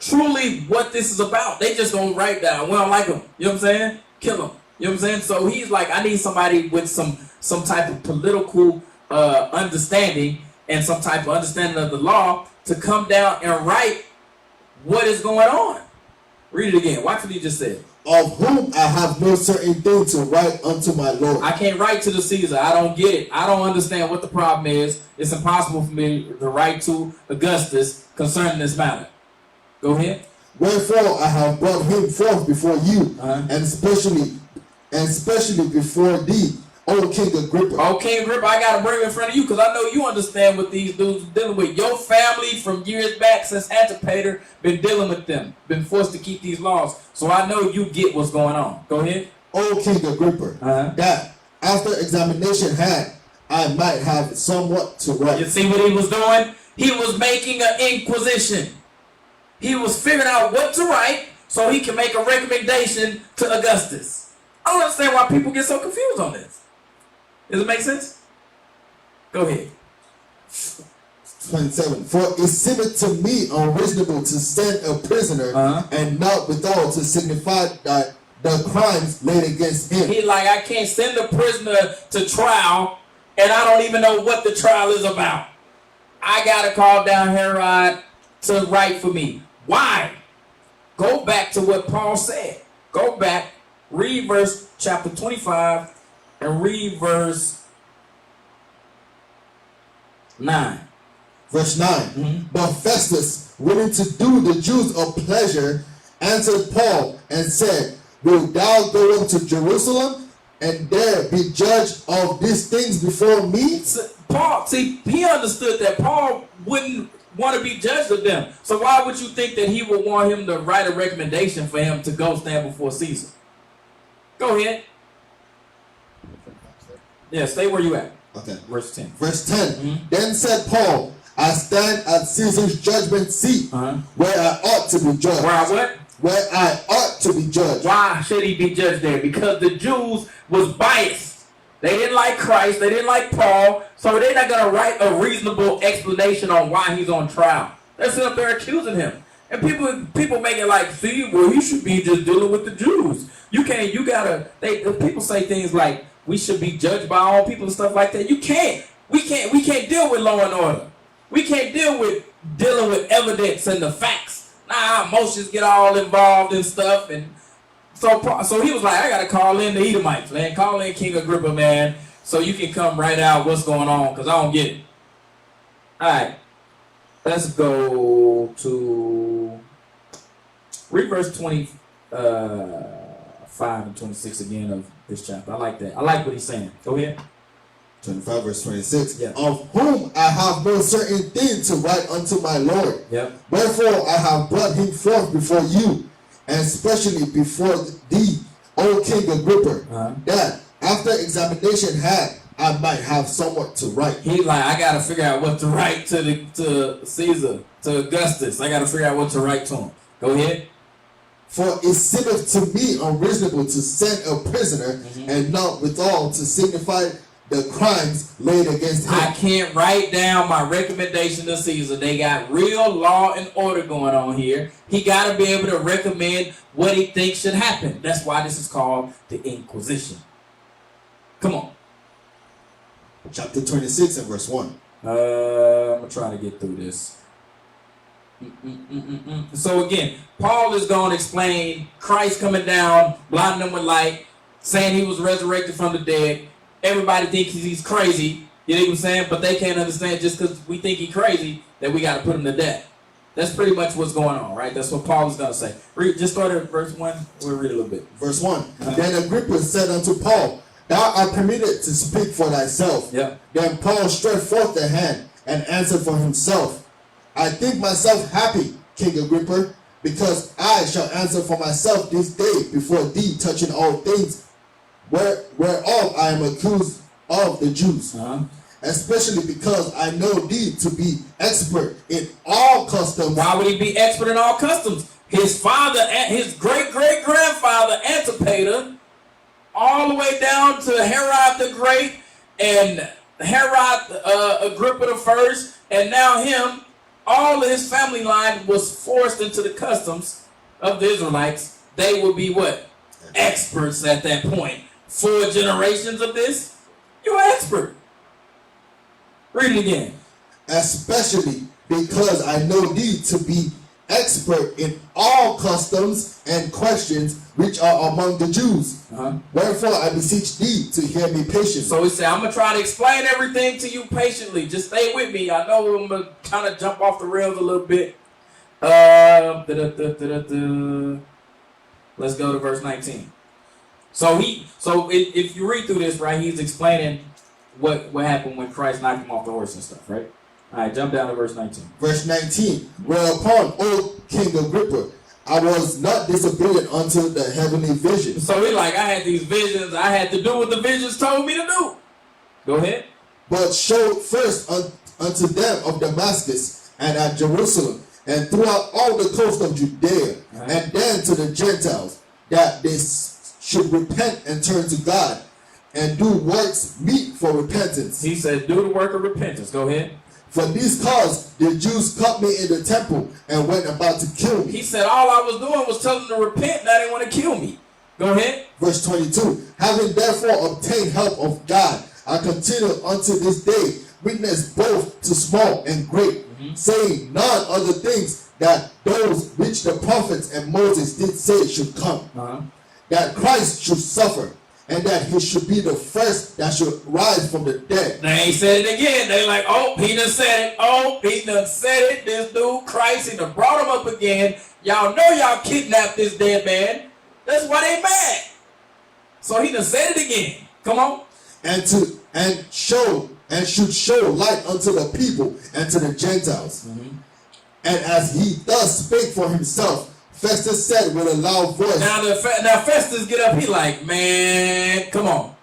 truly what this is about. They just don't write down. We don't like them, you know what I'm saying? Kill them, you know what I'm saying? So he's like, I need somebody with some type of political understanding and some type of understanding of the law to come down and write what is going on. Read it again. Watch what he just said. Of whom I have no certain thing to write unto my Lord. I can't write to the Caesar. I don't get it. I don't understand what the problem is. It's impossible for me to write to Augustus concerning this matter. Go ahead. Wherefore I have brought him forth before you, and especially before thee, O King Agrippa. Oh, King Agrippa, I gotta bring him in front of you because I know you understand what these dudes are dealing with. Your family from years back since Antipater been dealing with them, been forced to keep these laws. So I know you get what's going on. Go ahead. O King Agrippa, that after examination had, I might have somewhat to write. You see what he was doing? He was making an inquisition. He was figuring out what to write so he can make a recommendation to Augustus. I don't understand why people get so confused on this. Does it make sense? Go ahead. 27. For it seemeth to me unreasonable to send a prisoner and not withal to signify that the crimes laid against him. He like, I can't send a prisoner to trial and I don't even know what the trial is about. I gotta call down Herod to write for me. Why? Go back to what Paul said. Go back, read verse chapter 25 and read verse 9. Verse 9. But Festus, willing to do the Jews a pleasure, answered Paul and said, Wilt thou go up to Jerusalem and there be judged of these things before me? Paul, see, he understood that Paul wouldn't want to be judged of them. So why would you think that he would want him to write a recommendation for him to go stand before Caesar? Go ahead. Yeah, stay where you at. Okay. Verse 10. Verse 10. Then said Paul, I stand at Caesar's judgment seat, where I ought to be judged. Where I what? Where I ought to be judged. Why should he be judged there? Because the Jews was biased. They didn't like Christ. They didn't like Paul. So they're not going to write a reasonable explanation on why he's on trial. They're sitting up there accusing him. And people make it like, see, well, he should be just dealing with the Jews. People say things like, we should be judged by all people and stuff like that. You can't. We can't deal with law and order. We can't dealing with evidence and the facts. Nah, emotions get all involved and stuff. And so he was like, I gotta call in the Edomites, man. Call in King Agrippa, man, so you can come right out what's going on, because I don't get it. Alright. Let's go to read verse 25 and 26 again of this chapter. I like that. I like what he's saying. Go ahead. 25 verse 26. Yeah. Of whom I have no certain thing to write unto my Lord. Yep. Wherefore I have brought him forth before you, and especially before thee, O King Agrippa, that after examination had, I might have somewhat to write. He like, I gotta figure out what to write to Caesar, to Augustus. I gotta figure out what to write to him. Go ahead. For it seemeth to me unreasonable to send a prisoner and not withal to signify the crimes laid against him. I can't write down my recommendation to Caesar. They got real law and order going on here. He got to be able to recommend what he thinks should happen. That's why this is called the Inquisition. Come on. chapter 26 and verse 1. I'm trying to get through this. So again, Paul is going to explain Christ coming down, blinding them with light, saying he was resurrected from the dead. Everybody thinks he's crazy. You know what I'm saying? But they can't understand just because we think he's crazy that we got to put him to death. That's pretty much what's going on, right? That's what Paul is going to say. Just start at verse 1. We'll read a little bit. Verse 1. Then Agrippa said unto Paul, Thou art permitted to speak for thyself. Yep. Then Paul stretched forth the hand and answered for himself. I think myself happy, King Agrippa, because I shall answer for myself this day before thee touching all things whereof I am accused of the Jews. Especially because I know thee to be expert in all customs. Why would he be expert in all customs? His father and his great-great-grandfather Antipater, all the way down to Herod the Great and Herod Agrippa the First, and now him, all of his family line was forced into the customs of the Israelites. They would be what? Experts at that point. 4 generations of this, you're an expert. Read it again. Especially because I know thee to be expert in all customs and questions which are among the Jews. Wherefore I beseech thee to hear me patiently. So he said, I'm going to try to explain everything to you patiently. Just stay with me. I know I'm going to kind of jump off the rails a little bit. Let's go to verse 19. So if you read through this, right, he's explaining what happened when Christ knocked him off the horse and stuff, right? All right, jump down to verse 19. Verse 19. Whereupon, O King Agrippa, I was not disobedient unto the heavenly vision. So he like, I had these visions. I had to do what the visions told me to do. Go ahead. But showed first unto them of Damascus and at Jerusalem and throughout all the coast of Judea, and then to the Gentiles, that they should repent and turn to God and do works meet for repentance. He said, do the work of repentance. Go ahead. For this cause, the Jews caught me in the temple and went about to kill me. He said, all I was doing was telling them to repent. Now they want to kill me. Go ahead. Verse 22. Having therefore obtained help of God, I continue unto this day, witness both to small and great, saying none other things that those which the prophets and Moses did say should come. That Christ should suffer, and that he should be the first that should rise from the dead. They ain't said it again. They like, oh, he done said it. Oh, he done said it. This dude, Christ, he done brought him up again. Y'all know y'all kidnapped this dead man. That's why they mad. So he done said it again. Come on. And should show light unto the people and to the Gentiles. And as he thus spake for himself, Festus said with a loud voice. Now Festus get up. He like, man, come on.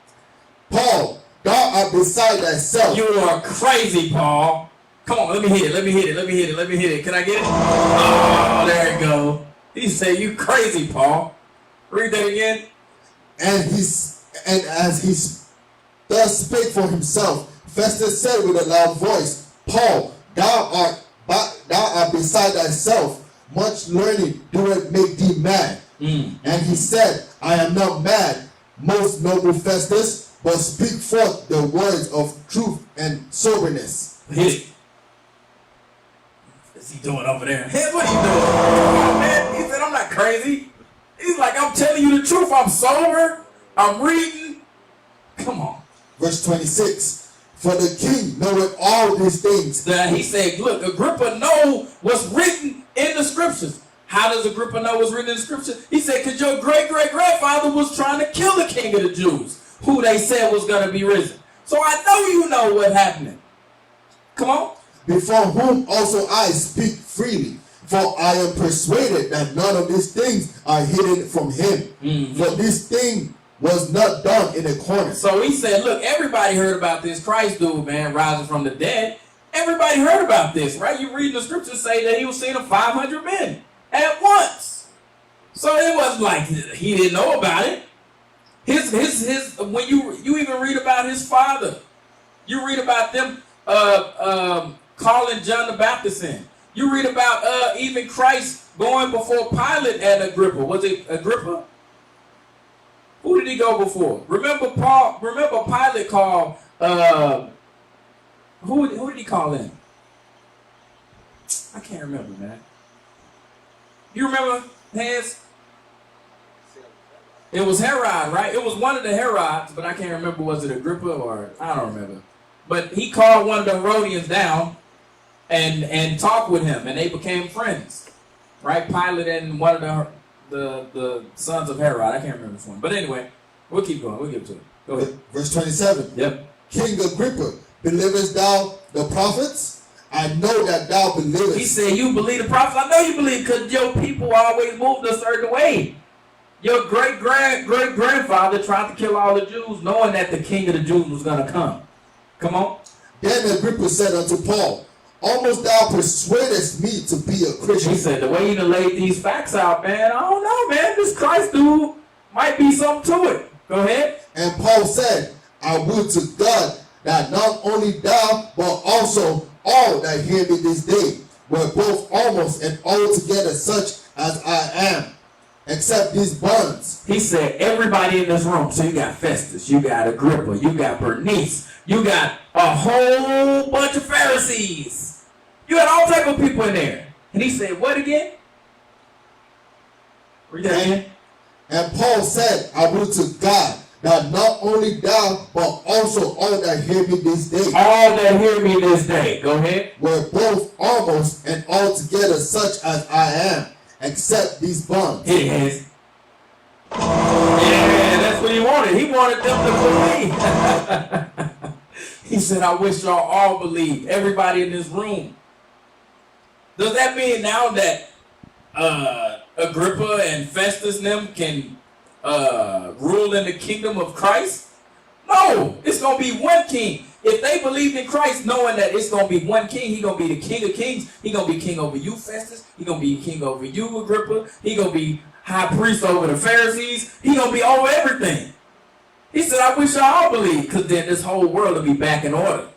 Paul, thou art beside thyself. You are crazy, Paul. Come on, let me hit it. Can I get it? Oh, there you go. He said, you crazy, Paul. Read that again. And as he thus spake for himself, Festus said with a loud voice, Paul, thou art beside thyself. Much learning doeth make thee mad. And he said, I am not mad, most noble Festus, but speak forth the words of truth and soberness. What's he doing over there? Hey, what are you doing? Come on, man. He said, I'm not crazy. He's like, I'm telling you the truth. I'm sober. I'm reading. Come on. Verse 26. For the king knoweth all these things. He said, look, Agrippa know what's written in the scriptures. How does Agrippa know what's written in the scriptures? He said, because your great-great-grandfather was trying to kill the king of the Jews, who they said was going to be risen. So I know you know what's happening. Come on. Before whom also I speak freely. For I am persuaded that none of these things are hidden from him. For this thing was not done in a corner. So he said, look, everybody heard about this Christ dude, man, rising from the dead. Everybody heard about this, right? You read the scriptures say that he was seeing 500 men at once. So it wasn't like he didn't know about it. His when you even read about his father, you read about them calling John the Baptist in. You read about even Christ going before Pilate and Agrippa. Was it Agrippa? Who did he go before? Remember Pilate called who did he call in? I can't remember, man. You remember, Hans? It was Herod, right? It was one of the Herods, but I can't remember. Was it Agrippa or I don't remember. But he called one of the Herodians down and talked with him, and they became friends, right? Pilate and one of the sons of Herod. I can't remember which one. But anyway, we'll keep going. We'll get to it. Go ahead. Verse 27. Yep. King Agrippa, believest thou the prophets? I know that thou believest. He said, you believe the prophets? I know you believe because your people always moved a certain way. Your great-grandfather tried to kill all the Jews knowing that the king of the Jews was going to come. Come on. Then Agrippa said unto Paul, almost thou persuadest me to be a Christian. He said, the way you done laid these facts out, man, I don't know, man. This Christ dude might be something to it. Go ahead. And Paul said, I would to God that not only thou, but also all that hear me this day were both almost and altogether such as I am, except these bonds. He said, everybody in this room. So you got Festus, you got Agrippa, you got Bernice, you got a whole bunch of Pharisees. You got all type of people in there. And he said, what again? Read that again. And Paul said, I would to God that not only thou, but also all that hear me this day. All that hear me this day. Go ahead. Were both almost and altogether such as I am, except these bonds. It is. Yeah, that's what he wanted. He wanted them to believe. He said, I wish y'all all believed. Everybody in this room. Does that mean now that Agrippa and Festus and them can rule in the kingdom of Christ? No, it's going to be one king. If they believed in Christ, knowing that it's going to be one king, he's going to be the king of kings. He's going to be king over you, Festus. He's going to be king over you, Agrippa. He's going to be high priest over the Pharisees. He's going to be over everything. He said, I wish y'all all believed, because then this whole world will be back in order.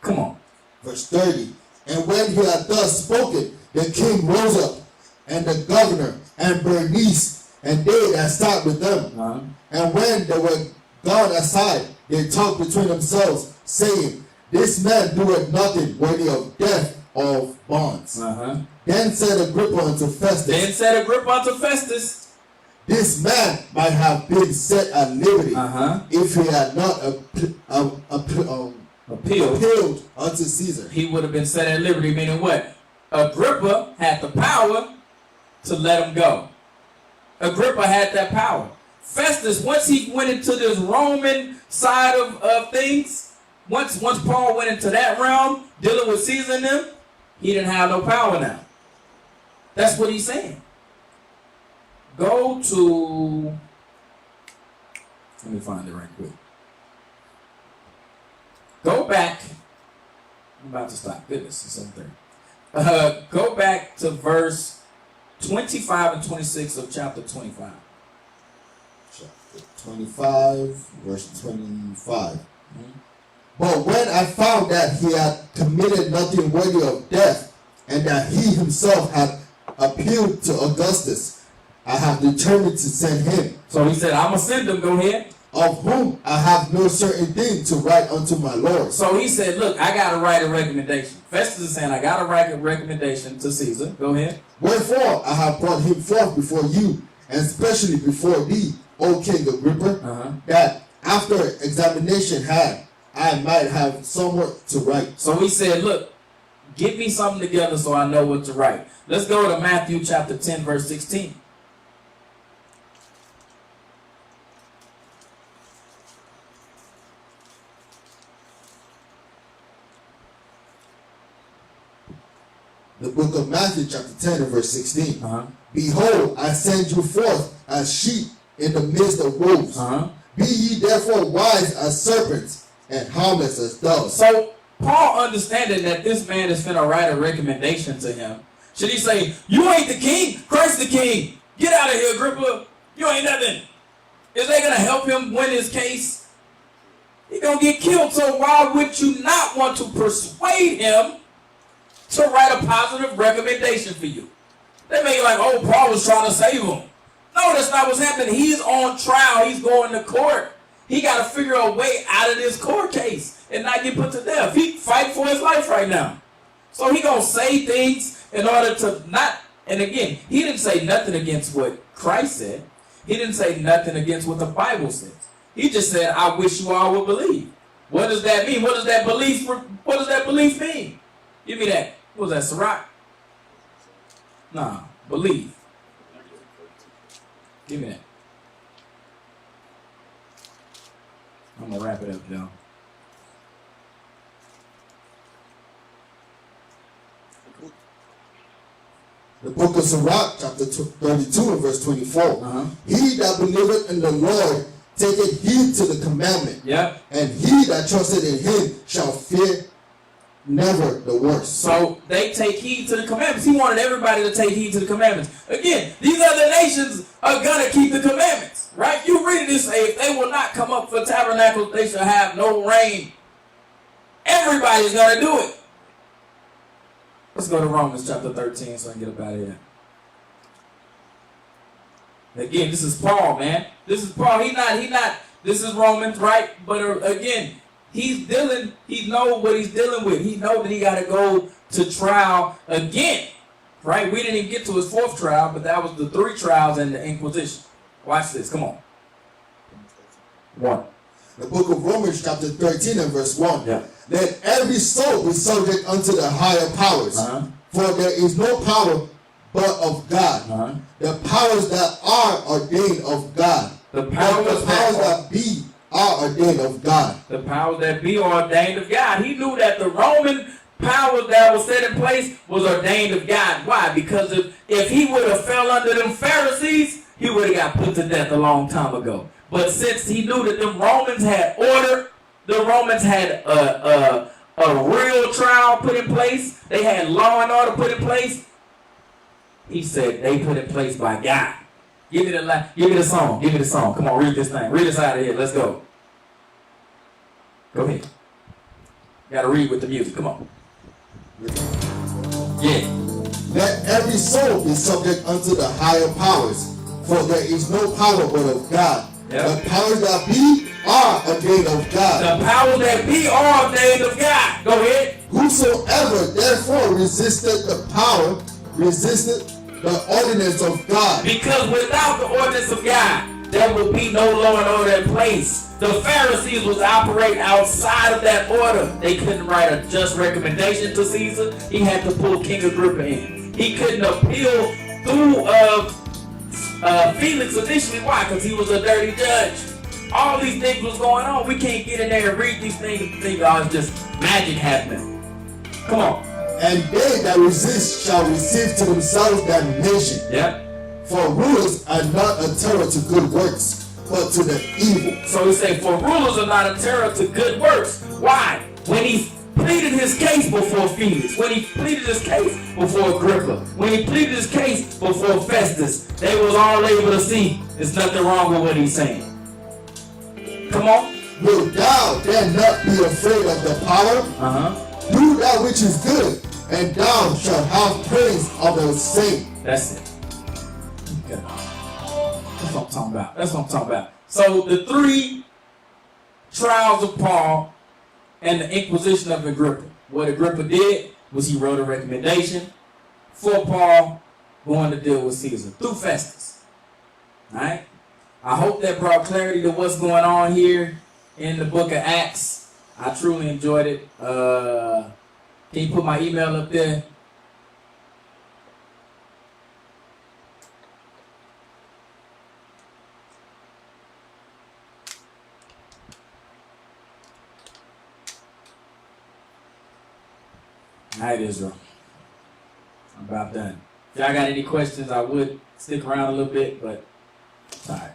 Come on. Verse 30. And when he had thus spoken, the king rose up, and the governor, and Bernice, and they that sat with them. And when they were gone aside, they talked between themselves, saying, this man doeth nothing worthy of death or of bonds. Then said Agrippa unto Festus, this man might have been set at liberty if he had not appealed unto Caesar. He would have been set at liberty, meaning what? Agrippa had the power to let him go. Agrippa had that power. Festus, once he went into this Roman side of things, once Paul went into that realm, dealing with Caesar and them, he didn't have no power now. That's what he's saying. Go to, let me find it right quick. Go back, I'm about to stop. Goodness, it's something. Go back to verse 25 and 26 of chapter 25. Chapter 25, verse 25. But when I found that he had committed nothing worthy of death, and that he himself had appealed to Augustus, I have determined to send him. So he said, I'm going to send him, go ahead. Of whom I have no certain thing to write unto my Lord. So he said, look, I got to write a recommendation. Festus is saying, I got to write a recommendation to Caesar. Go ahead. Wherefore I have brought him forth before you, and especially before thee, O King Agrippa, that after examination had, I might have somewhat to write. So he said, look, get me something together so I know what to write. Let's go to Matthew chapter 10, verse 16. The book of Matthew chapter 10 and verse 16. Behold, I send you forth as sheep in the midst of wolves. Be ye therefore wise as serpents and harmless as doves. So Paul, understanding that this man is going to write a recommendation to him, should he say, you ain't the king, Christ the king. Get out of here, Agrippa. You ain't nothing. Is they going to help him win his case? He's going to get killed. So why would you not want to persuade him to write a positive recommendation for you? They may be like, oh, Paul was trying to save him. No, that's not what's happening. He's on trial. He's going to court. He got to figure a way out of this court case and not get put to death. He fighting for his life right now. So he going to say things in order to not, and again, he didn't say nothing against what Christ said. He didn't say nothing against what the Bible says. He just said, I wish you all would believe. What does that mean? What does that belief mean? Give me that. What was that, Sirach? Nah, believe. Give me that. I'm going to wrap it up, John. The book of Sirach, chapter 32 and verse 24. He that believeth in the Lord taketh heed to the commandment. Yep. And he that trusteth in him shall fear never the worst. So they take heed to the commandments. He wanted everybody to take heed to the commandments. Again, these other nations are going to keep the commandments. Right? You read this, say, if they will not come up for tabernacles, they shall have no rain. Everybody's going to do it. Let's go to Romans chapter 13 so I can get up out of here. Again, this is Paul, man. This is Paul. He not, this is Romans, right? But again, he know what he's dealing with. He know that he got to go to trial again, right? We didn't even get to his fourth trial, but that was the 3 trials and the Inquisition. Watch this. Come on. 1. The book of Romans chapter 13 and verse 1. Yeah. Let every soul be subject unto the higher powers. For there is no power but of God. The powers that are ordained of God. The powers that be are ordained of God. The powers that be are ordained of God. He knew that the Roman powers that was set in place was ordained of God. Why? Because if he would have fell under them Pharisees, he would have got put to death a long time ago. But since he knew that the Romans had order, the Romans had a real trial put in place, they had law and order put in place, he said they put in place by God. Give me the song. Give me the song. Come on, read this thing. Read this out of here. Let's go. Go ahead. Got to read with the music. Come on. Yeah. Let every soul be subject unto the higher powers. For there is no power but of God. Yep. The powers that be are ordained of God. The powers that be are ordained of God. Go ahead. Whosoever therefore resisted the power, resisted the ordinance of God. Because without the ordinance of God, there will be no law and order in place. The Pharisees was operating outside of that order. They couldn't write a just recommendation to Caesar. He had to pull King Agrippa in. He couldn't appeal through Felix initially. Why? Because he was a dirty judge. All these things was going on. We can't get in there and read these things and think, oh, it's just magic happening. Come on. And they that resist shall receive to themselves damnation. Yep. For rulers are not a terror to good works, but to the evil. So he said, for rulers are not a terror to good works. Why? When he pleaded his case before Felix, when he pleaded his case before Agrippa, when he pleaded his case before Festus, they was all able to see there's nothing wrong with what he's saying. Come on. Will thou then not be afraid of the power? Do that which is good, and thou shalt have praise of the saint. That's it. Okay. That's what I'm talking about. That's what I'm talking about. So the 3 trials of Paul and the Inquisition of Agrippa. What Agrippa did was he wrote a recommendation for Paul going to deal with Caesar through Festus. Alright? I hope that brought clarity to what's going on here in the book of Acts. I truly enjoyed it. Can you put my email up there? Alright, Israel. I'm about done. If y'all got any questions, I would stick around a little bit, but I'm tired.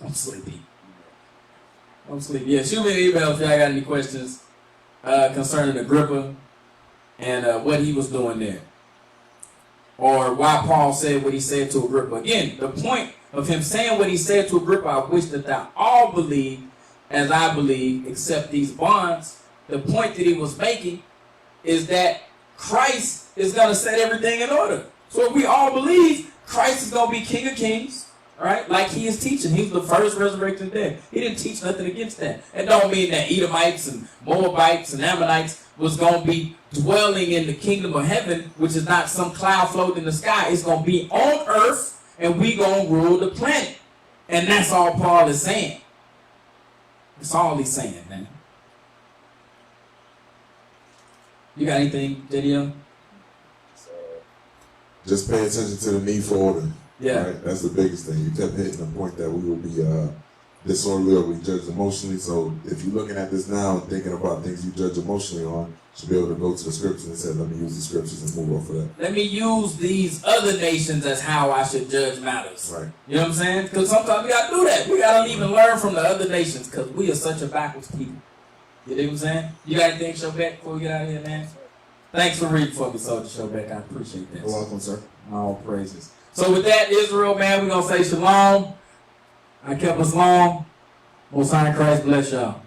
I'm sleepy. Yeah, shoot me an email if y'all got any questions concerning Agrippa and what he was doing there. Or why Paul said what he said to Agrippa. Again, the point of him saying what he said to Agrippa, I wish that thou all believe as I believe, except these bonds. The point that he was making is that Christ is going to set everything in order. So if we all believe Christ is going to be King of Kings, Right? Like he is teaching. He was the first resurrected dead. He didn't teach nothing against that. That don't mean that Edomites and Moabites and Ammonites was going to be dwelling in the kingdom of heaven, which is not some cloud floating in the sky. It's going to be on earth, and we going to rule the planet. And that's all Paul is saying. That's all he's saying, man. You got anything, JDM? Just pay attention to the need for order. Yeah. Right? That's the biggest thing. You kept hitting the point that we will be disorderly or we judge emotionally. So if you're looking at this now and thinking about things you judge emotionally on, you should be able to go to the scriptures and say, let me use the scriptures and move off of that. Let me use these other nations as how I should judge matters. Right. You know what I'm saying? Because sometimes we got to do that. We got to even learn from the other nations because we are such a backwards people. You know what I'm saying? You got anything, Showbeck, before we get out of here, man? Thanks for reading for me, Soldier Showbeck. I appreciate that. You're welcome, sir. All praises. So with that, Israel, man, we're going to say shalom. I kept us long. Most High in Christ bless y'all.